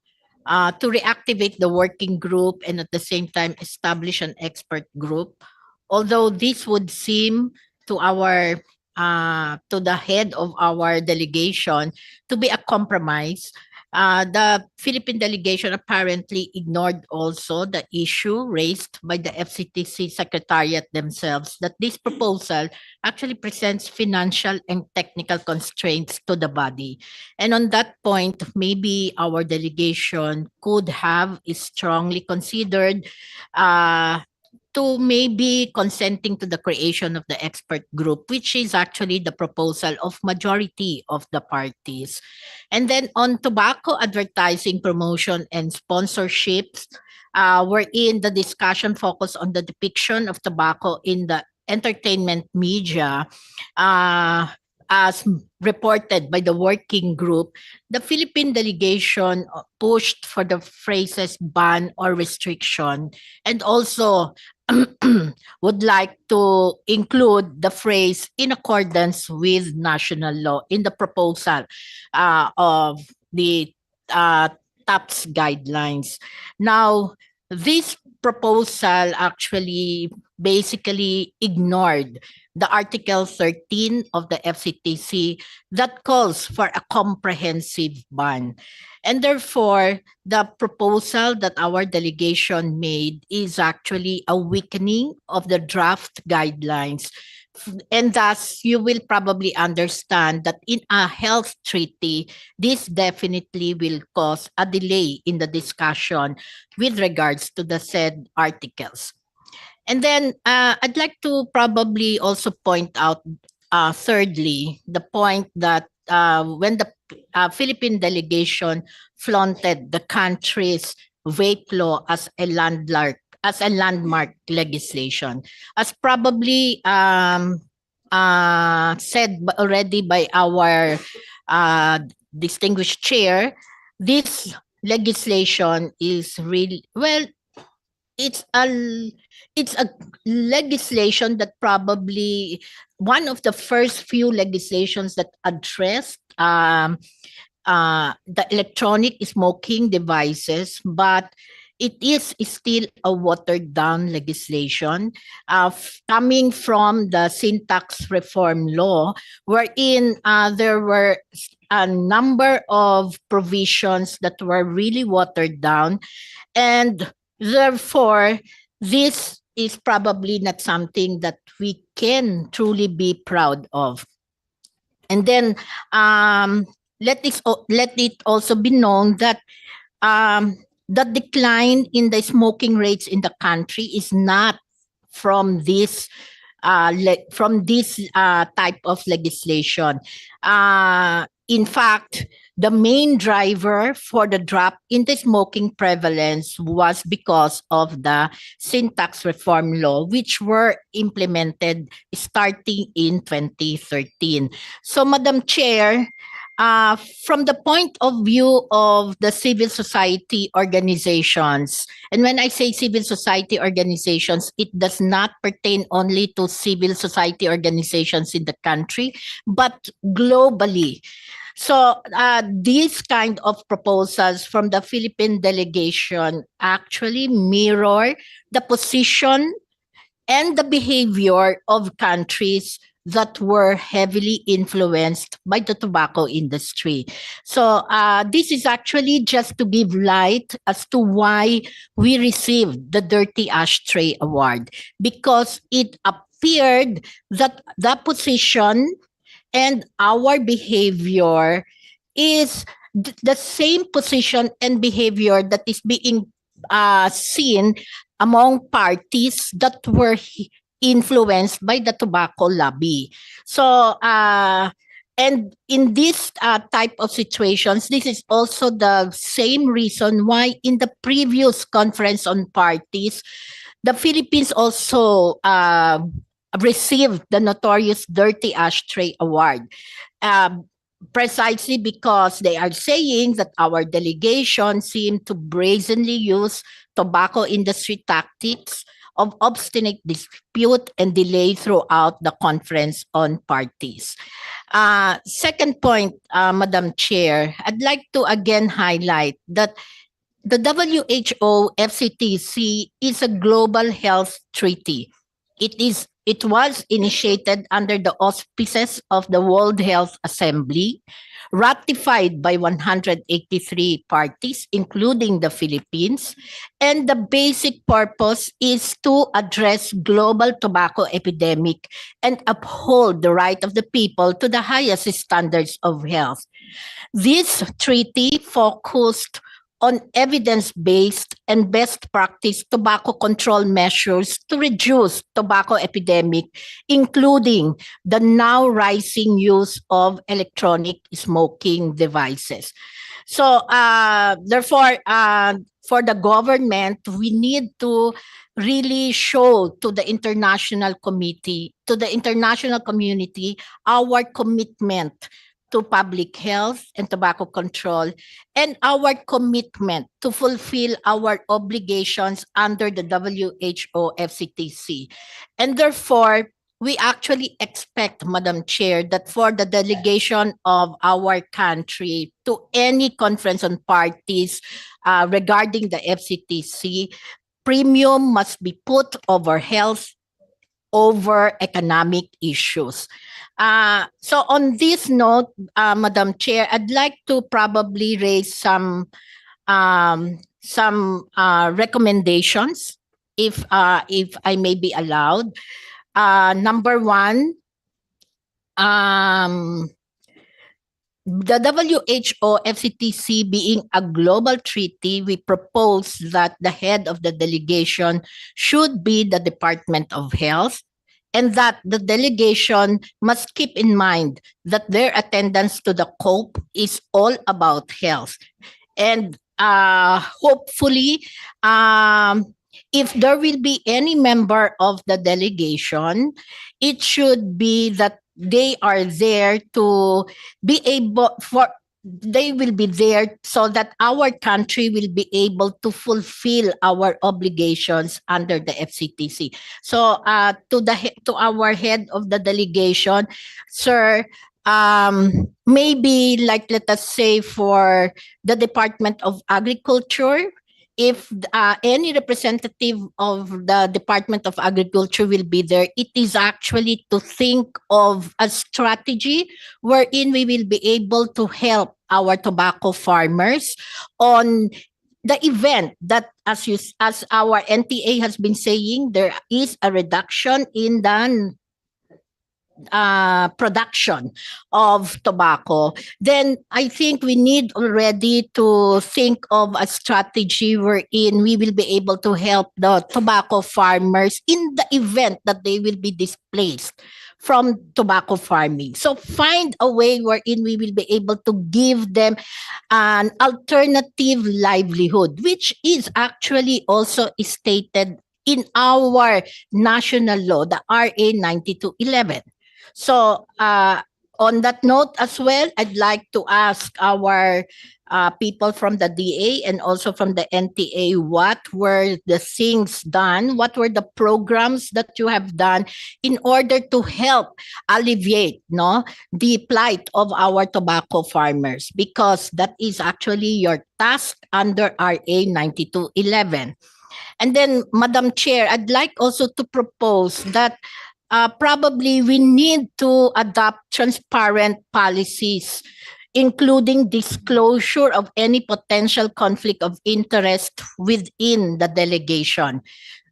to reactivate the working group and at the same time establish an expert group, although this would seem to our to the head of our delegation to be a compromise, the Philippine delegation apparently ignored also the issue raised by the FCTC Secretariat themselves, that this proposal actually presents financial and technical constraints to the body. And on that point, maybe our delegation could have strongly considered to maybe consenting to the creation of the expert group, which is actually the proposal of majority of the parties. And then on tobacco advertising, promotion, and sponsorships, wherein the discussion focused on the depiction of tobacco in the entertainment media, as reported by the working group, the Philippine delegation pushed for the phrases ban or restriction, and also would like to include the phrase in accordance with national law in the proposal of the TAPS guidelines. Now, this proposal actually basically ignored the Article 13 of the FCTC that calls for a comprehensive ban. And therefore, the proposal that our delegation made is actually a weakening of the draft guidelines. And thus, you will probably understand that in a health treaty, this definitely will cause a delay in the discussion with regards to the said articles. And then I'd like to probably also point out, thirdly, the point that when the Philippine delegation flaunted the country's vape law as a landmark legislation, as probably said already by our distinguished chair, this legislation is really, well, it's a legislation that probably one of the first few legislations that addressed the electronic smoking devices, but it is still a watered down legislation coming from the syntax reform law, wherein there were a number of provisions that were really watered down, and therefore this is probably not something that we can truly be proud of. And then let it also be known that the decline in the smoking rates in the country is not from this type of legislation. In fact, the main driver for the drop in the smoking prevalence was because of the sin tax reform law, which were implemented starting in 2013. So, Madam Chair, from the point of view of the civil society organizations, and when I say civil society organizations, it does not pertain only to civil society organizations in the country, but globally. So these kind of proposals from the Philippine delegation actually mirror the position and the behavior of countries that were heavily influenced by the tobacco industry. So this is actually just to give light as to why we received the Dirty Ashtray Award, because it appeared that the position and our behavior is the same position and behavior that is being seen among parties that were influenced by the tobacco lobby. So, and in this type of situations, this is also the same reason why in the previous conference on parties, the Philippines also received the notorious Dirty Ashtray Award. Precisely because they are saying that our delegation seemed to brazenly use tobacco industry tactics of obstinate dispute and delay throughout the conference on parties. Second point, Madam Chair, I'd like to again highlight that the WHO FCTC is a global health treaty. It was initiated under the auspices of the World Health Assembly, ratified by 183 parties, including the Philippines, and the basic purpose is to address global tobacco epidemic and uphold the right of the people to the highest standards of health. This treaty focused on evidence-based and best practice tobacco control measures to reduce tobacco epidemic, including the now rising use of electronic smoking devices. So therefore, for the government, we need to really show to the international community, our commitment to public health and tobacco control, and our commitment to fulfill our obligations under the WHO FCTC. And therefore, we actually expect, Madam Chair, that for the delegation of our country to any conference on parties regarding the FCTC, premium must be put over health, over economic issues. So on this note, Madam Chair, I'd like to probably raise some recommendations, if I may be allowed. Number one, the WHO FCTC being a global treaty, we propose that the head of the delegation should be the Department of Health, and that the delegation must keep in mind that their attendance to the COPE is all about health. And hopefully, if there will be any member of the delegation, it should be that they are there to be able they will be there so that our country will be able to fulfill our obligations under the FCTC. So to our head of the delegation, sir, maybe like, let us say, for the Department of Agriculture, if any representative of the Department of Agriculture will be there, it is actually to think of a strategy wherein we will be able to help our tobacco farmers on the event that, as our NTA has been saying, there is a reduction in the production of tobacco, then I think we need already to think of a strategy wherein we will be able to help the tobacco farmers in the event that they will be displaced from tobacco farming. So find a way wherein we will be able to give them an alternative livelihood, which is actually also stated in our national law, the RA 9211. So on that note as well, I'd like to ask our people from the DA and also from the NTA, what were the things done? What were the programs that you have done in order to help alleviate the plight of our tobacco farmers? Because that is actually your task under RA 9211. And then, Madam Chair, I'd like also to propose that probably we need to adopt transparent policies, including disclosure of any potential conflict of interest within the delegation.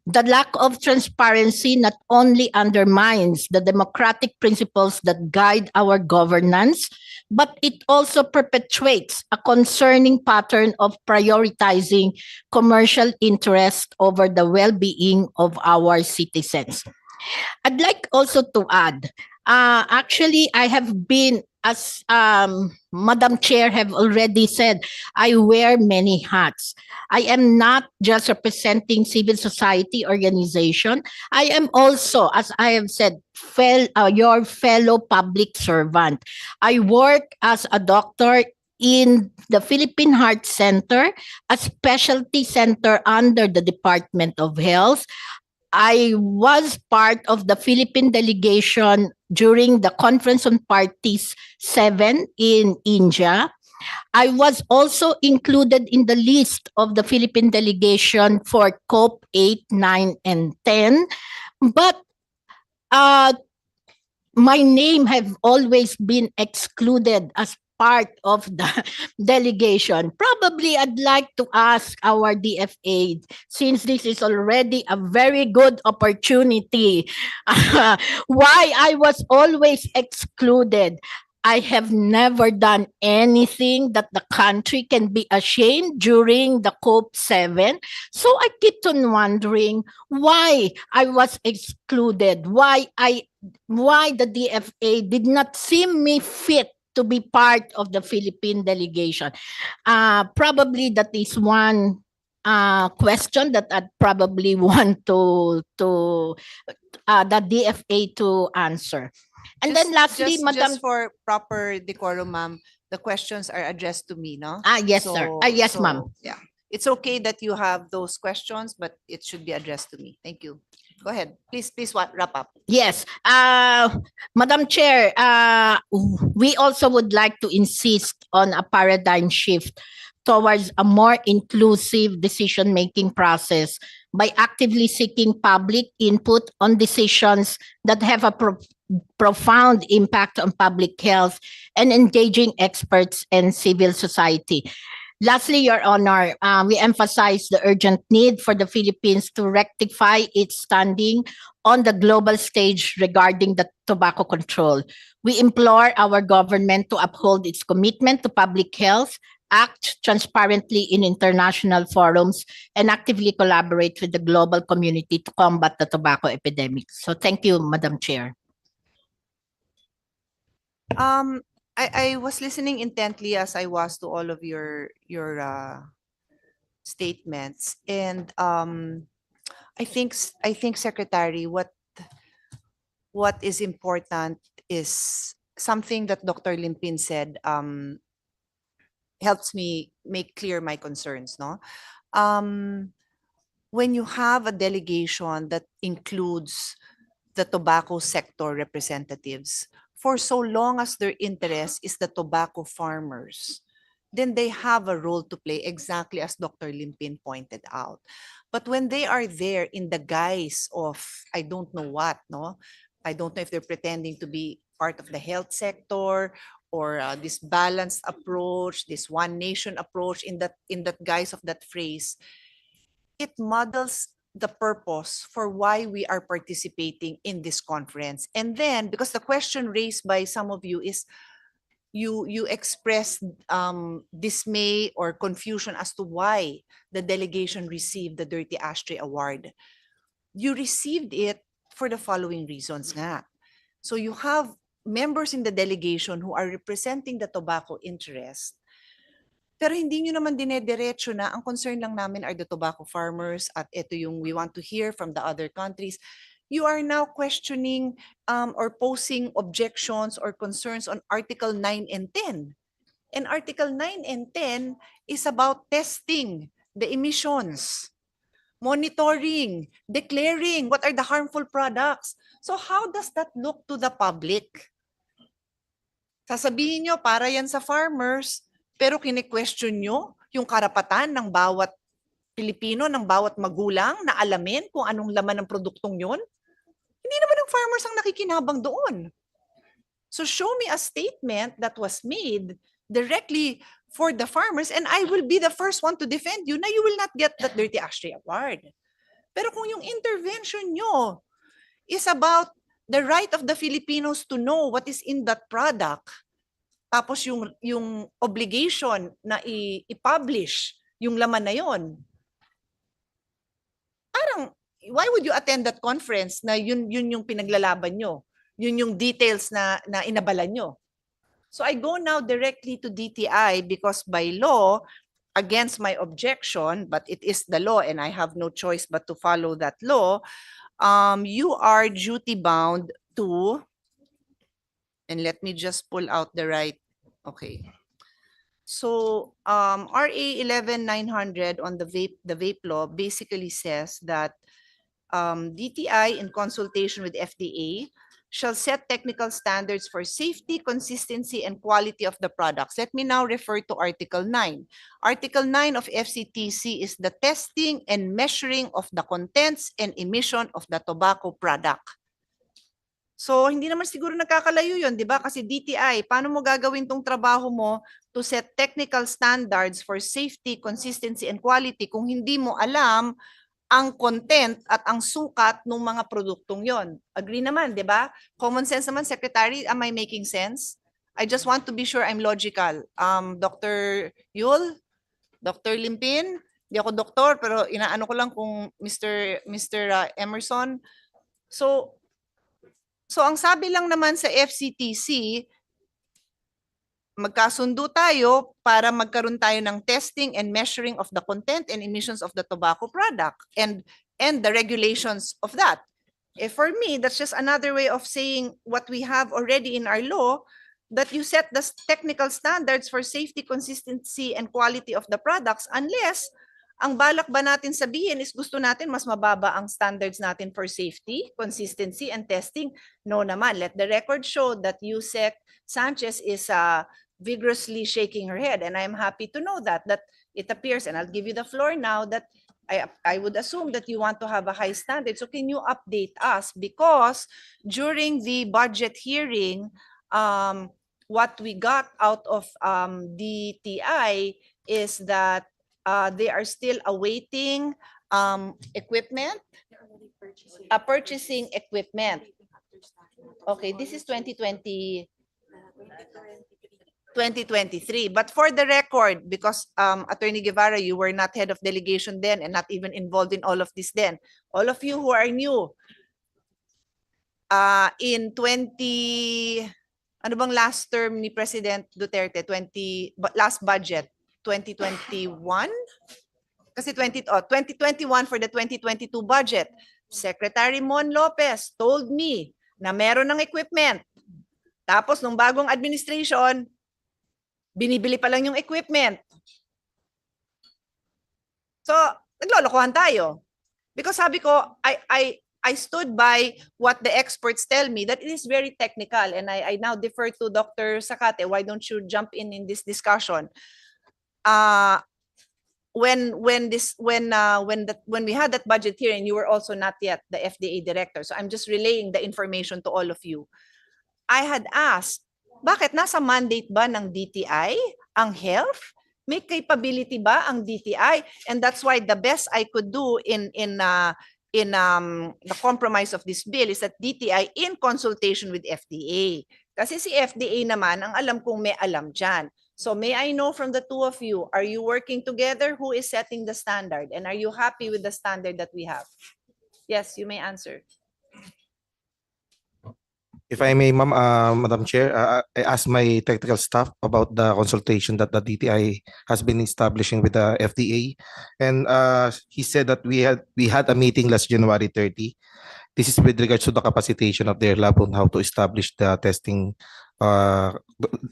The lack of transparency not only undermines the democratic principles that guide our governance, but it also perpetuates a concerning pattern of prioritizing commercial interest over the well-being of our citizens. I'd like also to add, actually, I have been, as Madam Chair have already said, I wear many hats. I am not just representing civil society organization. I am also, as I have said, your fellow public servant. I work as a doctor in the Philippine Heart Center, a specialty center under the Department of Health. I was part of the Philippine delegation during the Conference on Parties 7 in India. I was also included in the list of the Philippine delegation for COP 8, 9, and 10. But my name have always been excluded as part of the delegation. Probably I'd like to ask our DFA, since this is already a very good opportunity, why I was always excluded. I have never done anything that the country can be ashamed during the COP 7. So I keep on wondering why I was excluded, why the DFA did not see me fit to be part of the Philippine delegation. Probably that is one question that I'd probably want to the DFA to answer. And then lastly, Madam, just for proper decorum, ma'am, the questions are addressed to me, no? Yes, sir. Yes, ma'am. Yeah, it's okay that you have those questions, but it should be addressed to me. Thank you. Go ahead. Please wrap up. Yes. Madam Chair, we also would like to insist on a paradigm shift towards a more inclusive decision-making process by actively seeking public input on decisions that have a profound impact on public health and engaging experts and civil society. Lastly, Your Honor, we emphasize the urgent need for the Philippines to rectify its standing on the global stage regarding the tobacco control. We implore our government to uphold its commitment to public health, act transparently in international forums, and actively collaborate with the global community to combat the tobacco epidemic. So thank you, Madam Chair. I was listening intently as I was to all of your statements, and I think Secretary, what is important is something that Dr. Limpin said helps me make clear my concerns. No, when you have a delegation that includes the tobacco sector representatives, for so long as their interest is the tobacco farmers, then they have a role to play, exactly as Dr. Limpin pointed out. But when they are there in the guise of, I don't know what, no? I don't know if they're pretending to be part of the health sector or this balanced approach, this one nation approach, in that guise of that phrase, it muddles the purpose for why we are participating in this conference. And then, because the question raised by some of you is, you expressed dismay or confusion as to why the delegation received the Dirty Ashtray Award. You received it for the following reasons nga. So you have members in the delegation who are representing the tobacco interest, pero hindi nyo naman dinediretso na ang concern lang namin are the tobacco farmers at ito yung we want to hear from the other countries. You are now questioning or posing objections or concerns on Article 9 and 10. And Article 9 and 10 is about testing the emissions, monitoring, declaring what are the harmful products. So how does that look to the public? Sasabihin nyo, para yan sa farmers, pero kine-question nyo yung karapatan ng bawat Pilipino, ng bawat magulang na alamin kung anong laman ng produktong yon. Hindi naman ang farmers ang nakikinabang doon. So show me a statement that was made directly for the farmers and I will be the first one to defend you na you will not get that Dirty Ashtray Award. Pero kung yung intervention nyo is about the right of the Filipinos to know what is in that product, tapos yung obligation na i-publish yung laman na yon, parang why would you attend that conference na yun yung pinaglalaban nyo? Yun yung details na inabalan nyo. So I go now directly to DTI because by law, against my objection, but it is the law and I have no choice but to follow that law, you are duty bound to, and let me just pull out the right, okay. So RA 11900 on the vape law basically says that DTI in consultation with FDA shall set technical standards for safety, consistency, and quality of the products. Let me now refer to Article 9. Article 9 of FCTC is the testing and measuring of the contents and emission of the tobacco product. So, hindi naman siguro nagkakalayo yun, di ba? Kasi DTI, paano mo gagawin tong trabaho mo to set technical standards for safety, consistency, and quality kung hindi mo alam ang content at ang sukat ng mga produktong yon? Agree naman, di ba? Common sense naman, Secretary, am I making sense? I just want to be sure I'm logical. Dr. Yul, Dr. Limpin, di ako doktor, pero inaano ko lang kung Mr. Emerson. So ang sabi lang naman sa FCTC, magkasundo tayo para magkaroon tayo ng testing and measuring of the content and emissions of the tobacco product and the regulations of that. For me, that's just another way of saying what we have already in our law, that you set the technical standards for safety, consistency, and quality of the products unless ang balak ba natin sabihin is gusto natin mas mababa ang standards natin for safety, consistency, and testing? No naman. Let the record show that Yusek Sanchez is vigorously shaking her head. And I'm happy to know that it appears, and I'll give you the floor now, that I would assume that you want to have a high standard. So can you update us? Because during the budget hearing, what we got out of DTI is that they are still awaiting equipment, purchasing equipment. Okay, this is 2023. But for the record, because Attorney Guevara, you were not head of delegation then and not even involved in all of this then. All of you who are new, in ano bang last term ni President Duterte, last budget, 2021? Kasi 2021 for the 2022 budget, Secretary Mon Lopez told me na meron ng equipment. Tapos nung bagong administration, binibili pa lang yung equipment. So, naglolokohan tayo. Because sabi ko, I stood by what the experts tell me that it is very technical, and I now defer to Dr. Sakate. Why don't you jump in this discussion? When we had that budget hearing, you were also not yet the FDA director. So I'm just relaying the information to all of you. I had asked, bakit nasa mandate ba ng DTI ang health May capability ba ang DTI? And that's why the best I could do in the compromise of this bill is that DTI in consultation with FDA. Kasi si FDA naman, ang alam kong may alam dyan. So may I know from the two of you, are you working together? Who is setting the standard? And are you happy with the standard that we have? Yes, you may answer. If I may, ma'am, Madam Chair, I asked my technical staff about the consultation that the DTI has been establishing with the FDA, and he said that we had a meeting last January 30. This is with regards to the capacitation of their lab on how to establish the testing,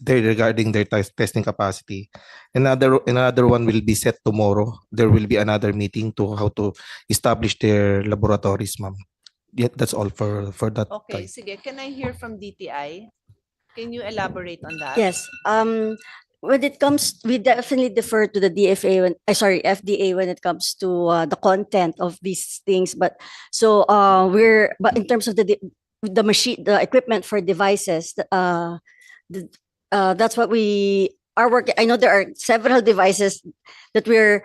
regarding their testing capacity. Another one will be set tomorrow. There will be another meeting to how to establish their laboratories, ma'am. Yeah, that's all for that. Okay, sige. Can I hear from DTI? Can you elaborate on that? Yes. When it comes, we definitely defer to the DFA FDA when it comes to the content of these things. But so but in terms of the machine, the equipment for devices, that's what we are working. I know there are several devices that we're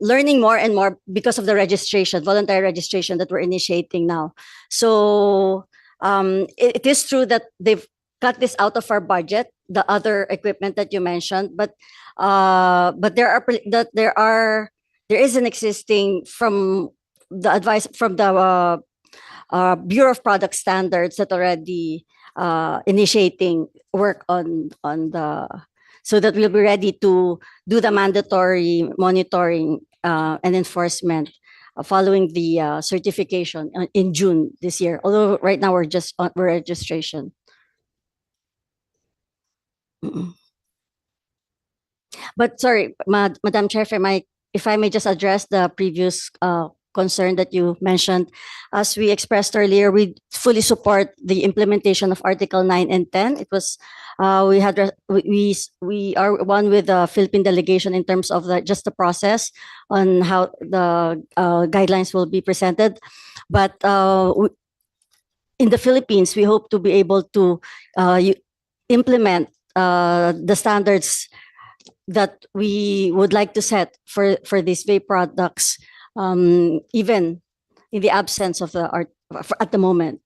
learning more and more because of the registration, voluntary registration that we're initiating now. So it is true that they've cut this out of our budget, the other equipment that you mentioned, but there is an existing from the advice from the Bureau of Product Standards that already initiating work on the, so that we'll be ready to do the mandatory monitoring and enforcement following the certification in June this year. Although right now we're just on registration. But sorry, Madam Chair, if I may just address the previous concern that you mentioned. As we expressed earlier, we fully support the implementation of Article 9 and 10. It was we are one with the Philippine delegation in terms of just the process on how the guidelines will be presented. But in the Philippines, we hope to be able to implement the standards that we would like to set for these vape products, even in the absence of the at the moment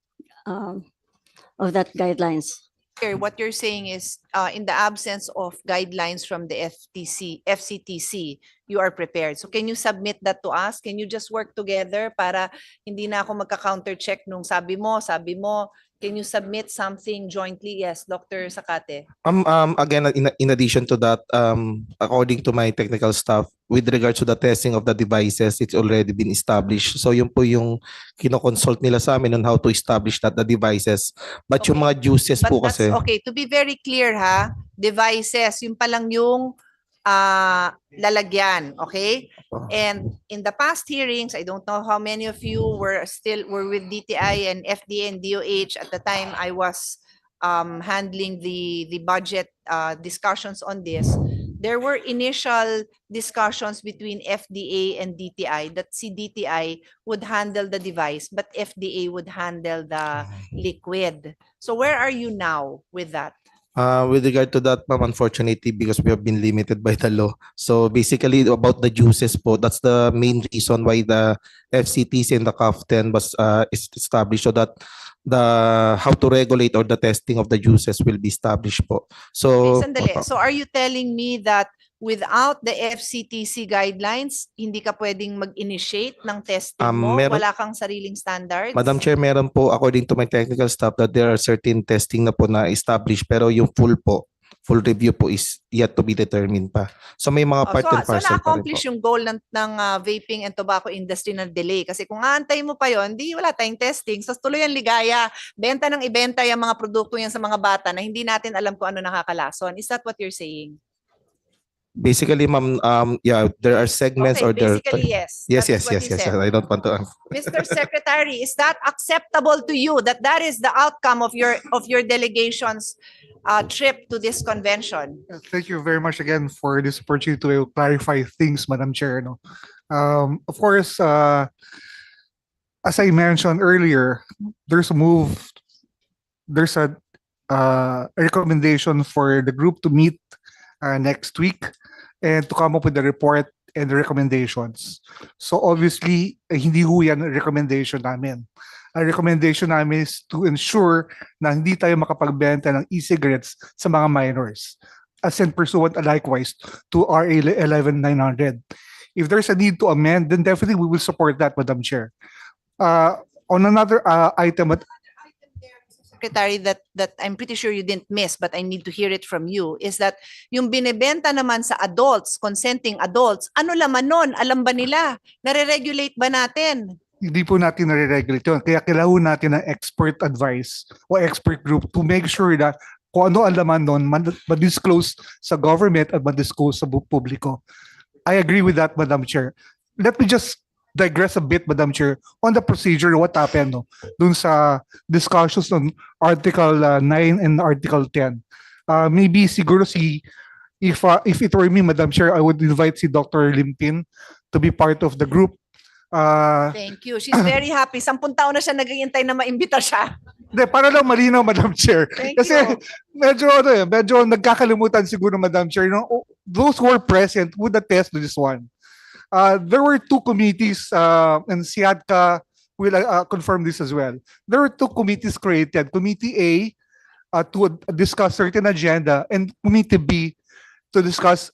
of that guidelines. What you're saying is, in the absence of guidelines from the FCTC, you are prepared. So can you submit that to us? Can you just work together para hindi na ako magka-counter check nung sabi mo. Can you submit something jointly? Yes, Dr. Sakate. Again, in addition to that, according to my technical staff, with regards to the testing of the devices, it's already been established. So yun po yung kinoconsult nila sa amin on how to establish that the devices. But yung mga juices po kasi. Okay, to be very clear ha, devices, yung palang yung lalagyan, okay? And in the past hearings, I don't know how many of you were with DTI and FDA and DOH at the time I was handling the budget discussions on this. There were initial discussions between FDA and DTI that DTI would handle the device, but FDA would handle the liquid. So where are you now with that? With regard to that, ma'am, unfortunately, because we have been limited by the law. So basically, about the juices po, that's the main reason why the FCTC and the CAF-10 was established, so that the how to regulate or the testing of the juices will be established po. So, Sandali. So are you telling me that without the FCTC guidelines, hindi ka pwedeng mag-initiate ng testing mo? Wala kang sariling standards? Madam Chair, meron po, according to my technical staff, that there are certain testing na po na established, pero yung full review po is yet to be determined pa. So may mga part and parcel pa rin po. Na-accomplish yung goal ng vaping and tobacco industry na delay. Kasi kung aantay mo pa yon, di wala tayong testing. So tuloy ang ligaya. Benta ng ibenta yung mga produkto yan sa mga bata na hindi natin alam kung ano nakakalason. Is that what you're saying? Basically, ma'am, yeah, there are segments or there. Basically, yes. Yes. I don't want to. Mr. Secretary, is that acceptable to you? That is the outcome of your delegation's trip to this convention? Thank you very much again for this opportunity to clarify things, Madam Chair. No? Of course, as I mentioned earlier, there's a recommendation for the group to meet next week and to come up with the report and the recommendations. So obviously, hindi ho yan ang recommendation namin. Ang recommendation namin is to ensure na hindi tayo makapagbenta ng e-cigarettes sa mga minors, as in pursuant likewise to RA 11900. If there's a need to amend, then definitely we will support that, Madam Chair. On another item, Secretary, that I'm pretty sure you didn't miss, but I need to hear it from you, is that yung binebenta naman sa adults, consenting adults, ano laman nun? Alam ba nila? Nare-regulate ba natin? hindi po natin nare-regulate yun. Kaya kailangan natin ng expert advice o expert group to make sure na kung ano ang laman nun, ma-disclose sa government at ma-disclose sa publiko. I agree with that, Madam Chair. Let me just digress a bit, Madam Chair, on the procedure, what happened dun sa discussions on Article 9 and Article 10. Maybe siguro if it were me, Madam Chair, I would invite si Dr. Limpin to be part of the group. Thank you. She's very happy. 10 taon na siya naghihintay na maimbita siya. Hindi, para lang malinaw, Madam Chair. Thank Kasi you. medyo nagkakalimutan siguro, Madam Chair. Those who were present would attest to this one. There were two committees, and SEATCA will confirm this as well. There were two committees created. Committee A to discuss certain agenda, and Committee B to discuss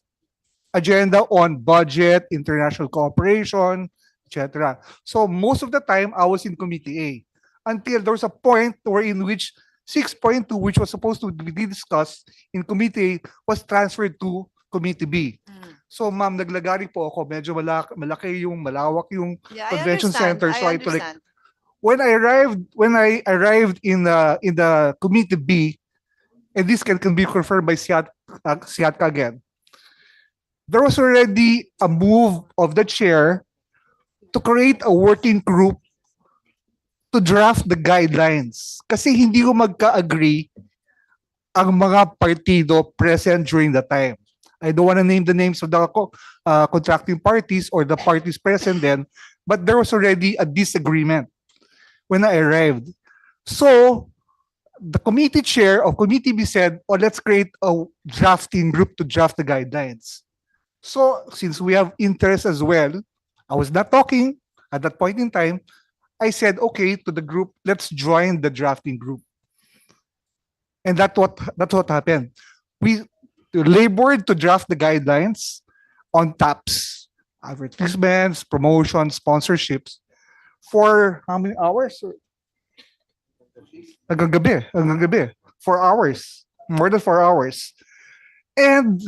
agenda on budget, international cooperation, etc. So most of the time, I was in Committee A until there was a point in which 6.2, which was supposed to be discussed in Committee A, was transferred to Committee B. So ma'am, naglagari po ako, medyo malaki malawak yung Yeah, convention center. So I I like, understand. when I arrived in the Committee B, and this can be confirmed by SEATCA again, there was already a move of the chair to create a working group to draft the guidelines. Kasi hindi ko magka-agree ang mga partido present during the time. I don't want to name the names of the contracting parties or the parties present then, but there was already a disagreement when I arrived. So, the committee chair of Committee B said, oh, let's create a drafting group to draft the guidelines. So, since we have interest as well, I was not talking at that point in time. I said, okay, to the group, let's join the drafting group. And that's what happened. We labored to draft the guidelines on TAPs, advertisements, promotions, sponsorships for how many hours? Hanggang gabi, 4 hours, more than 4 hours. And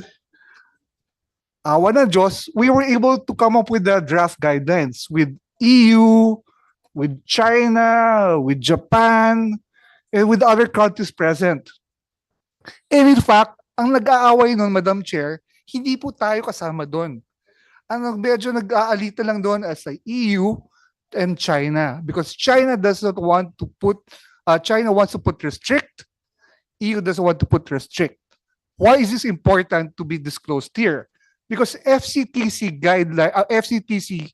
awa ng Diyos, we were able to come up with the draft guidelines with EU, with China, with Japan, and with other countries present. And in fact, ang nag-aaway nun, Madam Chair, hindi po tayo kasama doon. Ang medyo nag-aalita lang doon as the EU and China, because China does not want to put, China wants to put restrict, EU doesn't want to put restrict. Why is this important to be disclosed here? Because FCTC guideline, FCTC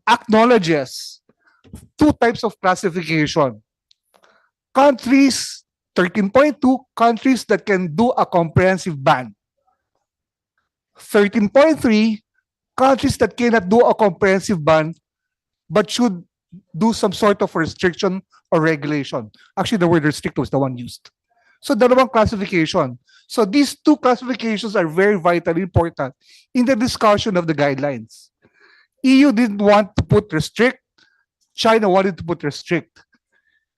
acknowledges two types of classification. Countries, 13.2, countries that can do a comprehensive ban. 13.3, countries that cannot do a comprehensive ban but should do some sort of restriction or regulation. Actually, the word restrict was the one used. So dalawang classification. So these two classifications are very vitally important in the discussion of the guidelines. EU didn't want to put restrict, China wanted to put restrict.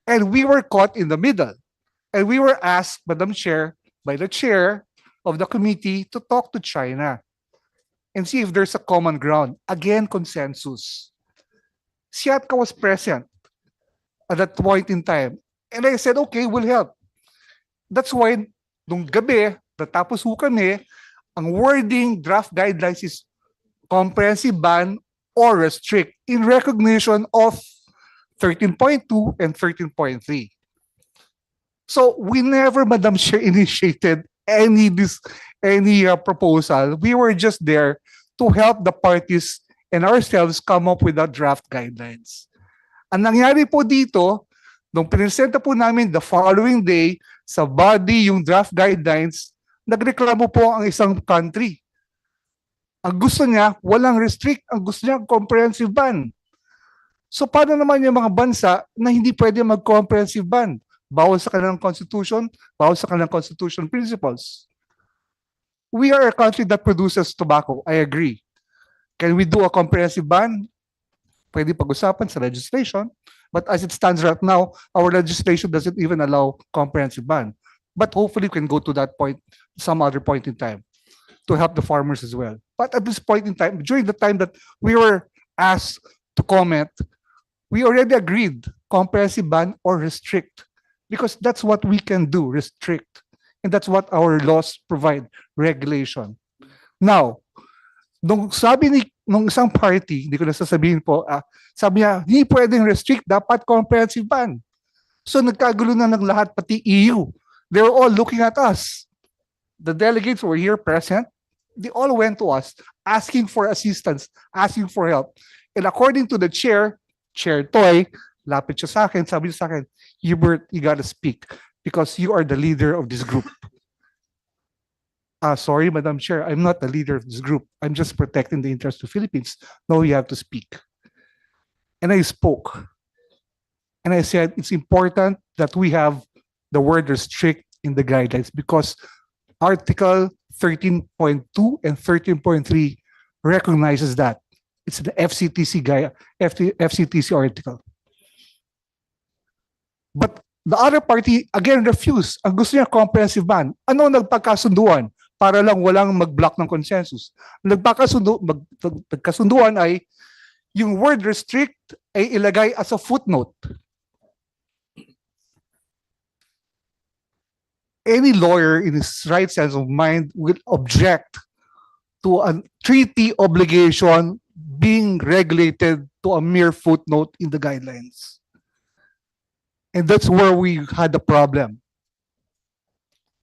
And we were caught in the middle. And we were asked, Madam Chair, by the chair of the committee to talk to China and see if there's a common ground. Again, consensus. SEATCA was present at that point in time. And I said, okay, we'll help. That's why, nung gabi, natapos ho kami, ang wording draft guidelines is comprehensive ban or restrict in recognition of 13.2 and 13.3. So we never, Madam Chair, initiated any proposal. We were just there to help the parties and ourselves come up with the draft guidelines. Ang nangyari po dito, nung pinesenta po namin the following day sa body yung draft guidelines, Nagreklamo po ang isang country. Ang gusto niya, walang restrict. Ang gusto niya, comprehensive ban. So paano naman yung mga bansa na hindi pwede mag-comprehensive ban? Bawal sa kanilang constitution, bawal sa kanilang constitution principles. We are a country that produces tobacco. I agree. Can we do a comprehensive ban? Pwede pag-usapan sa legislation. But as it stands right now, our legislation doesn't even allow comprehensive ban. But hopefully we can go to that point, some other point in time, to help the farmers as well. But at this point in time, during the time that we were asked to comment, we already agreed comprehensive ban or restrict, because that's what we can do, restrict. And that's what our laws provide, regulation. Now, nung sabi nung isang party, hindi ko na sasabihin po, sabi niya, hindi pwedeng restrict, dapat comprehensive ban. So nagkagulo na ng lahat, pati EU. They were all looking at us. The delegates were here present. They all went to us, asking for assistance, asking for help. And according to the chair, Chair Toy, lapit siya sa akin, sabi niya sa akin, Hubert, you gotta speak because you are the leader of this group. Sorry, Madam Chair, I'm not the leader of this group. I'm just protecting the interests of Philippines. No, you have to speak. And I spoke. And I said, it's important that we have the word restrict in the guidelines because Article 13.2 and 13.3 recognizes that. It's the FCTC article. But the other party, again, refused. Ang gusto niya, comprehensive ban. Ano nagpagkasunduan? Para lang walang mag-block ng consensus. Nagkasunduan ay yung word restrict ay ilagay as a footnote. Any lawyer in his right sense of mind will object to a treaty obligation being regulated to a mere footnote in the guidelines. And that's where we had the problem.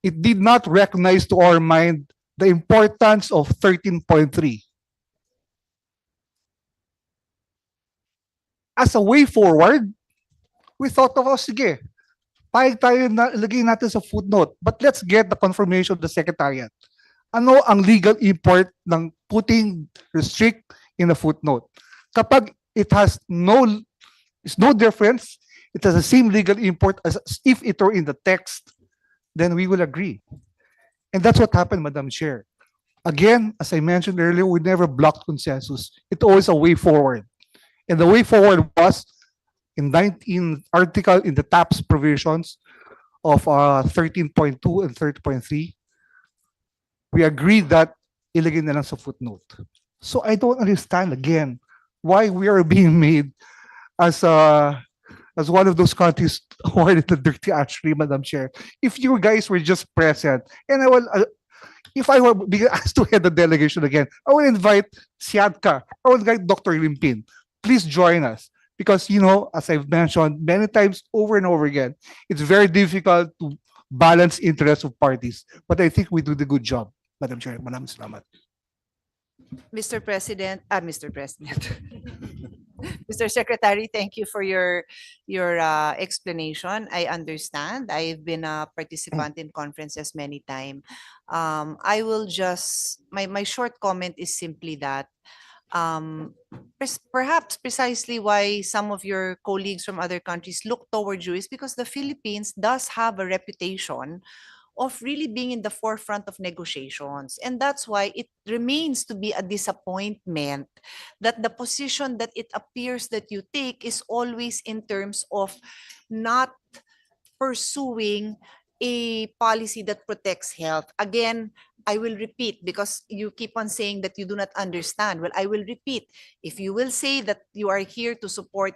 It did not recognize to our mind the importance of 13.3. As a way forward, we thought of, sige, payag tayo na ilagay natin sa footnote, but let's get the confirmation of the Secretariat. Ano ang legal import ng putting restrict in a footnote? Kapag it has no difference, it has the same legal import as if it were in the text, then we will agree. And that's what happened, Madam Chair. Again, as I mentioned earlier, we never blocked consensus. It's always a way forward. And the way forward was in article in the TAPS provisions of 13.2 and 13.3, we agreed that ilagay na lang sa footnote. So I don't understand again why we are being made as one of those countries awarded the dirty Ashtray, Madam Chair. If you guys were just present, and if I were being asked to head the delegation again, I will invite SEATCA, I will invite Dr. Limpin. Please join us. Because, as I've mentioned many times over and over again, it's very difficult to balance interests of parties. But I think we do the good job, Madam Chair. Maraming salamat. Mr. President, Mr. Secretary, thank you for your explanation. I understand. I've been a participant in conferences many times. I will just, my short comment is simply that perhaps precisely why some of your colleagues from other countries look towards you is because the Philippines does have a reputation of really being in the forefront of negotiations. And that's why it remains to be a disappointment that the position that it appears that you take is always in terms of not pursuing a policy that protects health. Again, I will repeat because you keep on saying that you do not understand. Well, I will repeat. If you will say that you are here to support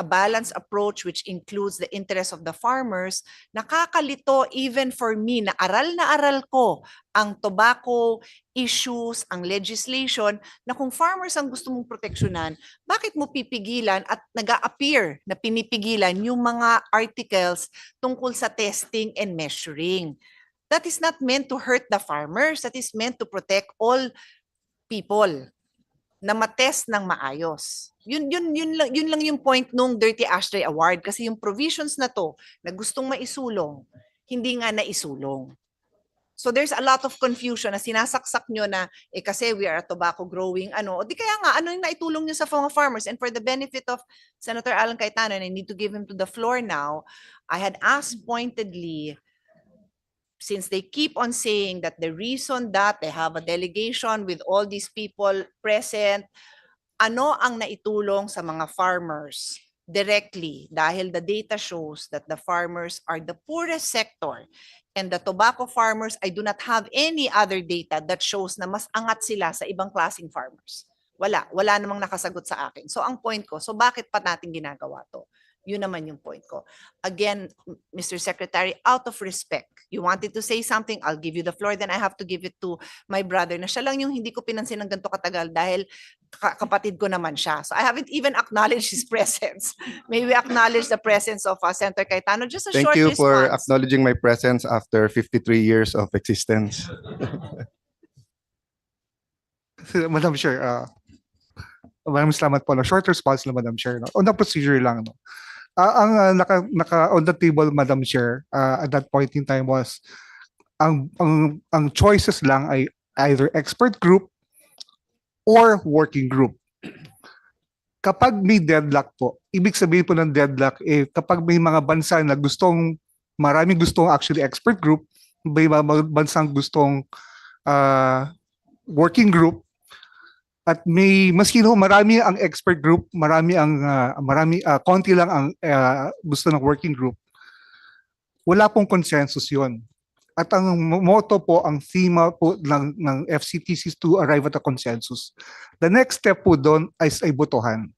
a balanced approach which includes the interests of the farmers, nakakalito even for me na aral ko ang tobacco issues, ang legislation, na kung farmers ang gusto mong proteksyonan, bakit mo pipigilan at nag-a-appear na pinipigilan yung mga articles tungkol sa testing and measuring? That is not meant to hurt the farmers. That is meant to protect all people na matest ng maayos. Yun lang yung point nung Dirty Ashtray Award kasi yung provisions na to na gustong maisulong, hindi nga naisulong. So there's a lot of confusion na sinasaksak nyo na kasi we are a tobacco growing o di kaya nga ano yung naitulong nyo sa mga farmers. And for the benefit of Senator Alan Cayetano, and I need to give him to the floor now, I had asked pointedly, since they keep on saying that the reason that they have a delegation with all these people present, ano ang naitulong sa mga farmers directly, dahil the data shows that the farmers are the poorest sector. And the tobacco farmers, I do not have any other data that shows na mas angat sila sa ibang klaseng farmers. Wala namang nakasagot sa akin. So ang point ko, so bakit pa natin ginagawa to? Yun naman yung point ko. Again, Mr. Secretary, out of respect, you wanted to say something, I'll give you the floor, then I have to give it to my brother na siya lang yung hindi ko pinansin ng ganito katagal dahil kapatid ko naman siya. So I haven't even acknowledged his presence. May we acknowledge the presence of Senator Cayetano? Just a short Thank you for response. acknowledging my presence after 53 years of existence. Madam Chair, maraming salamat po. Short response na, Madam Chair. On the procedure lang. Ang naka on the table, Madam Chair, at that point in time was ang choices lang ay either expert group or working group. Kapag may deadlock po, ibig sabihin po ng deadlock kapag may mga bansa na maraming gustong actually expert group, may mga bansang gustong working group, at may maski marami ang expert group, konti lang ang gusto ng working group. Wala pong consensus 'yon. At ang motto po, ang theme po ng FCTC is to arrive at a consensus. The next step po doon ay botohan.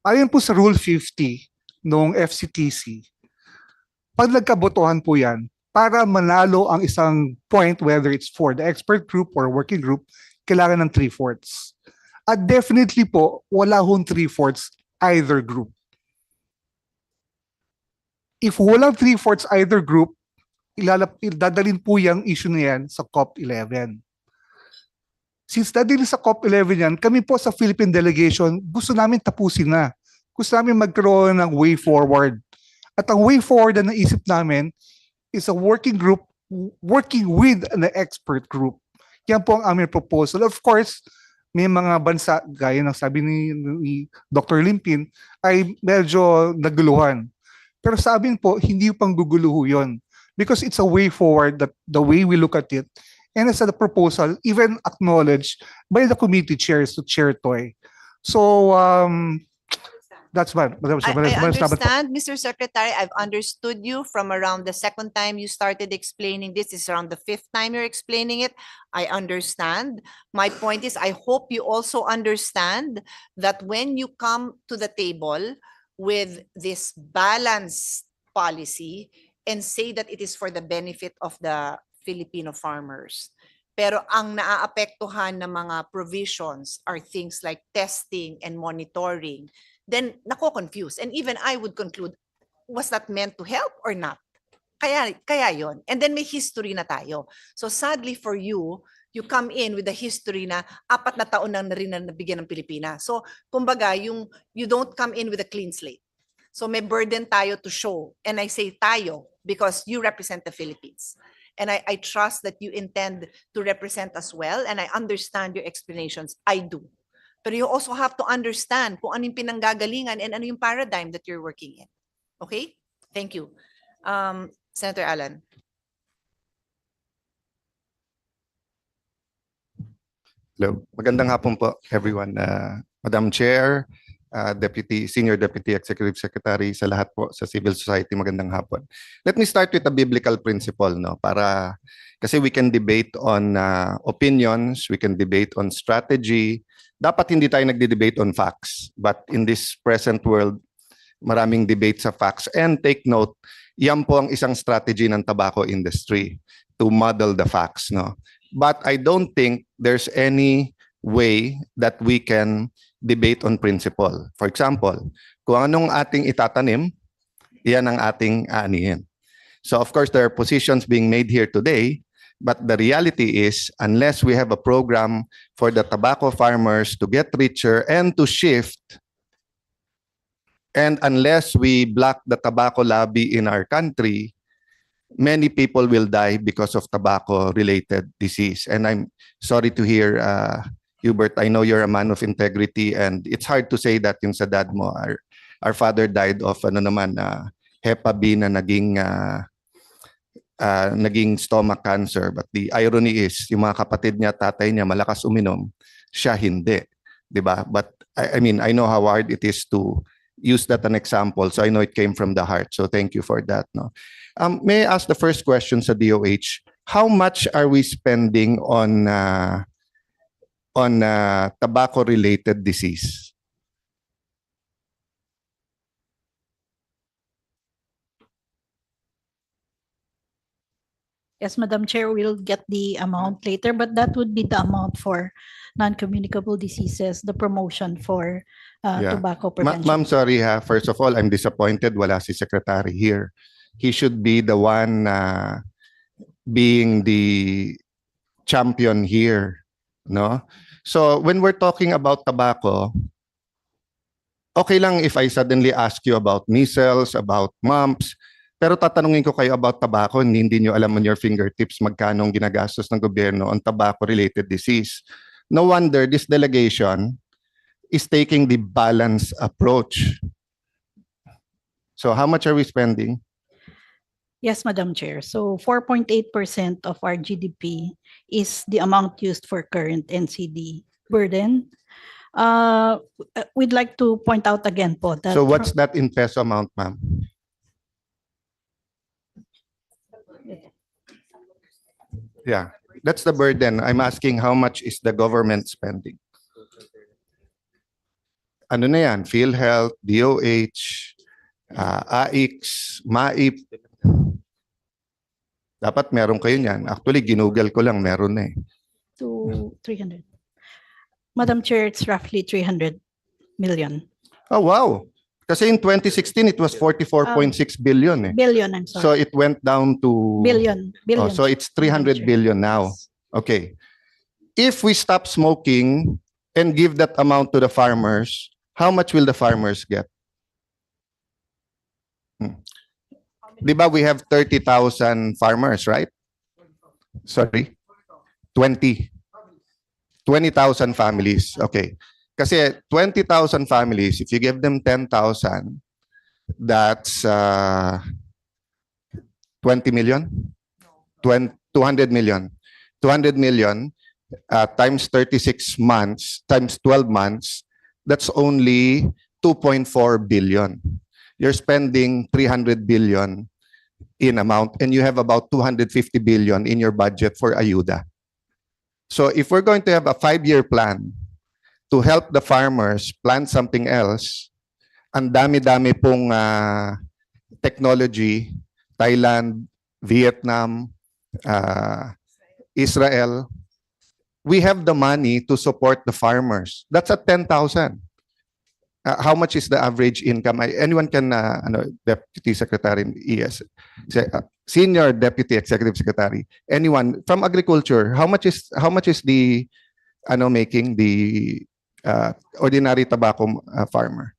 Ayon po sa Rule 50 ng FCTC, pag nagkabotohan po yan, para manalo ang isang point, whether it's for the expert group or working group, kailangan ng 3/4. At definitely po, wala hong 3/4 either group. If walang 3/4 either group, dadalhin po yung issue na yan sa COP11. Since dadalhin sa COP11 yan, kami po sa Philippine Delegation, gusto namin tapusin na. Gusto namin magkaroon ng way forward. At ang way forward na naisip namin is a working group working with an expert group. Yan po ang aming proposal. Of course, may mga bansa, gaya ng sabi ni Dr. Limpin, ay medyo naguluhan. Pero sa amin po, hindi pang guguluho yun. Because it's a way forward, that the way we look at it. And as a proposal, even acknowledged by the committee chairs to Chair Toy. So, that's one. I understand, Mr. Secretary. I've understood you from around the second time you started explaining this. This is around the 5th time you're explaining it. I understand. My point is, I hope you also understand that when you come to the table with this balanced policy and say that it is for the benefit of the Filipino farmers, pero ang naaapektuhan ng mga provisions are things like testing and monitoring, then nako-confuse. And even I would conclude, was that meant to help or not? Kaya yon. And then may history na tayo. So sadly for you, you come in with the history na 4 na taon na rin na nabigyan ng Pilipinas. So kumbaga, you don't come in with a clean slate. So may burden tayo to show. And I say tayo because you represent the Philippines. And I trust that you intend to represent us well. And I understand your explanations. I do. Pero you also have to understand kung anong pinanggagalingan and ano yung paradigm that you're working in. Okay? Thank you. Senator Alan. Hello. Magandang hapon po, everyone. Madam Chair, Senior Deputy Executive Secretary, sa lahat po sa civil society, magandang hapon. Let me start with a biblical principle, no? Kasi we can debate on opinions, we can debate on strategy. Dapat hindi tayo nagde-debate on facts. But in this present world, maraming debate sa facts. And take note, yan po ang isang strategy ng tobacco industry, to muddle the facts, no? But I don't think there's any way that we can debate on principle. For example, kung anong ating itatanim, yan ang ating aanihin. So of course, there are positions being made here today, but the reality is, unless we have a program for the tobacco farmers to get richer and to shift, and unless we block the tobacco lobby in our country, many people will die because of tobacco-related disease. And I'm sorry to hear, Hubert, I know you're a man of integrity, and it's hard to say that yung sa dad mo, our father died of Hepa B na naging stomach cancer. But the irony is, yung mga kapatid niya, tatay niya, malakas uminom, siya hindi. Diba? But I mean, I know how hard it is to use that an example. So I know it came from the heart. So thank you for that. No? May I ask the first question sa DOH? How much are we spending on tobacco-related disease? Yes, Madam Chair, we'll get the amount later, but that would be the amount for non-communicable diseases, the promotion for tobacco prevention. Ma'am, sorry ha. First of all, I'm disappointed wala si Secretary here. He should be the one being the champion here, no? So when we're talking about tobacco, okay lang if I suddenly ask you about measles, about mumps, pero tatanungin ko kayo about tobacco, hindi nyo alam on your fingertips magkano ang ginagastos ng gobyerno on tobacco-related disease. No wonder this delegation is taking the balanced approach. So how much are we spending? Yes, Madam Chair. So 4.8% of our GDP is the amount used for current NCD burden. We'd like to point out again po that. So what's that in peso amount, ma'am? Yeah, that's the burden. I'm asking how much is the government spending? Ano na yan? PhilHealth, DOH, AIX, MAIP. Dapat meron kayo niyan. Actually, ginugol ko lang, meron na eh. To 300. Madam Chair, it's roughly 300 million. Oh, wow. Kasi in 2016, it was 44.6 billion eh. Billion, I'm sorry. So it went down to... Billion. Oh, so it's 300 billion now. Okay. If we stop smoking and give that amount to the farmers, how much will the farmers get? Diba we have 30,000 farmers, right? Sorry? 20,000 families. Okay. Kasi 20,000 families, if you give them 10,000, that's 20 million? 200 million. 200 million times 36 months, times 12 months, that's only 2.4 billion. You're spending 300 billion in amount, and you have about 250 billion in your budget for ayuda. So if we're going to have a 5-year plan to help the farmers plant something else, ang dami-dami pong technology, Thailand, Vietnam, Israel, we have the money to support the farmers. That's at 10,000. How much is the average income? Anyone can, Deputy Secretary, ES, Senior Deputy Executive Secretary, anyone from agriculture, how much is the making the ordinary tobacco farmer?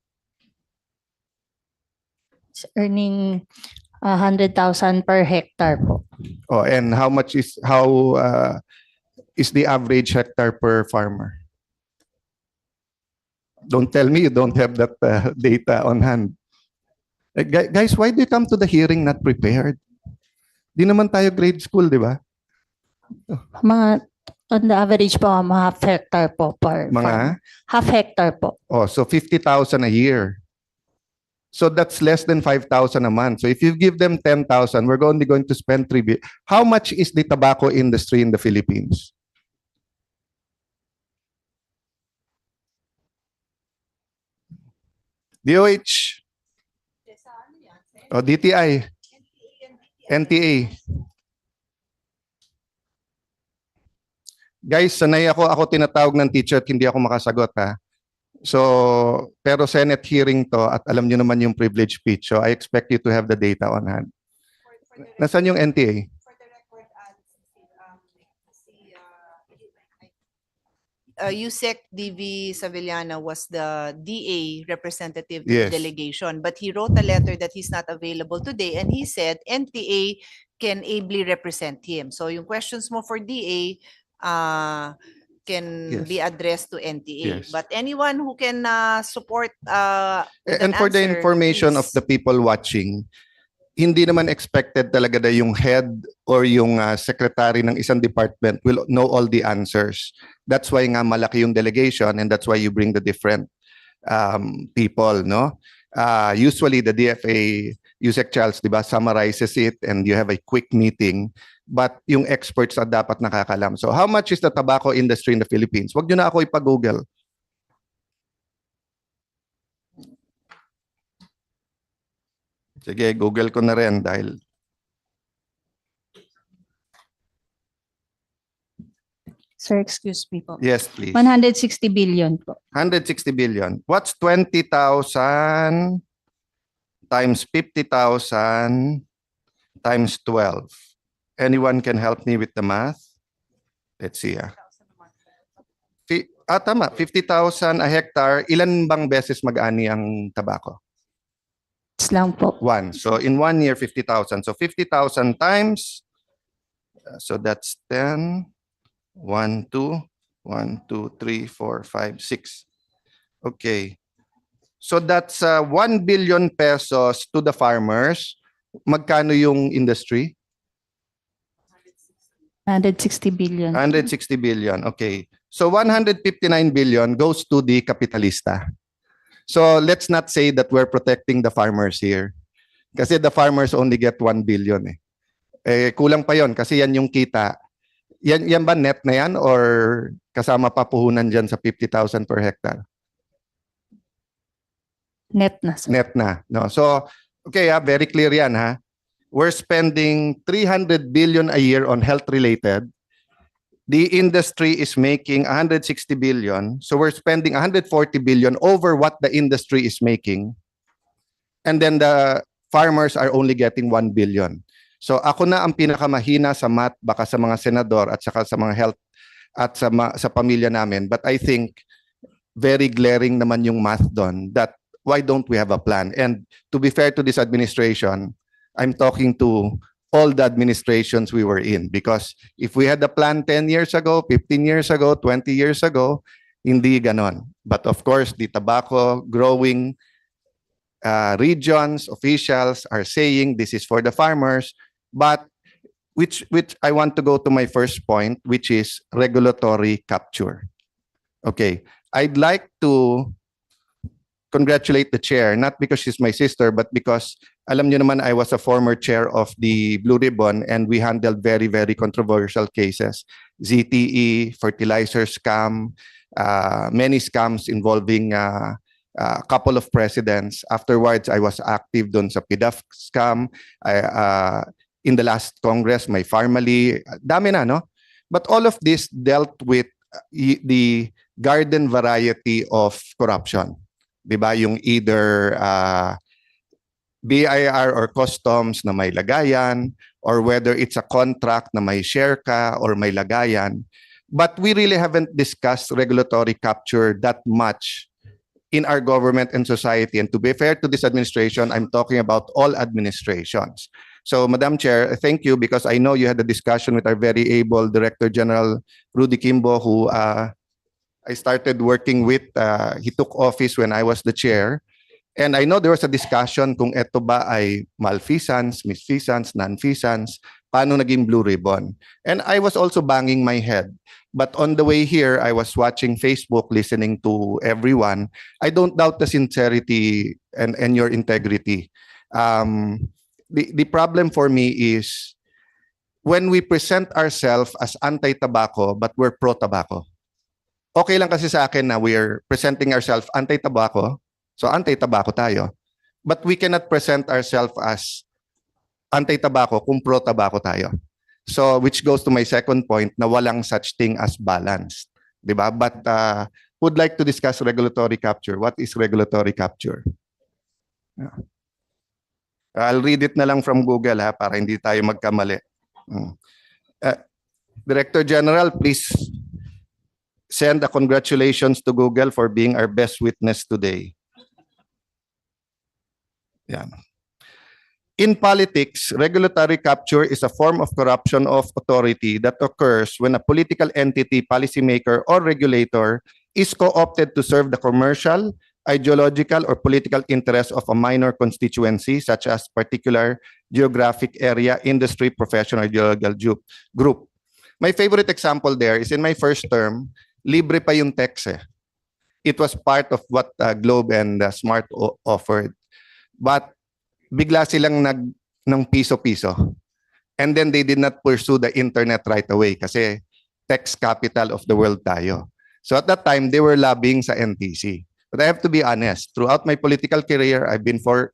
It's earning 100,000 per hectare po. Oh, and how is the average hectare per farmer? Don't tell me you don't have that data on hand. Guys, why do you come to the hearing not prepared? Di naman tayo grade school, di ba? Mga, on the average po, mga half hectare po per farm. Half hectare po. Oh, so 50,000 a year. So that's less than 5,000 a month. So if you give them 10,000, we're only going to spend 3 billion. How much is the tobacco industry in the Philippines? DOH, DTI, NTA. Guys, sanay ako tinatawag ng teacher at hindi ako makasagot ha. So, pero Senate hearing to at alam niyo naman yung privilege speech. So I expect you to have the data on hand. Nasaan yung NTA? Yusek DV Savillana was the DA representative to the Yes. delegation, but he wrote a letter that he's not available today, and he said NTA can ably represent him. So yung questions mo for DA can be addressed to NTA. Yes. But anyone who can support with And an for the answer, information of please. the people watching, hindi naman expected talaga na yung head or yung secretary ng isang department will know all the answers. That's why nga malaki yung delegation, and that's why you bring the different people, no? Usually the DFA, Yusek Charles, di ba, summarizes it and you have a quick meeting. But yung experts na dapat nakakalam. So how much is the tobacco industry in the Philippines? Wag nyo na ako ipag-Google. Sige, Google ko na rin dahil Sir, excuse me po. yes, please. 160 billion po. 160 billion. What's 20,000 times 50,000 times 12? Anyone can help me with the math? Let's see. Tama. 50,000 a hectare. Ilan bang beses mag-ani ang tabako? Lang po. One. So in 1 year, 50,000. So 50,000 times, so that's 10, 1, 2, 1, 2, 3, 4, 5, 6. Okay. So that's 1 billion pesos to the farmers. Magkano yung industry? 160 billion. 160 billion. Okay. So 159 billion goes to the kapitalista. So let's not say that we're protecting the farmers here. Kasi the farmers only get 1 billion kulang pa yon kasi yan yung kita. Yan ba net na yan or kasama pa puhunan dyan sa 50,000 per hectare? Net na, sir. Net na. No. So, okay, very clear yan. We're spending 300 billion a year on health-related. The industry is making 160 billion. So we're spending 140 billion over what the industry is making. And then the farmers are only getting 1 billion. So ako na ang pinakamahina sa math, baka sa mga senador at saka sa mga health at sa pamilya namin. But I think very glaring naman yung math doon that why don't we have a plan? And to be fair to this administration, I'm talking to all the administrations we were in, because if we had a plan 10 years ago, 15 years ago, 20 years ago, hindi ganon. But of course, the tobacco growing regions, officials are saying this is for the farmers, but which I want to go to my first point, which is regulatory capture. Okay, I'd like to congratulate the chair, not because she's my sister, but because alam niyo naman I was a former chair of the Blue Ribbon and we handled very, very controversial cases. ZTE, fertilizer scam, many scams involving a couple of presidents. Afterwards, I was active dun sa PDAF scam. In the last Congress, my family, dami na, no? But all of this dealt with the garden variety of corruption. Diba? Yung either BIR or customs na may lagayan, or whether it's a contract na may share ka or may lagayan. But we really haven't discussed regulatory capture that much in our government and society. And to be fair to this administration, I'm talking about all administrations. So, Madam Chair, thank you, because I know you had a discussion with our very able Director General Rudy Kimbo, who I started working with. He took office when I was the chair. And I know there was a discussion kung ito ba ay malfeasance, misfeasance, non-feasance, paano naging Blue Ribbon. And I was also banging my head. But on the way here, I was watching Facebook, listening to everyone. I don't doubt the sincerity and your integrity. The problem for me is when we present ourselves as anti-tobacco but we're pro-tobacco. Okay lang kasi sa akin na we're presenting ourselves anti-tobacco, so anti-tobacco tayo. But we cannot present ourselves as anti-tobacco kung pro-tobacco tayo. So which goes to my second point na walang such thing as balance. Diba? But would like to discuss regulatory capture. What is regulatory capture? Yeah. I'll read it na lang from Google para hindi tayo magkamali. Director General, please send a congratulations to Google for being our best witness today. Yeah. In politics, regulatory capture is a form of corruption of authority that occurs when a political entity, policymaker, or regulator is co-opted to serve the commercial, ideological, or political interests of a minor constituency, such as particular geographic area, industry, profession, or ideological group. My favorite example there is in my first term, libre pa yung text eh. It was part of what Globe and Smart offered. But bigla silang ng piso-piso. And then they did not pursue the internet right away kasi text capital of the world tayo. So at that time, they were lobbying sa NTC. But I have to be honest, throughout my political career, I've been four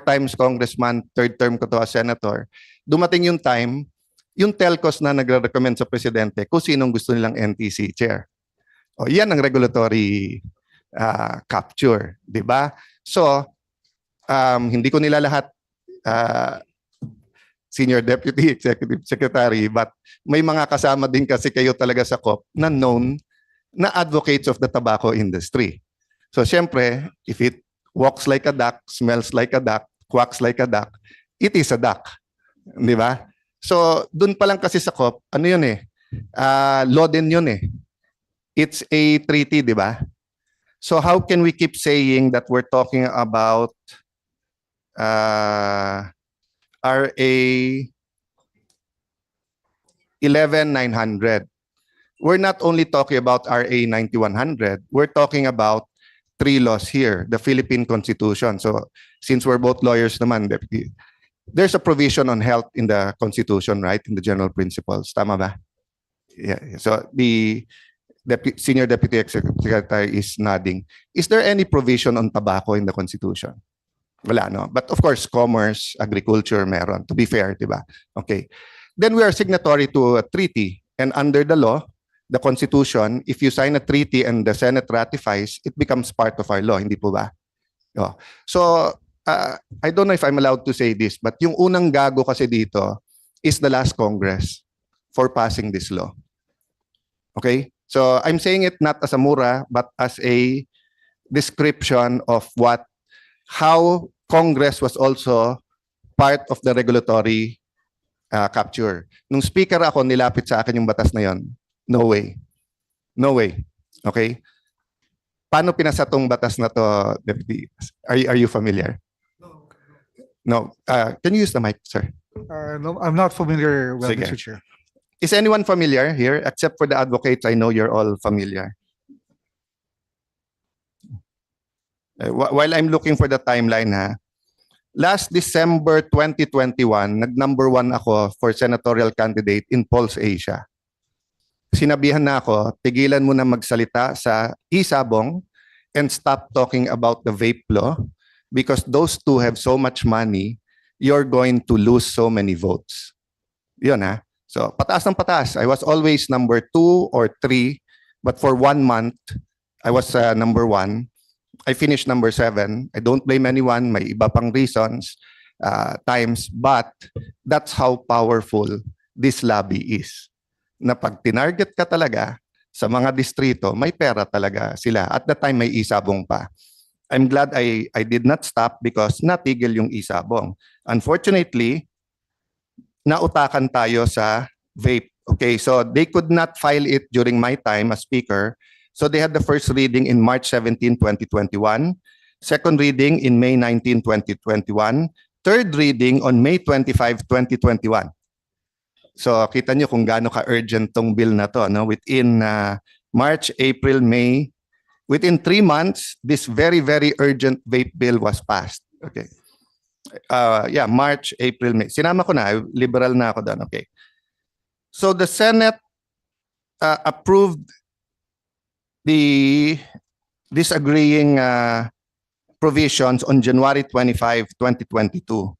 times congressman, third term ko to as senator. Dumating yung time, yung telcos na nagre-recommend sa presidente kung sinong gusto nilang NTC chair. O yan ang regulatory capture, di ba? So, hindi ko nila lahat Senior Deputy Executive Secretary, but may mga kasama din kasi kayo talaga sa COP na known na advocates of the tobacco industry. So, syempre, if it walks like a duck, smells like a duck, quacks like a duck, it is a duck. Di ba? So, dun pa lang kasi sa COP, ano yun eh? Law din yun eh. It's a treaty, di ba? So, how can we keep saying that we're talking about RA 11900? We're not only talking about RA 9100, we're talking about 3 laws here, the Philippine Constitution. So, since we're both lawyers naman, Deputy, there's a provision on health in the Constitution, right? In the general principles. Tama ba? Yeah. So, the Senior Deputy Secretary is nodding. Is there any provision on tobacco in the Constitution? Wala, no? But of course, commerce, agriculture, meron. To be fair, di ba? Okay. Then we are signatory to a treaty. And under the law, the Constitution, if you sign a treaty and the Senate ratifies, it becomes part of our law. Hindi po ba? Oh. So, I don't know if I'm allowed to say this, but yung unang gago kasi dito is the last Congress for passing this law. Okay? So, I'm saying it not as a mura, but as a description of how Congress was also part of the regulatory capture. Nung speaker ako, nilapit sa akin yung batas na yon. No way. No way. Okay? Paano pinasa tong batas na to, Deputy? Are you familiar? No. Can you use the mic, sir? No, I'm not familiar with Sige. Mr. Chair. Is anyone familiar here? Except for the advocates, I know you're all familiar. While I'm looking for the timeline, last December 2021, nag-number 1 ako for senatorial candidate in Pulse Asia. Sinabihan na ako, tigilan mo na magsalita sa isabong and stop talking about the vape law because those two have so much money, you're going to lose so many votes. Yun ha. So, pataas ng pataas. I was always number 2 or 3, but for 1 month, I was number 1. I finished number 7. I don't blame anyone. May iba pang reasons, times, but that's how powerful this lobby is. Na pag tinarget ka talaga sa mga distrito, may pera talaga sila. At the time, may isabong pa. I'm glad I did not stop because natigil yung isabong. Unfortunately, nautakan tayo sa vape. Okay, so they could not file it during my time as speaker. So they had the first reading in March 17, 2021, second reading in May 19, 2021, third reading on May 25, 2021. So kita nyo kung gaano ka-urgent tong bill na to. No? Within March, April, May, within 3 months, this very, very urgent vape bill was passed. Okay. Yeah, March, April, May. Sinama ko na, liberal na ako doon. Okay. So the Senate approved the disagreeing provisions on January 25, 2022.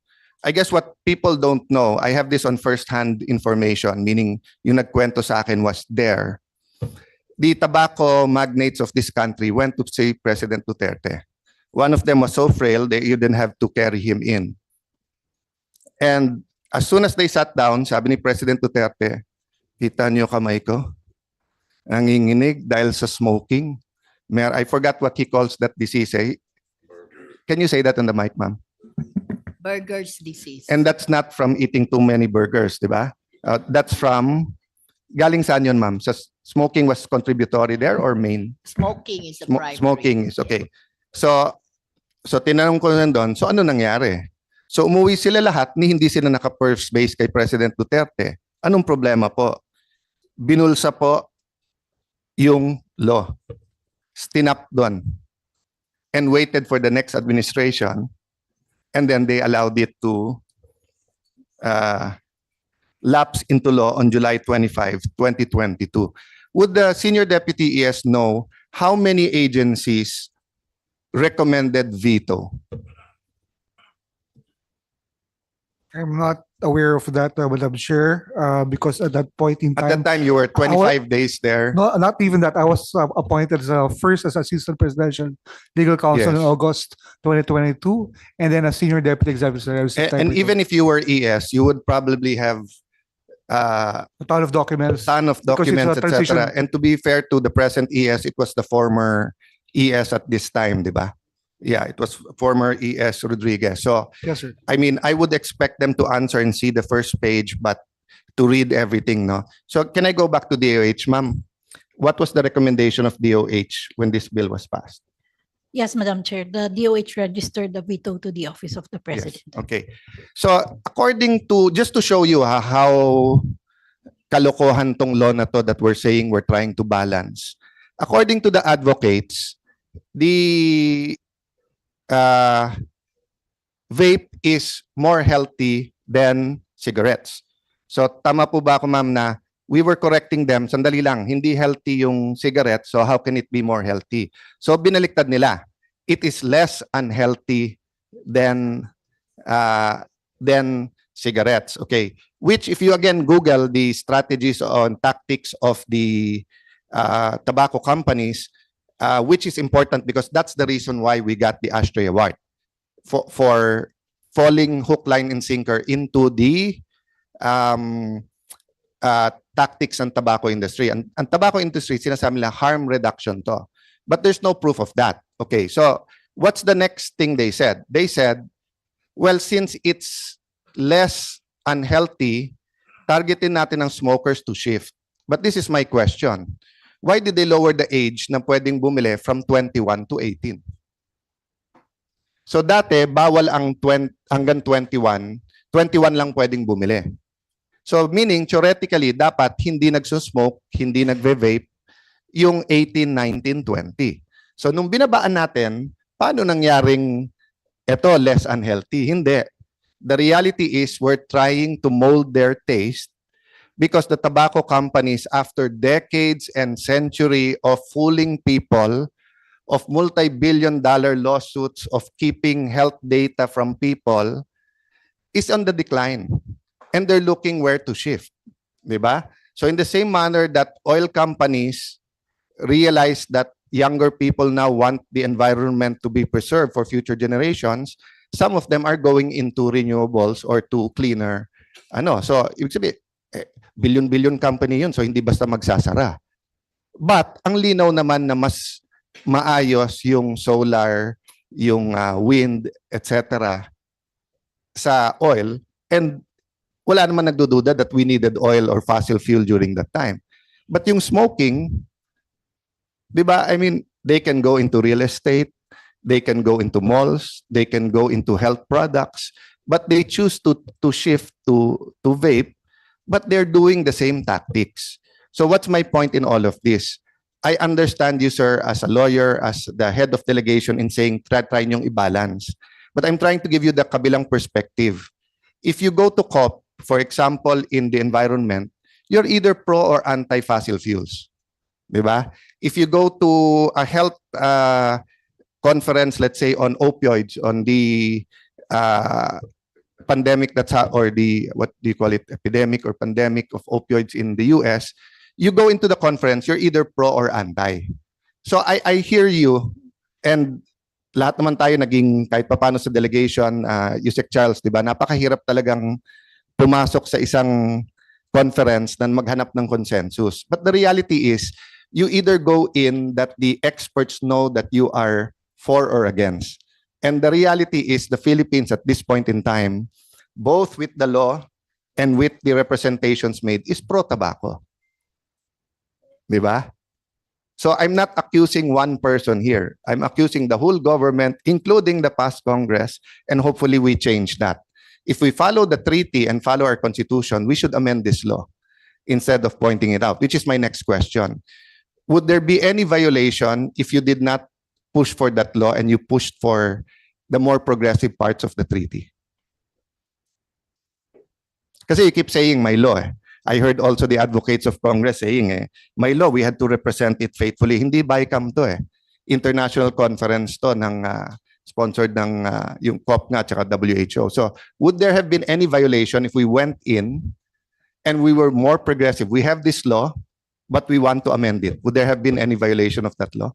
I guess what people don't know, I have this on first-hand information, meaning yung nagkwento sa akin was there. The tobacco magnates of this country went to see President Duterte. One of them was so frail, they didn't have to carry him in. And as soon as they sat down, sabi ni President Duterte, kita niyo kamay ko? Nanginginig dahil sa smoking. I forgot what he calls that disease. Eh? Can you say that on the mic, ma'am? Burgers disease. And that's not from eating too many burgers, di ba? That's from, galing saan yun, ma'am? Sa smoking was contributory there or main? Smoking is the primary. Smoking is okay. So tinanong ko na doon, so ano nangyari? So umuwi sila lahat ni hindi sila naka-first base kay President Duterte. Anong problema po? Binulsa po yung law. Stinap doon. And waited for the next administration. And then they allowed it to lapse into law on July 25, 2022. Would the Senior Deputy ES know how many agencies recommended veto? I'm not aware of that, Madam Chair, because at that point in time. At that time, you were 25 days there. No, not even that. I was appointed first as Assistant Presidential Legal Counsel Yes. in August 2022, and then as Senior Deputy Executive Secretary. And even if you were ES, you would probably have a ton of documents, because it's a etc. transition. And to be fair to the present ES, it was the former ES at this time, di ba? Yeah, it was former ES Rodriguez. So, Yes, sir. I mean, I would expect them to answer and see the first page, but to read everything, no? So, can I go back to DOH, ma'am? What was the recommendation of DOH when this bill was passed? Yes, Madam Chair, the DOH registered the veto to the Office of the President. Yes. Okay. So, according to, just to show you how kalokohan tong law na to that we're saying we're trying to balance. According to the advocates, the vape is more healthy than cigarettes. So, tama po ba ako, ma'am, na we were correcting them, sandali lang, hindi healthy yung cigarette, so how can it be more healthy? So, binaliktad nila. It is less unhealthy than cigarettes. Okay. Which, if you again Google the strategies on tactics of the tobacco companies, which is important because that's the reason why we got the Ashtray Award for falling hook, line, and sinker into the tactics ng tobacco industry. And tobacco industry, sinasabi nila harm reduction to. But there's no proof of that. Okay, so what's the next thing they said? They said, well, since it's less unhealthy, targetin natin ang smokers to shift. But this is my question. Why did they lower the age na pwedeng bumili from 21 to 18? So dati, bawal ang hanggang 21, 21 lang pwedeng bumili. So meaning, theoretically, dapat hindi nagsusmoke, hindi nagve-vape, yung 18, 19, 20. So nung binabaan natin, paano nangyaring ito less unhealthy? Hindi. The reality is we're trying to mold their taste because the tobacco companies, after decades and century of fooling people, of multi-billion-dollar lawsuits of keeping health data from people, is on the decline. And they're looking where to shift. Diba? So in the same manner that oil companies realize that younger people now want the environment to be preserved for future generations, some of them are going into renewables or to cleaner. So, ibig sabihin, billion-billion company yun, so hindi basta magsasara. But, ang linaw naman na mas maayos yung solar, yung wind, etc. sa oil, and wala naman nagdududa that we needed oil or fossil fuel during that time. But yung smoking, diba? I mean, they can go into real estate, they can go into malls, they can go into health products, but they choose to shift to vape, but they're doing the same tactics. So what's my point in all of this? I understand you, sir, as a lawyer, as the head of delegation in saying try niyong i-balance. But I'm trying to give you the kabilang perspective. If you go to COP, for example, in the environment, you're either pro or anti-fossil fuels. Diba? If you go to a health conference, let's say on opioids, on the pandemic or the, what do you call it, epidemic or pandemic of opioids in the US, you go into the conference, you're either pro or anti. So I hear you, and lahat naman tayo naging kahit papano sa delegation, Yusek Charles, di ba? Napakahirap talagang pumasok sa isang conference na maghanap ng consensus. But the reality is, you either go in that the experts know that you are for or against. And the reality is the Philippines at this point in time, both with the law and with the representations made, is pro-tobacco. Di ba? So I'm not accusing one person here. I'm accusing the whole government, including the past Congress, and hopefully we change that. If we follow the treaty and follow our constitution, we should amend this law instead of pointing it out, which is my next question. Would there be any violation if you did not push for that law and you pushed for the more progressive parts of the treaty? Kasi you keep saying my law. I heard also the advocates of Congress saying, my law, we had to represent it faithfully. Hindi BICAM to International conference to ng sponsored ng yung COP nga tsaka WHO. So would there have been any violation if we went in and we were more progressive? We have this law, but we want to amend it. Would there have been any violation of that law?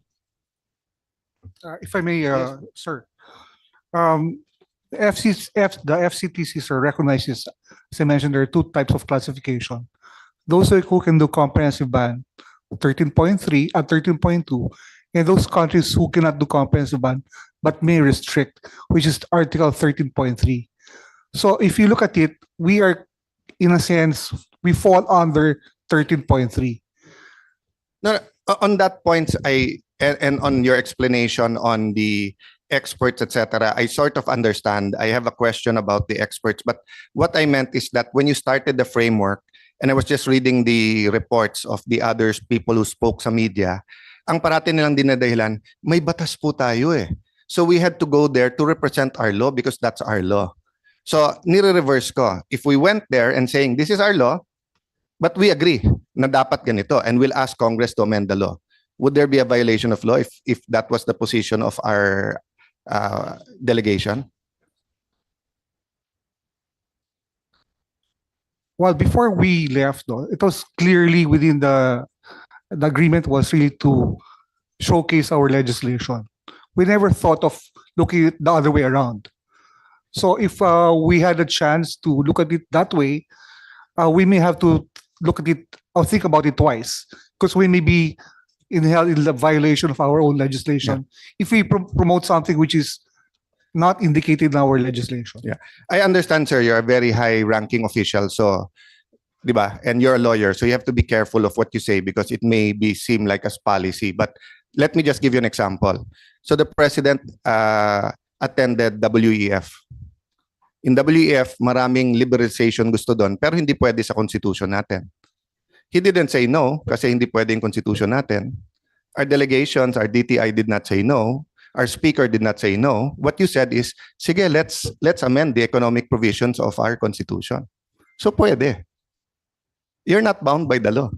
If I may, sir, the FCTC, sir, recognizes, as I mentioned, there are two types of classification. Those who can do comprehensive ban, 13.3 and 13.2, and those countries who cannot do comprehensive ban but may restrict, which is Article 13.3. So if you look at it, we are, in a sense, we fall under 13.3. No, on that point, and on your explanation on the experts, etc., I sort of understand. I have a question about the experts, but what I meant is that when you started the framework, and I was just reading the reports of the other people who spoke sa media, ang parati nilang dinadahilan, may batas po tayo So we had to go there to represent our law because that's our law. So nire-reverse ko. If we went there and saying, this is our law, but we agree na dapat ganito, and we'll ask Congress to amend the law, would there be a violation of law if that was the position of our delegation? Well, before we left, though, it was clearly within the agreement was really to showcase our legislation. We never thought of looking at it the other way around. So if we had a chance to look at it that way, we may have to look at it or think about it twice, because we may be in the violation of our own legislation if we promote something which is not indicated in our legislation. Yeah, I understand, sir. You're a very high-ranking official, so, di ba? And you're a lawyer, so you have to be careful of what you say because it may seem like a policy. But let me just give you an example. So the president attended WEF. In WEF, maraming liberalization gusto doon, pero hindi pwede sa constitution natin. He didn't say no kasi hindi pwede yung constitution natin. Our delegations, our DTI did not say no. Our speaker did not say no. What you said is, sige, let's amend the economic provisions of our constitution. So pwede. You're not bound by the law.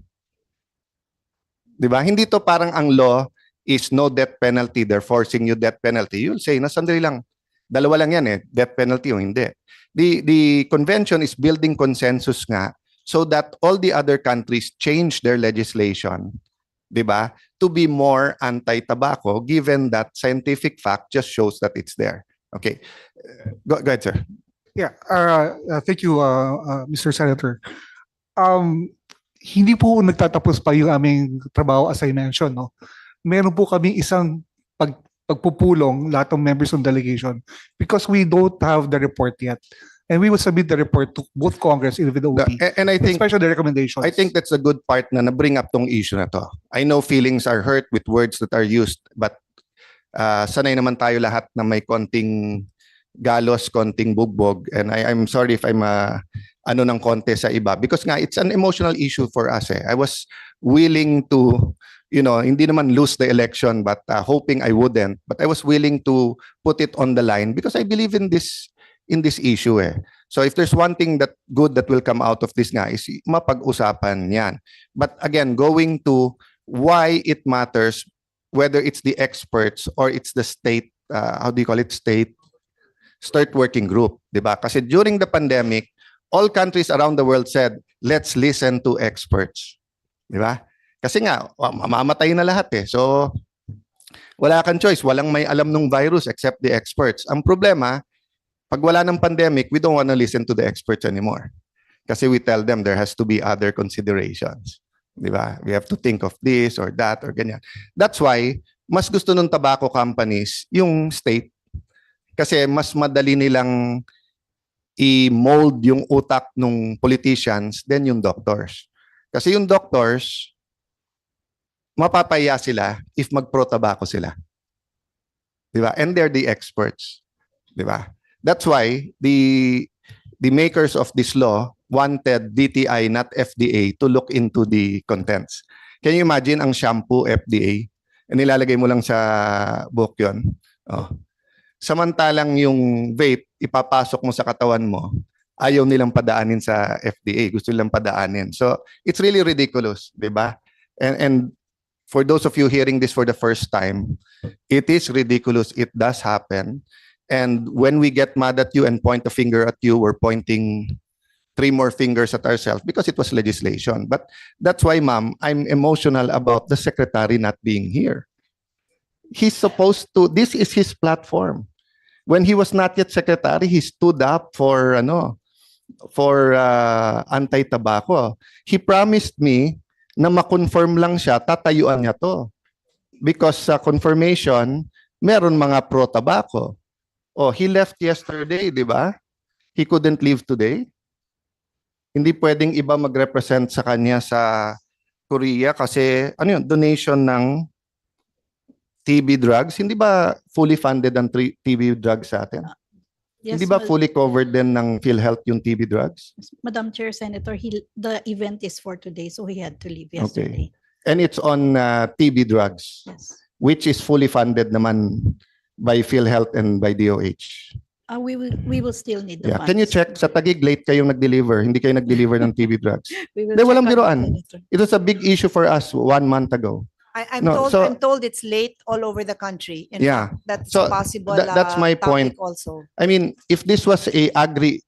Diba? Hindi to parang ang law is no death penalty, they're forcing you death penalty. You'll say, sandali lang, dalawa lang yan death penalty o hindi. The convention is building consensus nga so that all the other countries change their legislation, diba, to be more anti-tobacco, given that scientific fact just shows that it's there. Okay. Go ahead, sir. Yeah. Thank you, Mr. Senator. Hindi po nagtatapos pa yung aming trabaho as I mentioned. No? Meron po kami isang pagpupulong lahat ng members ng delegation because we don't have the report yet. And we will submit the report to both Congress and the OP, and I think, especially the recommendations. I think that's a good part na bring up tong issue na to. I know feelings are hurt with words that are used, but sanay naman tayo lahat na may konting galos, konting bugbog, and I'm sorry if I'm ano ng konti sa iba because nga it's an emotional issue for us. I was willing to, hindi naman lose the election, but hoping I wouldn't, but I was willing to put it on the line because I believe in this issue. So if there's one thing that good that will come out of this nga is mapag-usapan yan. But again, going to why it matters, whether it's the experts or it's the state, state working group, diba? Kasi during the pandemic, all countries around the world said, let's listen to experts. Diba? Kasi nga, mamamatay na lahat So, wala kang choice. Walang may alam ng virus except the experts. Ang problema, pag wala ng pandemic, we don't want to listen to the experts anymore. Kasi we tell them there has to be other considerations. Diba? We have to think of this or that or ganyan. That's why, mas gusto ng tobacco companies yung state. Kasi mas madali nilang i-mold yung utak ng politicians than yung doctors. Kasi yung doctors, mapapaya sila if mag-pro-tobacco sila. Di ba? And they're the experts. Di ba? That's why the makers of this law wanted DTI, not FDA, to look into the contents. Can you imagine ang shampoo FDA? Nilalagay mo lang sa buhok yun. Oh. Samantalang yung vape, ipapasok mo sa katawan mo, ayaw nilang padaanin sa FDA. Gusto nilang padaanin. So, it's really ridiculous. Di ba? And for those of you hearing this for the first time, it is ridiculous. It does happen. And when we get mad at you and point a finger at you, we're pointing 3 more fingers at ourselves because it was legislation. But that's why, ma'am, I'm emotional about the secretary not being here. He's supposed to, this is his platform. When he was not yet secretary, he stood up for anti-tobacco. He promised me na ma-confirm lang siya, tatayuan niya to. Because sa confirmation, meron mga pro-tobacco. Oh, he left yesterday, di ba? He couldn't leave today. Hindi pwedeng iba mag-represent sa kanya sa Korea kasi donation ng TB drugs. Hindi ba fully funded ang TB drugs sa atin? Yes, Hindi ba fully covered din ng PhilHealth yung TB drugs? Madam Chair, Senator, the event is for today, so he had to leave yesterday. Okay. And it's on TB drugs, Yes. which is fully funded naman by PhilHealth and by DOH. We will still need the Yeah. funds. Can you check? Sa Taguig, late kayong nag-deliver. Hindi kayo nag-deliver ng TB drugs. We will Hindi, check walang on it, biruan. Senator. It was a big issue for us 1 month ago. I'm No, told so- I'm told it's late all over the country. In Yeah. fact, that's So, a possible that's my topic point. also. I mean, if this was a agri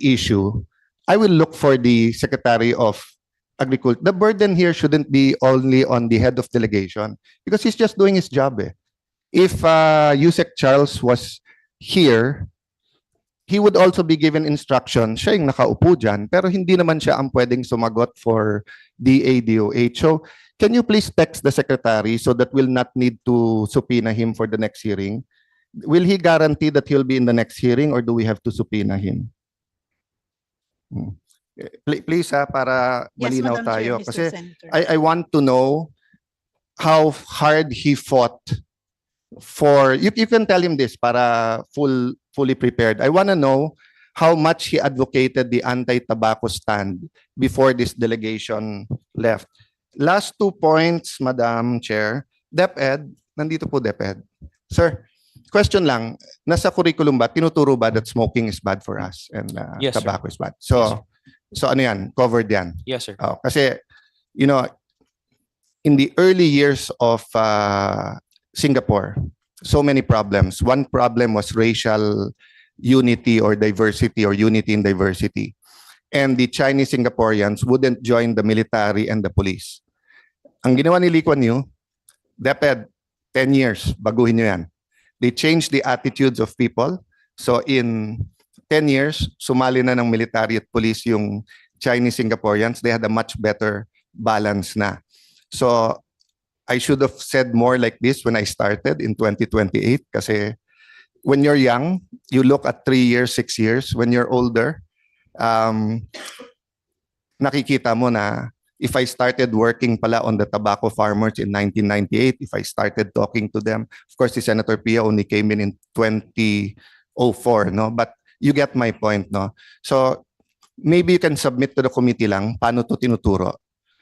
issue, I will look for the Secretary of Agriculture. The burden here shouldn't be only on the head of delegation because he's just doing his job. If Yusek Charles was here, he would also be given instruction. Siya yung nakaupo dyan, pero hindi naman siya ang pwedeng sumagot for DA-DOH. So, can you please text the secretary so that we'll not need to subpoena him for the next hearing? Will he guarantee that he'll be in the next hearing or do we have to subpoena him? Please, para Yes, malinaw Madam Chair, tayo. Mr. Kasi Senator. I want to know how hard he fought for, you can tell him this para fully prepared. I want to know how much he advocated the anti-tobacco stand before this delegation left. Last 2 points, Madam Chair. DepEd, nandito po DepEd. Sir, question lang, nasa curriculum ba, tinuturo ba that smoking is bad for us and Yes, sir. tobacco is bad? Yes, sir. So ano yan, covered yan? Yes, sir. Oh, kasi, you know, in the early years of Singapore, so many problems. One problem was racial unity or diversity or unity in diversity. And the Chinese Singaporeans wouldn't join the military and the police. Ang ginawa ni Lee Kuan Yew, DepEd, 10 years, baguhin nyo yan. They changed the attitudes of people. So in 10 years, sumali na ng military at police yung Chinese Singaporeans. They had a much better balance na. So I should have said more like this when I started in 2028 kasi when you're young, you look at 3 years, 6 years. When you're older, nakikita mo na if I started working pala on the tobacco farmers in 1998, if I started talking to them, of course, the Senator Pia only came in 2004, no? But you get my point, no? So maybe you can submit to the committee lang paano to tinuturo.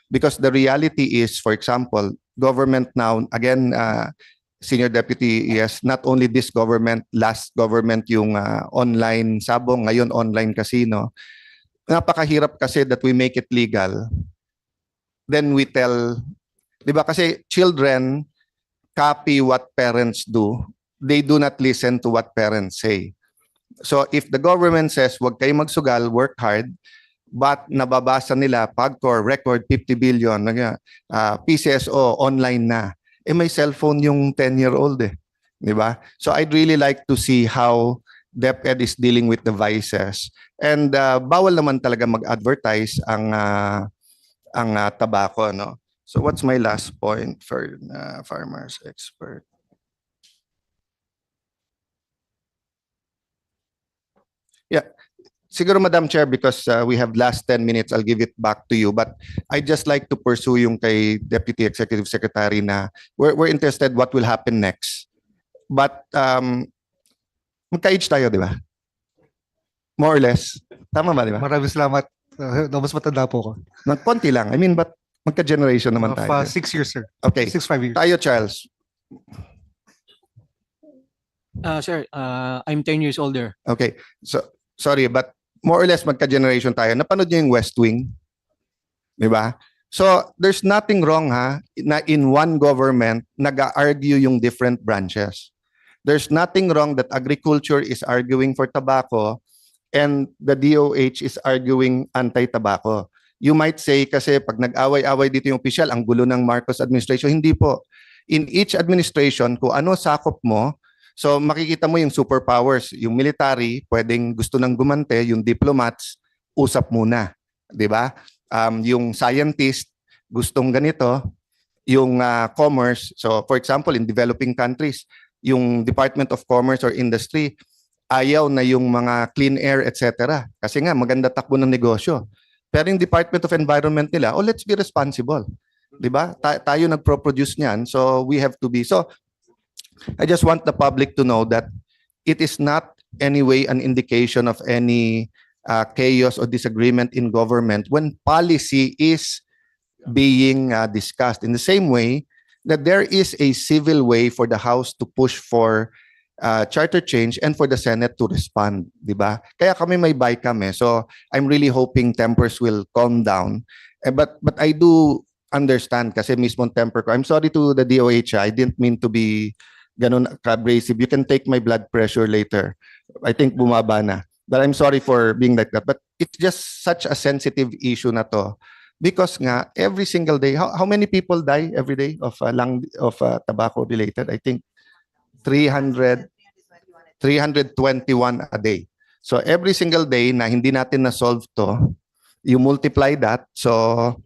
Because the reality is, for example, government now, again, Senior Deputy, yes, not only this government, last government yung online sabong, ngayon online casino. Napakahirap kasi that we make it legal. Then we tell, di ba kasi children copy what parents do. They do not listen to what parents say. So if the government says, wag kayo magsugal, work hard, but nababasa nila, PAGCOR, record 50 billion, PCSO, online na. May cellphone yung 10-year-old di ba? So I'd really like to see how DepEd is dealing with the vices. And bawal naman talaga mag-advertise ang tobacco, no? So what's my last point for farmers expert? Yeah. Siguro, Madam Chair, because we have last 10 minutes, I'll give it back to you. But I'd just like to pursue yung kay Deputy Executive Secretary na we're interested what will happen next. But magka-age tayo, di ba? More or less. Tama ba, di ba? Maraming salamat. Mas matanda po ako. Konti lang. I mean, but magka-generation naman Of tayo. 6 years, sir. Okay. 5 years. Tayo, Charles. Sir, I'm 10 years older. Okay. So, sorry, but more or less magka-generation tayo. Napanood niyo yung West Wing? Di ba? So, there's nothing wrong na in one government, nag-argue yung different branches. There's nothing wrong that agriculture is arguing for tobacco and the DOH is arguing anti-tobacco. You might say kasi pag nag-away-away dito yung opisyal, ang gulo ng Marcos administration. Hindi po. In each administration, kung ano sakop mo, so makikita mo yung superpowers, yung military, pwedeng gusto nang gumante, yung diplomats, usap muna. Di ba? Yung scientist, gustong ganito, yung commerce. So for example, in developing countries, yung Department of Commerce or Industry, ayaw na yung mga clean air, etc. Kasi nga, maganda takbo ng negosyo. Pero yung Department of Environment nila, oh, let's be responsible. Diba? Tayo nagpro-produce niyan, so we have to be. So, I just want the public to know that it is not anyway an indication of any chaos or disagreement in government when policy is being discussed. In the same way that there is a civil way for the House to push for charter change and for the Senate to respond, di ba? Kaya kami may buy kami. So I'm really hoping tempers will calm down. But I do understand kasi mismo temper ko. I'm sorry to the DOH. I didn't mean to be ganun abrasive. You can take my blood pressure later. I think bumaba na. But I'm sorry for being like that. But it's just such a sensitive issue na to. Because nga, every single day, how many people die every day of tobacco related? I think 321 a day. So every single day na hindi natin na-solve to, you multiply that. So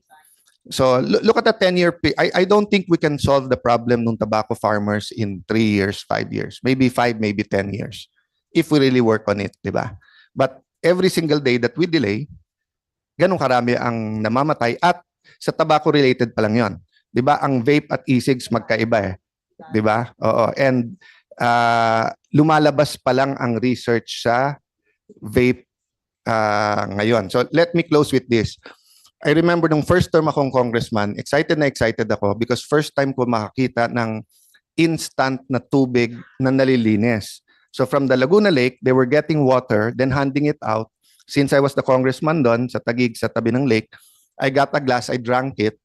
look at the 10-year. I don't think we can solve the problem ng tobacco farmers in 3 years, 5 years, maybe 5, maybe 10 years, if we really work on it, di ba? But every single day that we delay, ganun karami ang namamatay at sa tobacco-related pa lang yon. Di ba? Ang vape at e-cigs magkaiba eh. Di ba? Oo. And lumalabas pa lang ang research sa vape ngayon. So let me close with this. I remember nung first term akong congressman, excited na excited ako because first time ko makakita ng instant na tubig na nalilinis. So from the Laguna Lake, they were getting water, then handing it out. Since I was the congressman doon sa Taguig, sa tabi ng lake, I got a glass, I drank it.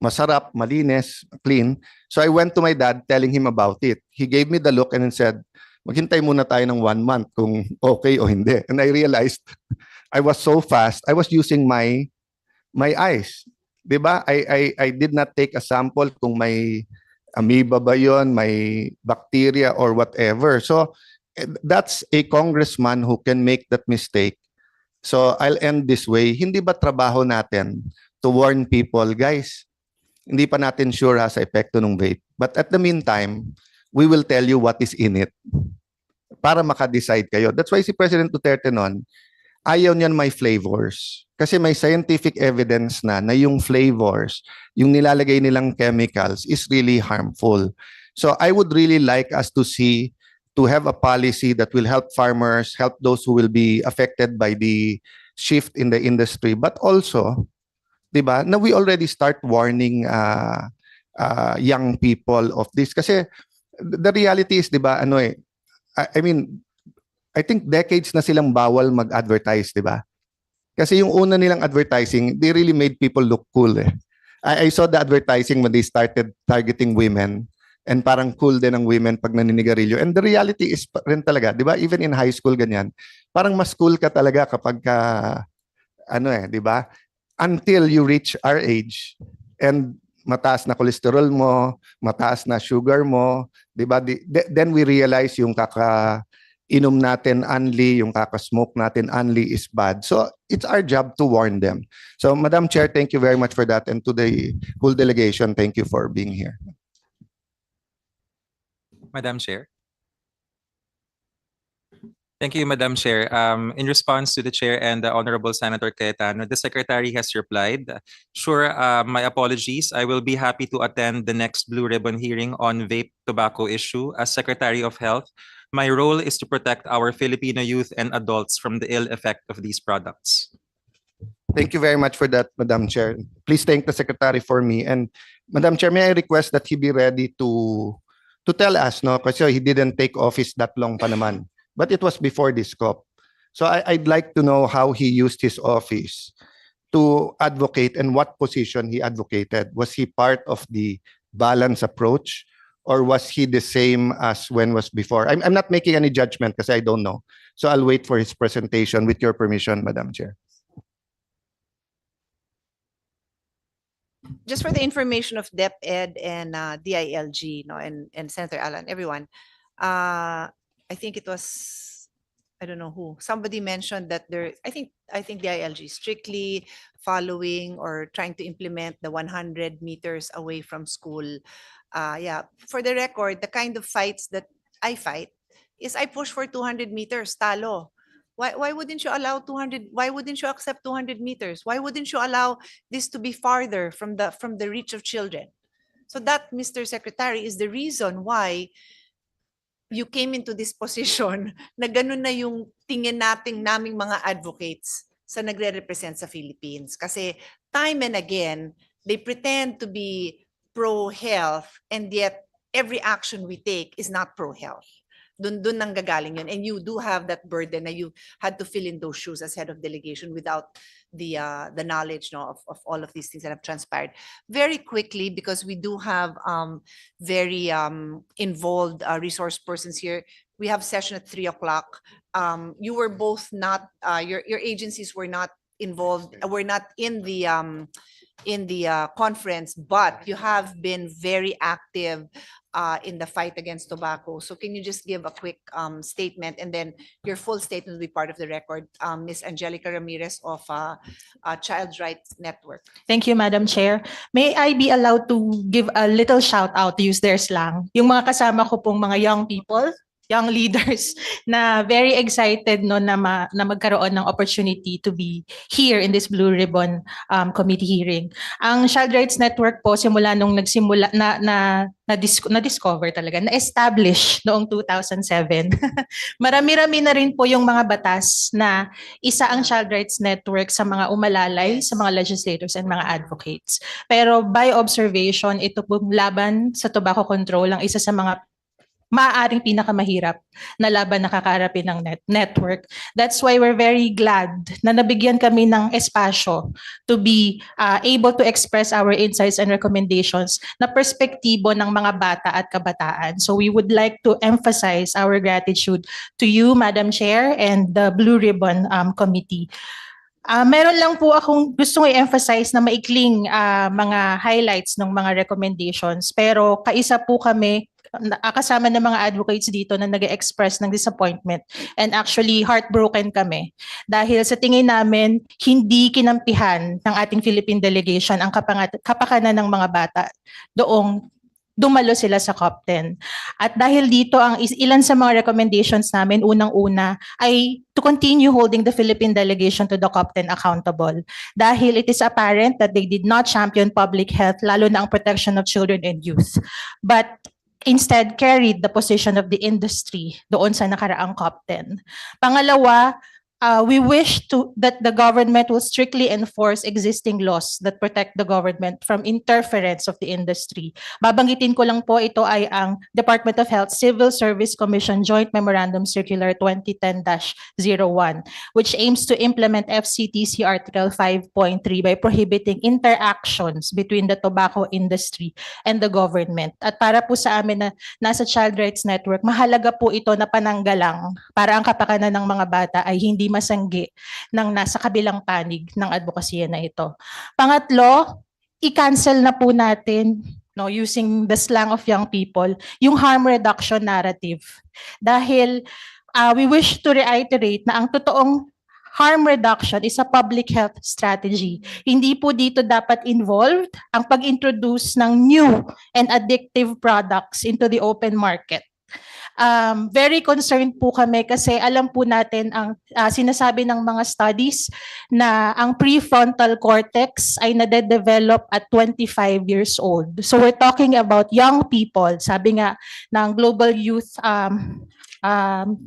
Masarap, malinis, clean. So I went to my dad telling him about it. He gave me the look and then said, maghintay muna tayo ng 1 month kung okay o hindi. And I realized I was so fast. I was using my eyes. Diba? I did not take a sample kung may amoeba ba yun, may bacteria or whatever. So that's a congressman who can make that mistake. So I'll end this way. Hindi ba trabaho natin to warn people, guys, hindi pa natin sure sa epekto ng vape. But at the meantime, we will tell you what is in it para makadecide kayo. That's why si President Duterte noon, ayaw niyan may flavors. Kasi may scientific evidence na yung flavors, yung nilalagay nilang chemicals is really harmful. So I would really like us to have a policy that will help farmers, help those who will be affected by the shift in the industry, but also, diba, na we already start warning young people of this. Kasi the reality is, diba, I mean, I think decades na silang bawal mag-advertise, diba? Kasi yung una nilang advertising, they really made people look cool eh. I saw the advertising when they started targeting women. And parang cool din ang women pag naninigarilyo. And the reality is rin talaga, di ba? Even in high school, ganyan. Parang mas cool ka talaga kapag di ba? Until you reach our age and mataas na cholesterol mo, mataas na sugar mo, di ba? Then we realize yung kakainom natin only, yung kakasmoke natin only is bad. So it's our job to warn them. So Madam Chair, thank you very much for that. And to the whole delegation, thank you for being here. Madam Chair. Thank you, Madam Chair. In response to the Chair and the Honorable Senator Cayetano, the Secretary has replied, sure, my apologies. I will be happy to attend the next Blue Ribbon hearing on vape tobacco issue. As Secretary of Health, my role is to protect our Filipino youth and adults from the ill effect of these products. Thank you very much for that, Madam Chair. Please thank the Secretary for me. And Madam Chair, may I request that he be ready to tell us, no? Kasi he didn't take office that long pa naman. But it was before this COP. So I'd like to know how he used his office to advocate and what position he advocated. Was he part of the balanced approach or was he the same as when was before? I'm not making any judgment because I don't know. So I'll wait for his presentation with your permission, Madam Chair. Just for the information of DepEd and DILG, no, and Senator Alan, everyone, I think it was, I don't know who, somebody mentioned that I think DILG is strictly following or trying to implement the 100 meters away from school. Yeah, for the record, the kind of fights that I fight is I push for 200 meters, talo. Why wouldn't you allow 200? Why wouldn't you accept 200 meters? Why wouldn't you allow this to be farther from the reach of children? So that, Mr. Secretary, is the reason why you came into this position na ganun na yung tingin naming mga advocates sa nagre-represent sa Philippines. Kasi time and again, they pretend to be pro-health and yet every action we take is not pro-health. Dun nang gagaling yun. And you do have that burden na you had to fill in those shoes as head of delegation without the knowledge, no, of all of these things that have transpired. Very quickly, because we do have very involved resource persons here. We have session at 3 o'clock. You were both not, your agencies were not involved, were not in the conference, but you have been very active in the fight against tobacco. So can you just give a quick statement, and then your full statement will be part of the record. Ms. Angelica Ramirez of Child Rights Network. Thank you, Madam Chair. May I be allowed to give a little shout out, to use their slang, yung mga kasama ko pong mga young people, young leaders na very excited no na magkaroon ng opportunity to be here in this Blue Ribbon committee hearing. Ang Child Rights Network po simula nung nagsimula na-discover talaga, na-establish noong 2007. Marami-rami na rin po yung mga batas na isa ang Child Rights Network sa mga umalalay, sa mga legislators and mga advocates. Pero by observation, ito pong laban sa tobacco control ang isa sa mga maaaring pinakamahirap na laban na kakaharapin ng network. That's why we're very glad na nabigyan kami ng espasyo to be able to express our insights and recommendations na perspektibo ng mga bata at kabataan. So we would like to emphasize our gratitude to you, Madam Chair, and the Blue Ribbon Committee. Meron lang po akong gustong i-emphasize na maikling mga highlights ng mga recommendations, pero kaisa po kami kasama ng mga advocates dito na nag-express ng disappointment and actually heartbroken kami dahil sa tingin namin hindi kinampihan ng ating Philippine delegation ang kapakanan ng mga bata doong dumalo sila sa COP10. At dahil dito ang ilan sa mga recommendations namin, unang-una ay to continue holding the Philippine delegation to the COP10 accountable. Dahil it is apparent that they did not champion public health, lalo na ang protection of children and youth. But instead carried the position of the industry doon sa nakaraang COP10. Pangalawa, we wish that the government will strictly enforce existing laws that protect the government from interference of the industry. Babanggitin ko lang po, ito ay ang Department of Health Civil Service Commission Joint Memorandum Circular 2010-01, which aims to implement FCTC Article 5.3 by prohibiting interactions between the tobacco industry and the government. At para po sa amin na nasa Child Rights Network, mahalaga po ito na pananggalang para ang kapakanan ng mga bata ay hindi masanggi ng nasa kabilang panig ng advokasya na ito. Pangatlo, i-cancel na po natin, no, using the slang of young people, yung harm reduction narrative. Dahil we wish to reiterate na ang totoong harm reduction is a public health strategy. Hindi po dito dapat involved ang pag-introduce ng new and addictive products into the open market. Very concerned po kami kasi alam po natin ang sinasabi ng mga studies na ang prefrontal cortex ay nade-develop at 25 years old. So we're talking about young people. Sabi nga ng Global Youth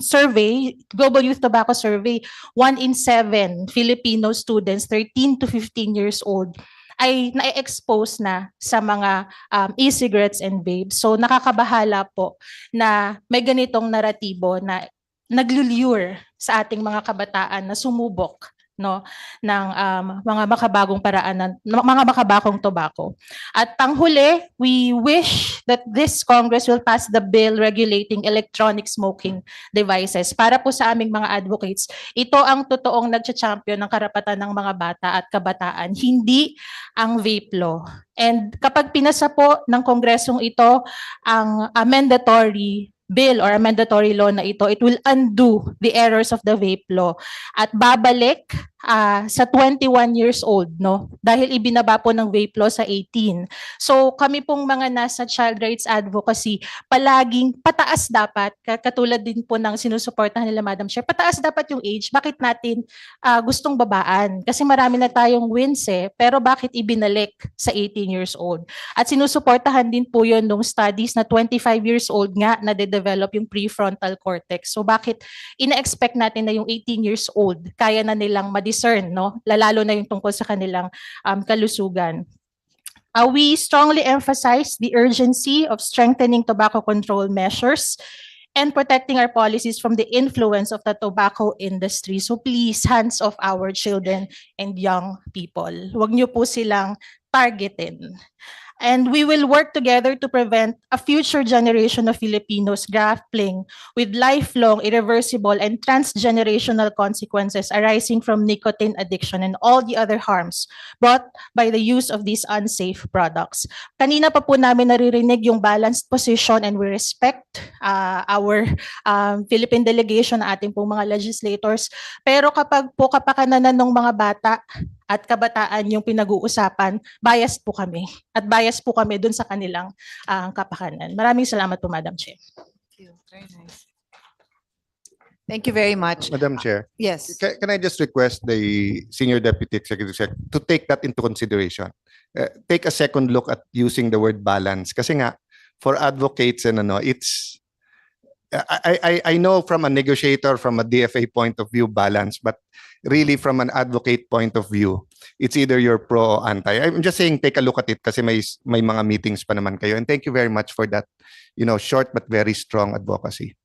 Survey, Global Youth Tobacco Survey, 1 in 7 Filipino students 13 to 15 years old ay na-expose na sa mga e-cigarettes and vapes. So nakakabahala po na may ganitong naratibo na naglulure sa ating mga kabataan na sumubok ng mga makabagong paraan, mga makabagong tobacco. At panghuli, we wish that this Congress will pass the bill regulating electronic smoking devices. Para po sa aming mga advocates, ito ang totoong nagcha-champion ng karapatan ng mga bata at kabataan, hindi ang vape law. And kapag pinasa po ng Kongresong ito ang mandatory bill or a mandatory law na ito, it will undo the errors of the vape law at babalik sa 21 years old, dahil ibinaba po ng vape law sa 18. So kami pong mga nasa child rights advocacy, palaging pataas dapat, katulad din po ng sinusuportahan nila Madam Chair, pataas dapat yung age. Bakit natin gustong babaan? Kasi marami na tayong wins pero bakit ibinalik sa 18 years old? At sinusuportahan din po yun ng studies na 25 years old nga na de-develop yung prefrontal cortex. So bakit ina-expect natin na yung 18 years old kaya na nilang ma-discern, lalo na yung tungkol sa kanilang kalusugan. We strongly emphasize the urgency of strengthening tobacco control measures and protecting our policies from the influence of the tobacco industry. So please, hands off our children and young people. Huwag niyo po silang targetin. And we will work together to prevent a future generation of Filipinos grappling with lifelong, irreversible, and transgenerational consequences arising from nicotine addiction and all the other harms brought by the use of these unsafe products. Kanina pa po namin naririnig yung balanced position, and we respect our Philippine delegation, ating pong mga legislators. Pero kapag po kapakanan ng mga bata at kabataan yung pinag-uusapan, bias po kami. At bias po kami dun sa kanilang kapakanan. Maraming salamat po, Madam Chair. Thank you. Very nice. Thank you very much. Madam Chair. Yes. Can I just request the Senior Deputy Executive Secretary to take that into consideration? Take a second look at using the word balance. Kasi nga, for advocates and it's I know from a negotiator, from a DFA point of view, balance, but really from an advocate point of view, it's either you're pro or anti. I'm just saying, take a look at it kasi may mga meetings pa naman kayo. And thank you very much for that, short but very strong advocacy.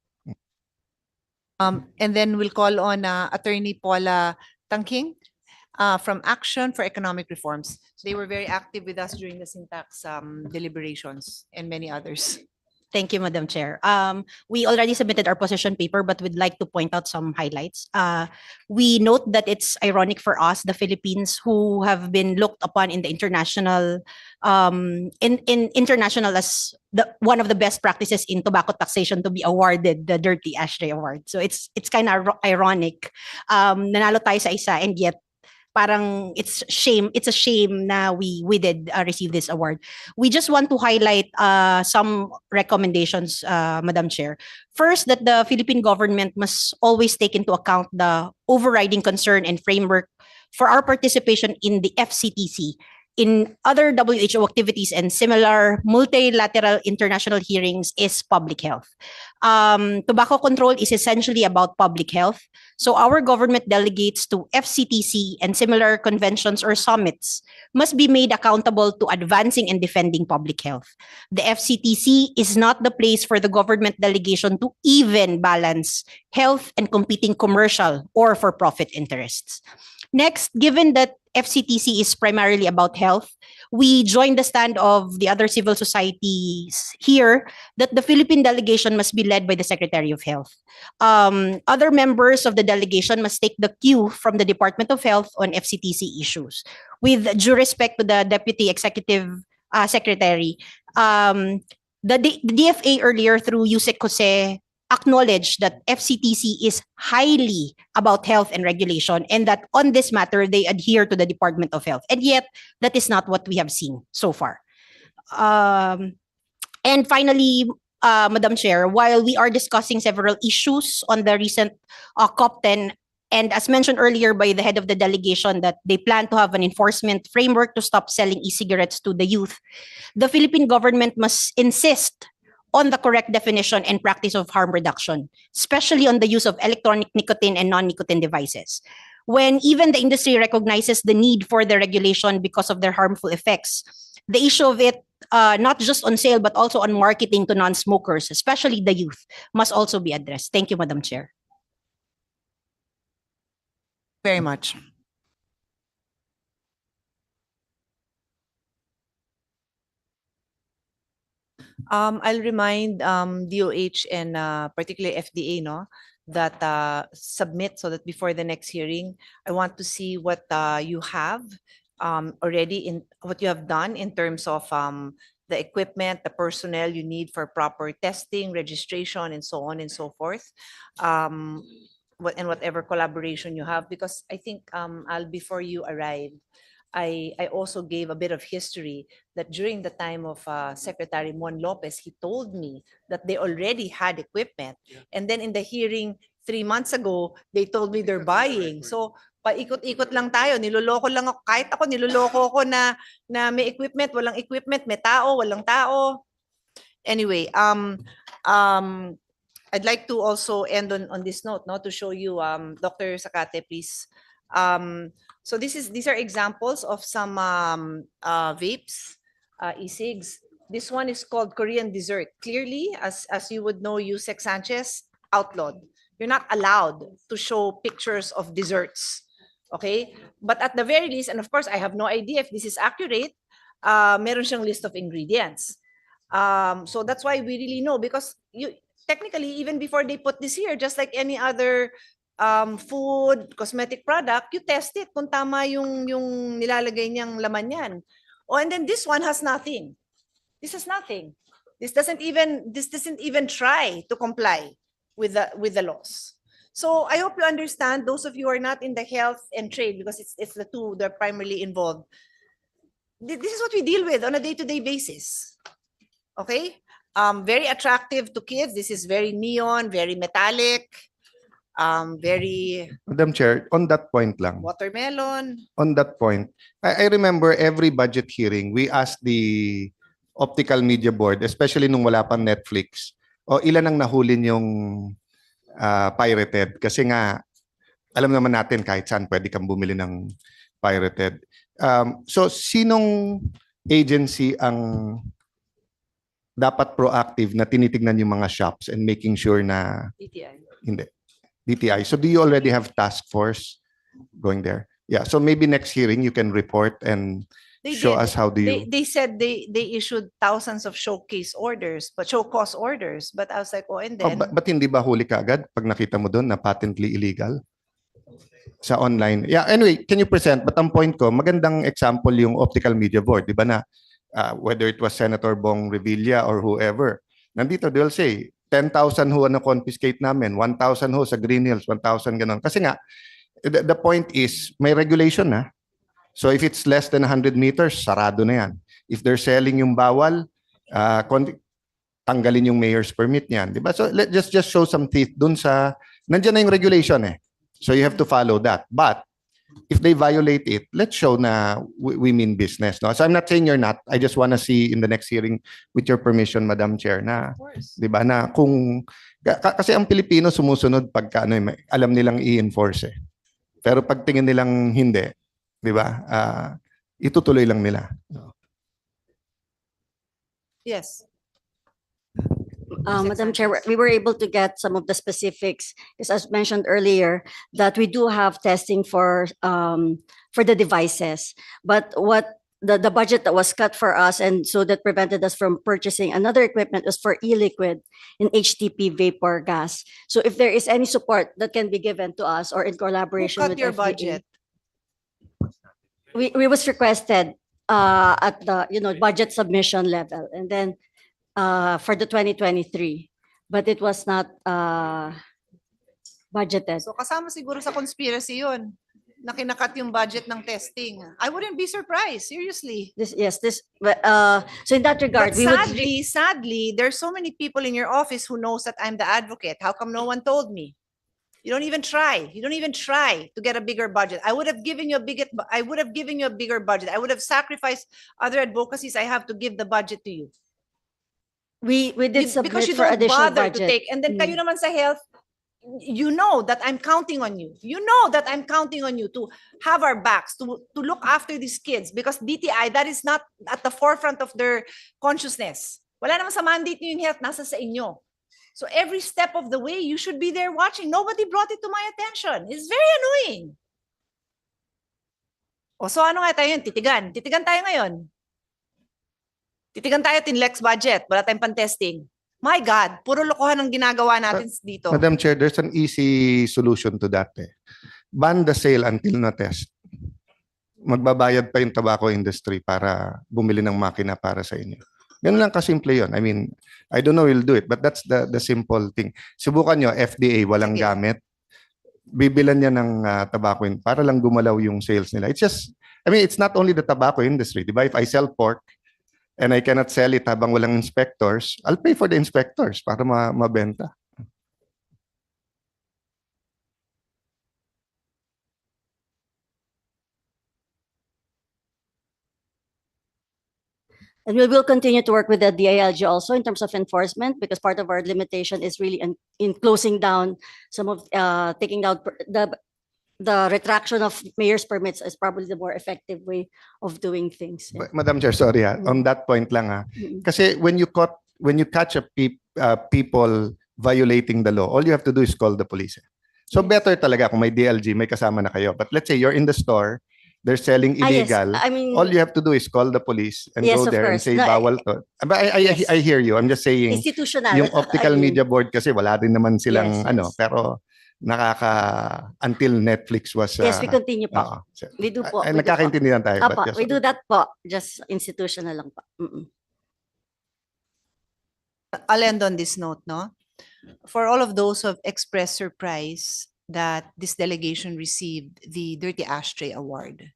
And then we'll call on Attorney Paula Tangking from Action for Economic Reforms. They were very active with us during the syntax deliberations and many others. Thank you, Madam Chair. We already submitted our position paper, but we'd like to point out some highlights. We note that it's ironic for us, the Philippines, who have been looked upon in the international, international as one of the best practices in tobacco taxation, to be awarded the Dirty Ashtray Award. So it's kind of ironic. Nanalo tayo sa isa, and yet parang it's a shame na we did receive this award. We just want to highlight some recommendations, Madam Chair. First, that the Philippine government must always take into account the overriding concern and framework for our participation in the FCTC, in other WHO activities and similar multilateral international hearings is public health. Tobacco control is essentially about public health. So our government delegates to FCTC and similar conventions or summits must be made accountable to advancing and defending public health. The FCTC is not the place for the government delegation to even balance health and competing commercial or for-profit interests. Next, given that FCTC is primarily about health, we join the stand of the other civil societies here that the Philippine delegation must be led by the Secretary of Health. Other members of the delegation must take the cue from the Department of Health on FCTC issues. With due respect to the Deputy Executive Secretary, the DFA earlier through Yusek Jose acknowledged that FCTC is highly about health and regulation, and that on this matter, they adhere to the Department of Health. And yet, that is not what we have seen so far. And finally, Madam Chair, while we are discussing several issues on the recent COP10, and as mentioned earlier by the head of the delegation that they plan to have an enforcement framework to stop selling e-cigarettes to the youth, the Philippine government must insist on the correct definition and practice of harm reduction, especially on the use of electronic nicotine and non-nicotine devices. When even the industry recognizes the need for the regulation because of their harmful effects, the issue of it, not just on sale, but also on marketing to non-smokers, especially the youth, must also be addressed. Thank you, Madam Chair. Very much. I'll remind DOH and particularly FDA, no, that submit so that before the next hearing, I want to see what you have already in what you have done in terms of the equipment, the personnel you need for proper testing, registration, and so on and so forth. And whatever collaboration you have, because I think before you arrived, I also gave a bit of history that during the time of Secretary Mon Lopez, he told me that they already had equipment. And then in the hearing 3 months ago, they told me they're buying. So paikot-ikot lang tayo, niloloko lang ako. Kahit ako, niloloko ko na may equipment, walang equipment, may tao, walang tao. Anyway, I'd like to also end on this note, no, to show you, Dr. Sakate, please. So these are examples of some vapes, e-cigs. This one is called Korean Dessert. Clearly, as you would know, Yusek Sanchez, outlawed. You're not allowed to show pictures of desserts, okay? But at the very least, and of course, I have no idea if this is accurate, meron siyang list of ingredients. So that's why we really know, because technically, even before they put this here, just like any other food, cosmetic product, you test it kung tama yung nilalagay niyang laman yan. Oh, and then this one has nothing. This has nothing. This doesn't even try to comply with the laws. So I hope you understand, those of you who are not in the health and trade, because it's the two that are primarily involved. This is what we deal with on a day-to-day basis. Okay? Very attractive to kids. This is very neon, very metallic. Very Madam Chair, on that point lang. watermelon. On that point, I remember every budget hearing, we asked the optical media board, especially nung wala pang Netflix, o ilan ang nahulin yung pirated. Kasi nga, alam naman natin kahit saan pwede kang bumili ng pirated. So, sinong agency ang dapat proactive na tinitignan yung mga shops and making sure na... DTI. Hindi. DTI. So do you already have task force going there? Yeah. So maybe next hearing you can report and show us how do you... They said they issued thousands of showcase orders, but show cause orders. But I was like, oh, and then... But hindi ba huli ka agad pag nakita mo doon na patently illegal? Sa online. Yeah, anyway, can you present? But ang point ko, magandang example yung optical media board. Di ba na, whether it was Senator Bong Revilla or whoever, nandito they'll say, 10,000 ho na confiscate namin, 1,000 ho sa Green Hills, 1,000 ganun. Kasi nga, the point is, may regulation na. So if it's less than 100 meters, sarado na yan. If they're selling yung bawal, tanggalin yung mayor's permit niyan. Diba? So let's just show some teeth dun sa, nandiyan na yung regulation eh. So you have to follow that. But if they violate it, let's show na we mean business. No? So I'm not saying you're not. I just want to see in the next hearing, with your permission, Madam Chair, na, di ba, na kung, kasi ang Pilipino sumusunod pagka, ano, alam nilang i-enforce eh. Pero pag tingin nilang hindi, di ba, itutuloy lang nila. Yes. Madam Chair, we were able to get some of the specifics, because as mentioned earlier, that we do have testing for the devices. But what the budget that was cut for us, and so that prevented us from purchasing another equipment, was for e-liquid and HTP vapor gas. So if there is any support that can be given to us or in collaboration Who cut with your FDA, budget? we was requested at the budget submission level, and then for the 2023, but it was not budgeted. So kasama siguro sa conspiracy yun. na kinakat yung budget ng testing. I wouldn't be surprised, seriously. So in that regard, But we would sadly, there's so many people in your office who knows that I'm the advocate. How come no one told me? You don't even try. You don't even try to get a bigger budget. I would have given you a bigger budget. I would have sacrificed other advocacies I have to give the budget to you. we did submit Because you for don't additional bother budget. to take. And then kayo naman sa health, you know that I'm counting on you. You know that I'm counting on you to have our backs, to look after these kids, because DTI, that is not at the forefront of their consciousness. Wala naman sa mandate niyo yung health, nasa sa inyo. So every step of the way, you should be there watching. Nobody brought it to my attention. It's very annoying. O so ano nga tayo yun? Titigan. Titigan tayo ngayon. Titigan tayo tinlex budget. Wala tayong pan-testing. My God, puro lokohan ang ginagawa natin dito. Madam Chair, there's an easy solution to that. Ban the sale until na-test. Magbabayad pa yung tobacco industry para bumili ng makina para sa inyo. Ganun lang kasimple yun. I mean, I don't know you'll do it, but that's the simple thing. Subukan nyo, FDA, walang gamit. Bibilan niya ng tobacco para lang gumalaw yung sales nila. It's just, I mean, it's not only the tobacco industry. Diba? If I sell pork and I cannot sell it habang walang inspectors, I'll pay for the inspectors para mabenta. And we will continue to work with the DILG also in terms of enforcement, because part of our limitation is really in closing down some of, taking out the retraction of mayor's permits is probably the more effective way of doing things. Yeah. Madam Chair, sorry on that point lang Kasi when you catch people violating the law, all you have to do is call the police. So better talaga kung may DLG, may kasama na kayo. But let's say you're in the store, they're selling illegal. Yes. I mean, all you have to do is call the police and yes, go of there and course. say No, bawal to. But I hear you. I'm just saying institutional. yung optical I mean, media board kasi wala din naman silang Yes. pero until Netflix was yes, we continue po. We do po. ay, we do po. nagkakaintindihan tayo. Apo, but just- we do that po. Just institutional lang po. I'll end on this note, no? For all of those who have expressed surprise that this delegation received the Dirty Ashtray Award,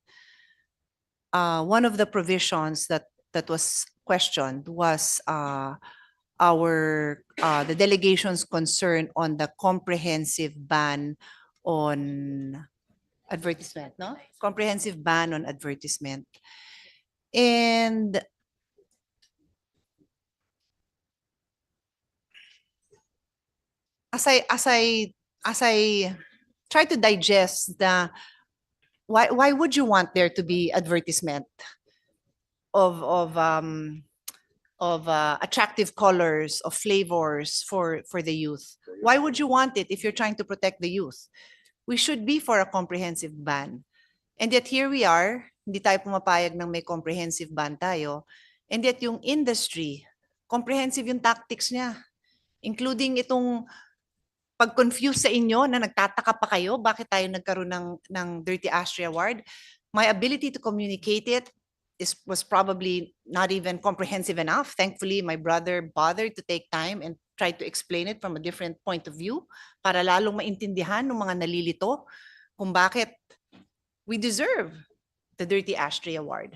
one of the provisions that was questioned was the delegation's concern on the comprehensive ban on advertisement, no? Comprehensive ban on advertisement. And as I try to digest why would you want there to be advertisement of attractive colors, of flavors for the youth? Why would you want it if you're trying to protect the youth? We should be for a comprehensive ban. And yet here we are, hindi tayo pumapayag ng may comprehensive ban tayo. And yet yung industry, comprehensive yung tactics niya. Including itong pag-confuse sa inyo na nagtataka pa kayo, bakit tayo nagkaroon ng Dirty Ashtray Award? My ability to communicate it was probably not even comprehensive enough. Thankfully, my brother bothered to take time and try to explain it from a different point of view para lalong maintindihan ng mga nalilito kung bakit we deserve the Dirty Ashtray Award.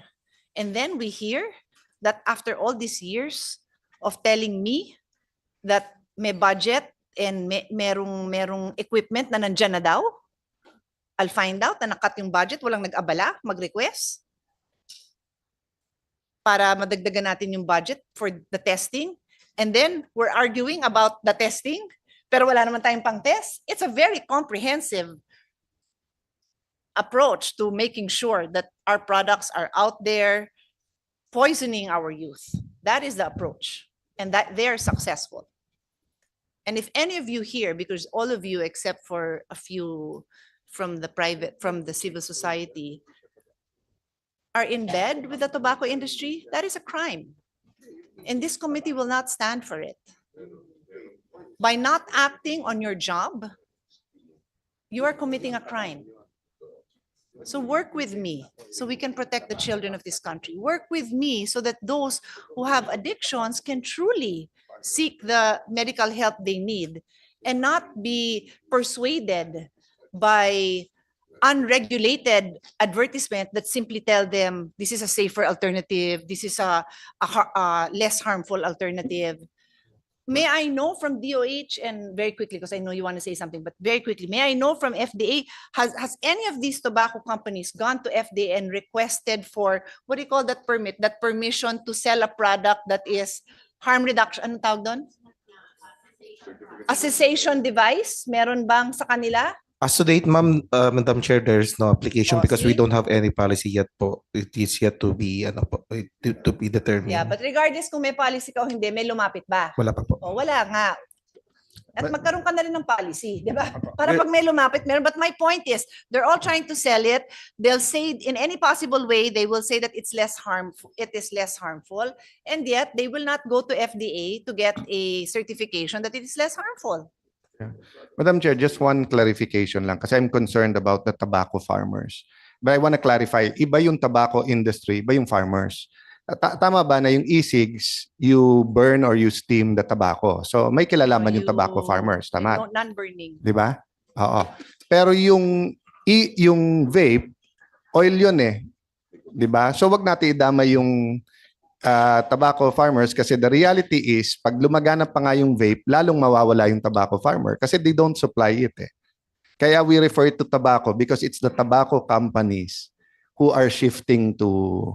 And then we hear that after all these years of telling me that may budget and merong equipment na nandyan na daw, I'll find out na nakat yung budget, walang nag-abala, mag-request para madagdagan natin yung budget for the testing. And then we're arguing about the testing, pero wala naman tayong pang-test. It's a very comprehensive approach to making sure that our products are out there poisoning our youth. That is the approach, and that they are successful. And if any of you here, because all of you except for a few from the civil society, are in bed with the tobacco industry, that is a crime. And this committee will not stand for it. By not acting on your job, you are committing a crime. So work with me so we can protect the children of this country. Work with me so that those who have addictions can truly seek the medical help they need and not be persuaded by unregulated advertisement that simply tell them this is a safer alternative, this is a less harmful alternative. May I know from DOH, and very quickly, because I know you want to say something, but very quickly, may I know from FDA, has any of these tobacco companies gone to FDA and requested for, what do you call that permit, that permission to sell a product that is harm reduction, anong tawag doon? A cessation device? Meron bang sa kanila? As to date, ma'am, Madam Chair, there is no application because we see? don't have any policy yet po. It is yet to be to be determined. Yeah, but regardless kung may policy ka o hindi, may lumapit ba? Wala pa po. O, wala nga. At magkaroon ka na rin ng policy, di ba? Para pag may lumapit, meron. But my point is, they're all trying to sell it. They'll say in any possible way, they will say that it's less harmful. It is less harmful. And yet, they will not go to FDA to get a certification that it is less harmful. Yeah. Madam Chair, just one clarification lang kasi I'm concerned about the tobacco farmers. But I want to clarify, iba yung tobacco industry, iba yung farmers. Tama ba na yung e-cigs, you burn or you steam the tobacco? So may kilalaman yung tobacco farmers, tama? Non-burning. Di ba? Oo. Pero yung vape, oil yun eh. Di ba? So wag natin idama yung tobacco farmers kasi the reality is pag lumaganap pa nga yung vape, lalong mawawala yung tobacco farmer kasi they don't supply it eh. Kaya we refer to tobacco because it's the tobacco companies who are shifting to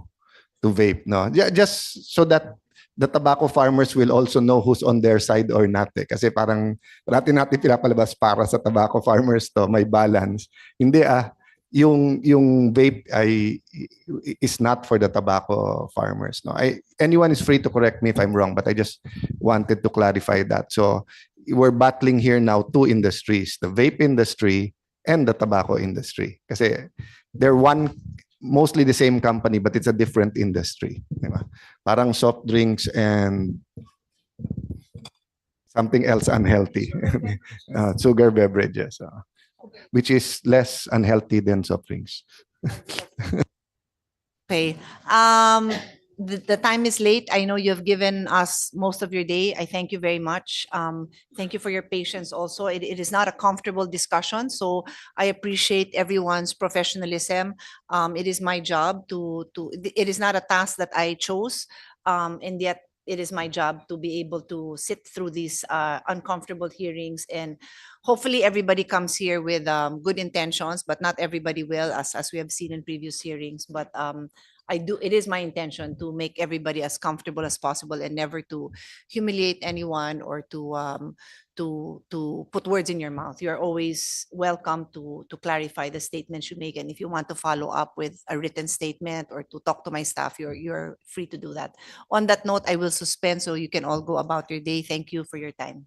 vape, no? Just so that the tobacco farmers will also know who's on their side or not eh. Kasi parang natin pinapalabas para sa tobacco farmers to, may balance. Hindi yung vape is not for the tobacco farmers, no? Anyone is free to correct me if I'm wrong, but I just wanted to clarify that. So we're battling here now two industries, the vape industry and the tobacco industry. Kasi they're mostly the same company, but it's a different industry. Diba? Parang soft drinks and something else unhealthy, sugar beverages, which is less unhealthy than soft drinks. Okay. The time is late. I know you've given us most of your day. I thank you very much. Thank you for your patience also. It is not a comfortable discussion, so I appreciate everyone's professionalism. It is my job it is not a task that I chose, and yet it is my job to be able to sit through these uncomfortable hearings, and hopefully everybody comes here with good intentions, but not everybody will, as we have seen in previous hearings. But it is my intention to make everybody as comfortable as possible and never to humiliate anyone or to put words in your mouth. You're always welcome to clarify the statements you make. And if you want to follow up with a written statement or to talk to my staff, you're free to do that. On that note, I will suspend so you can all go about your day. Thank you for your time.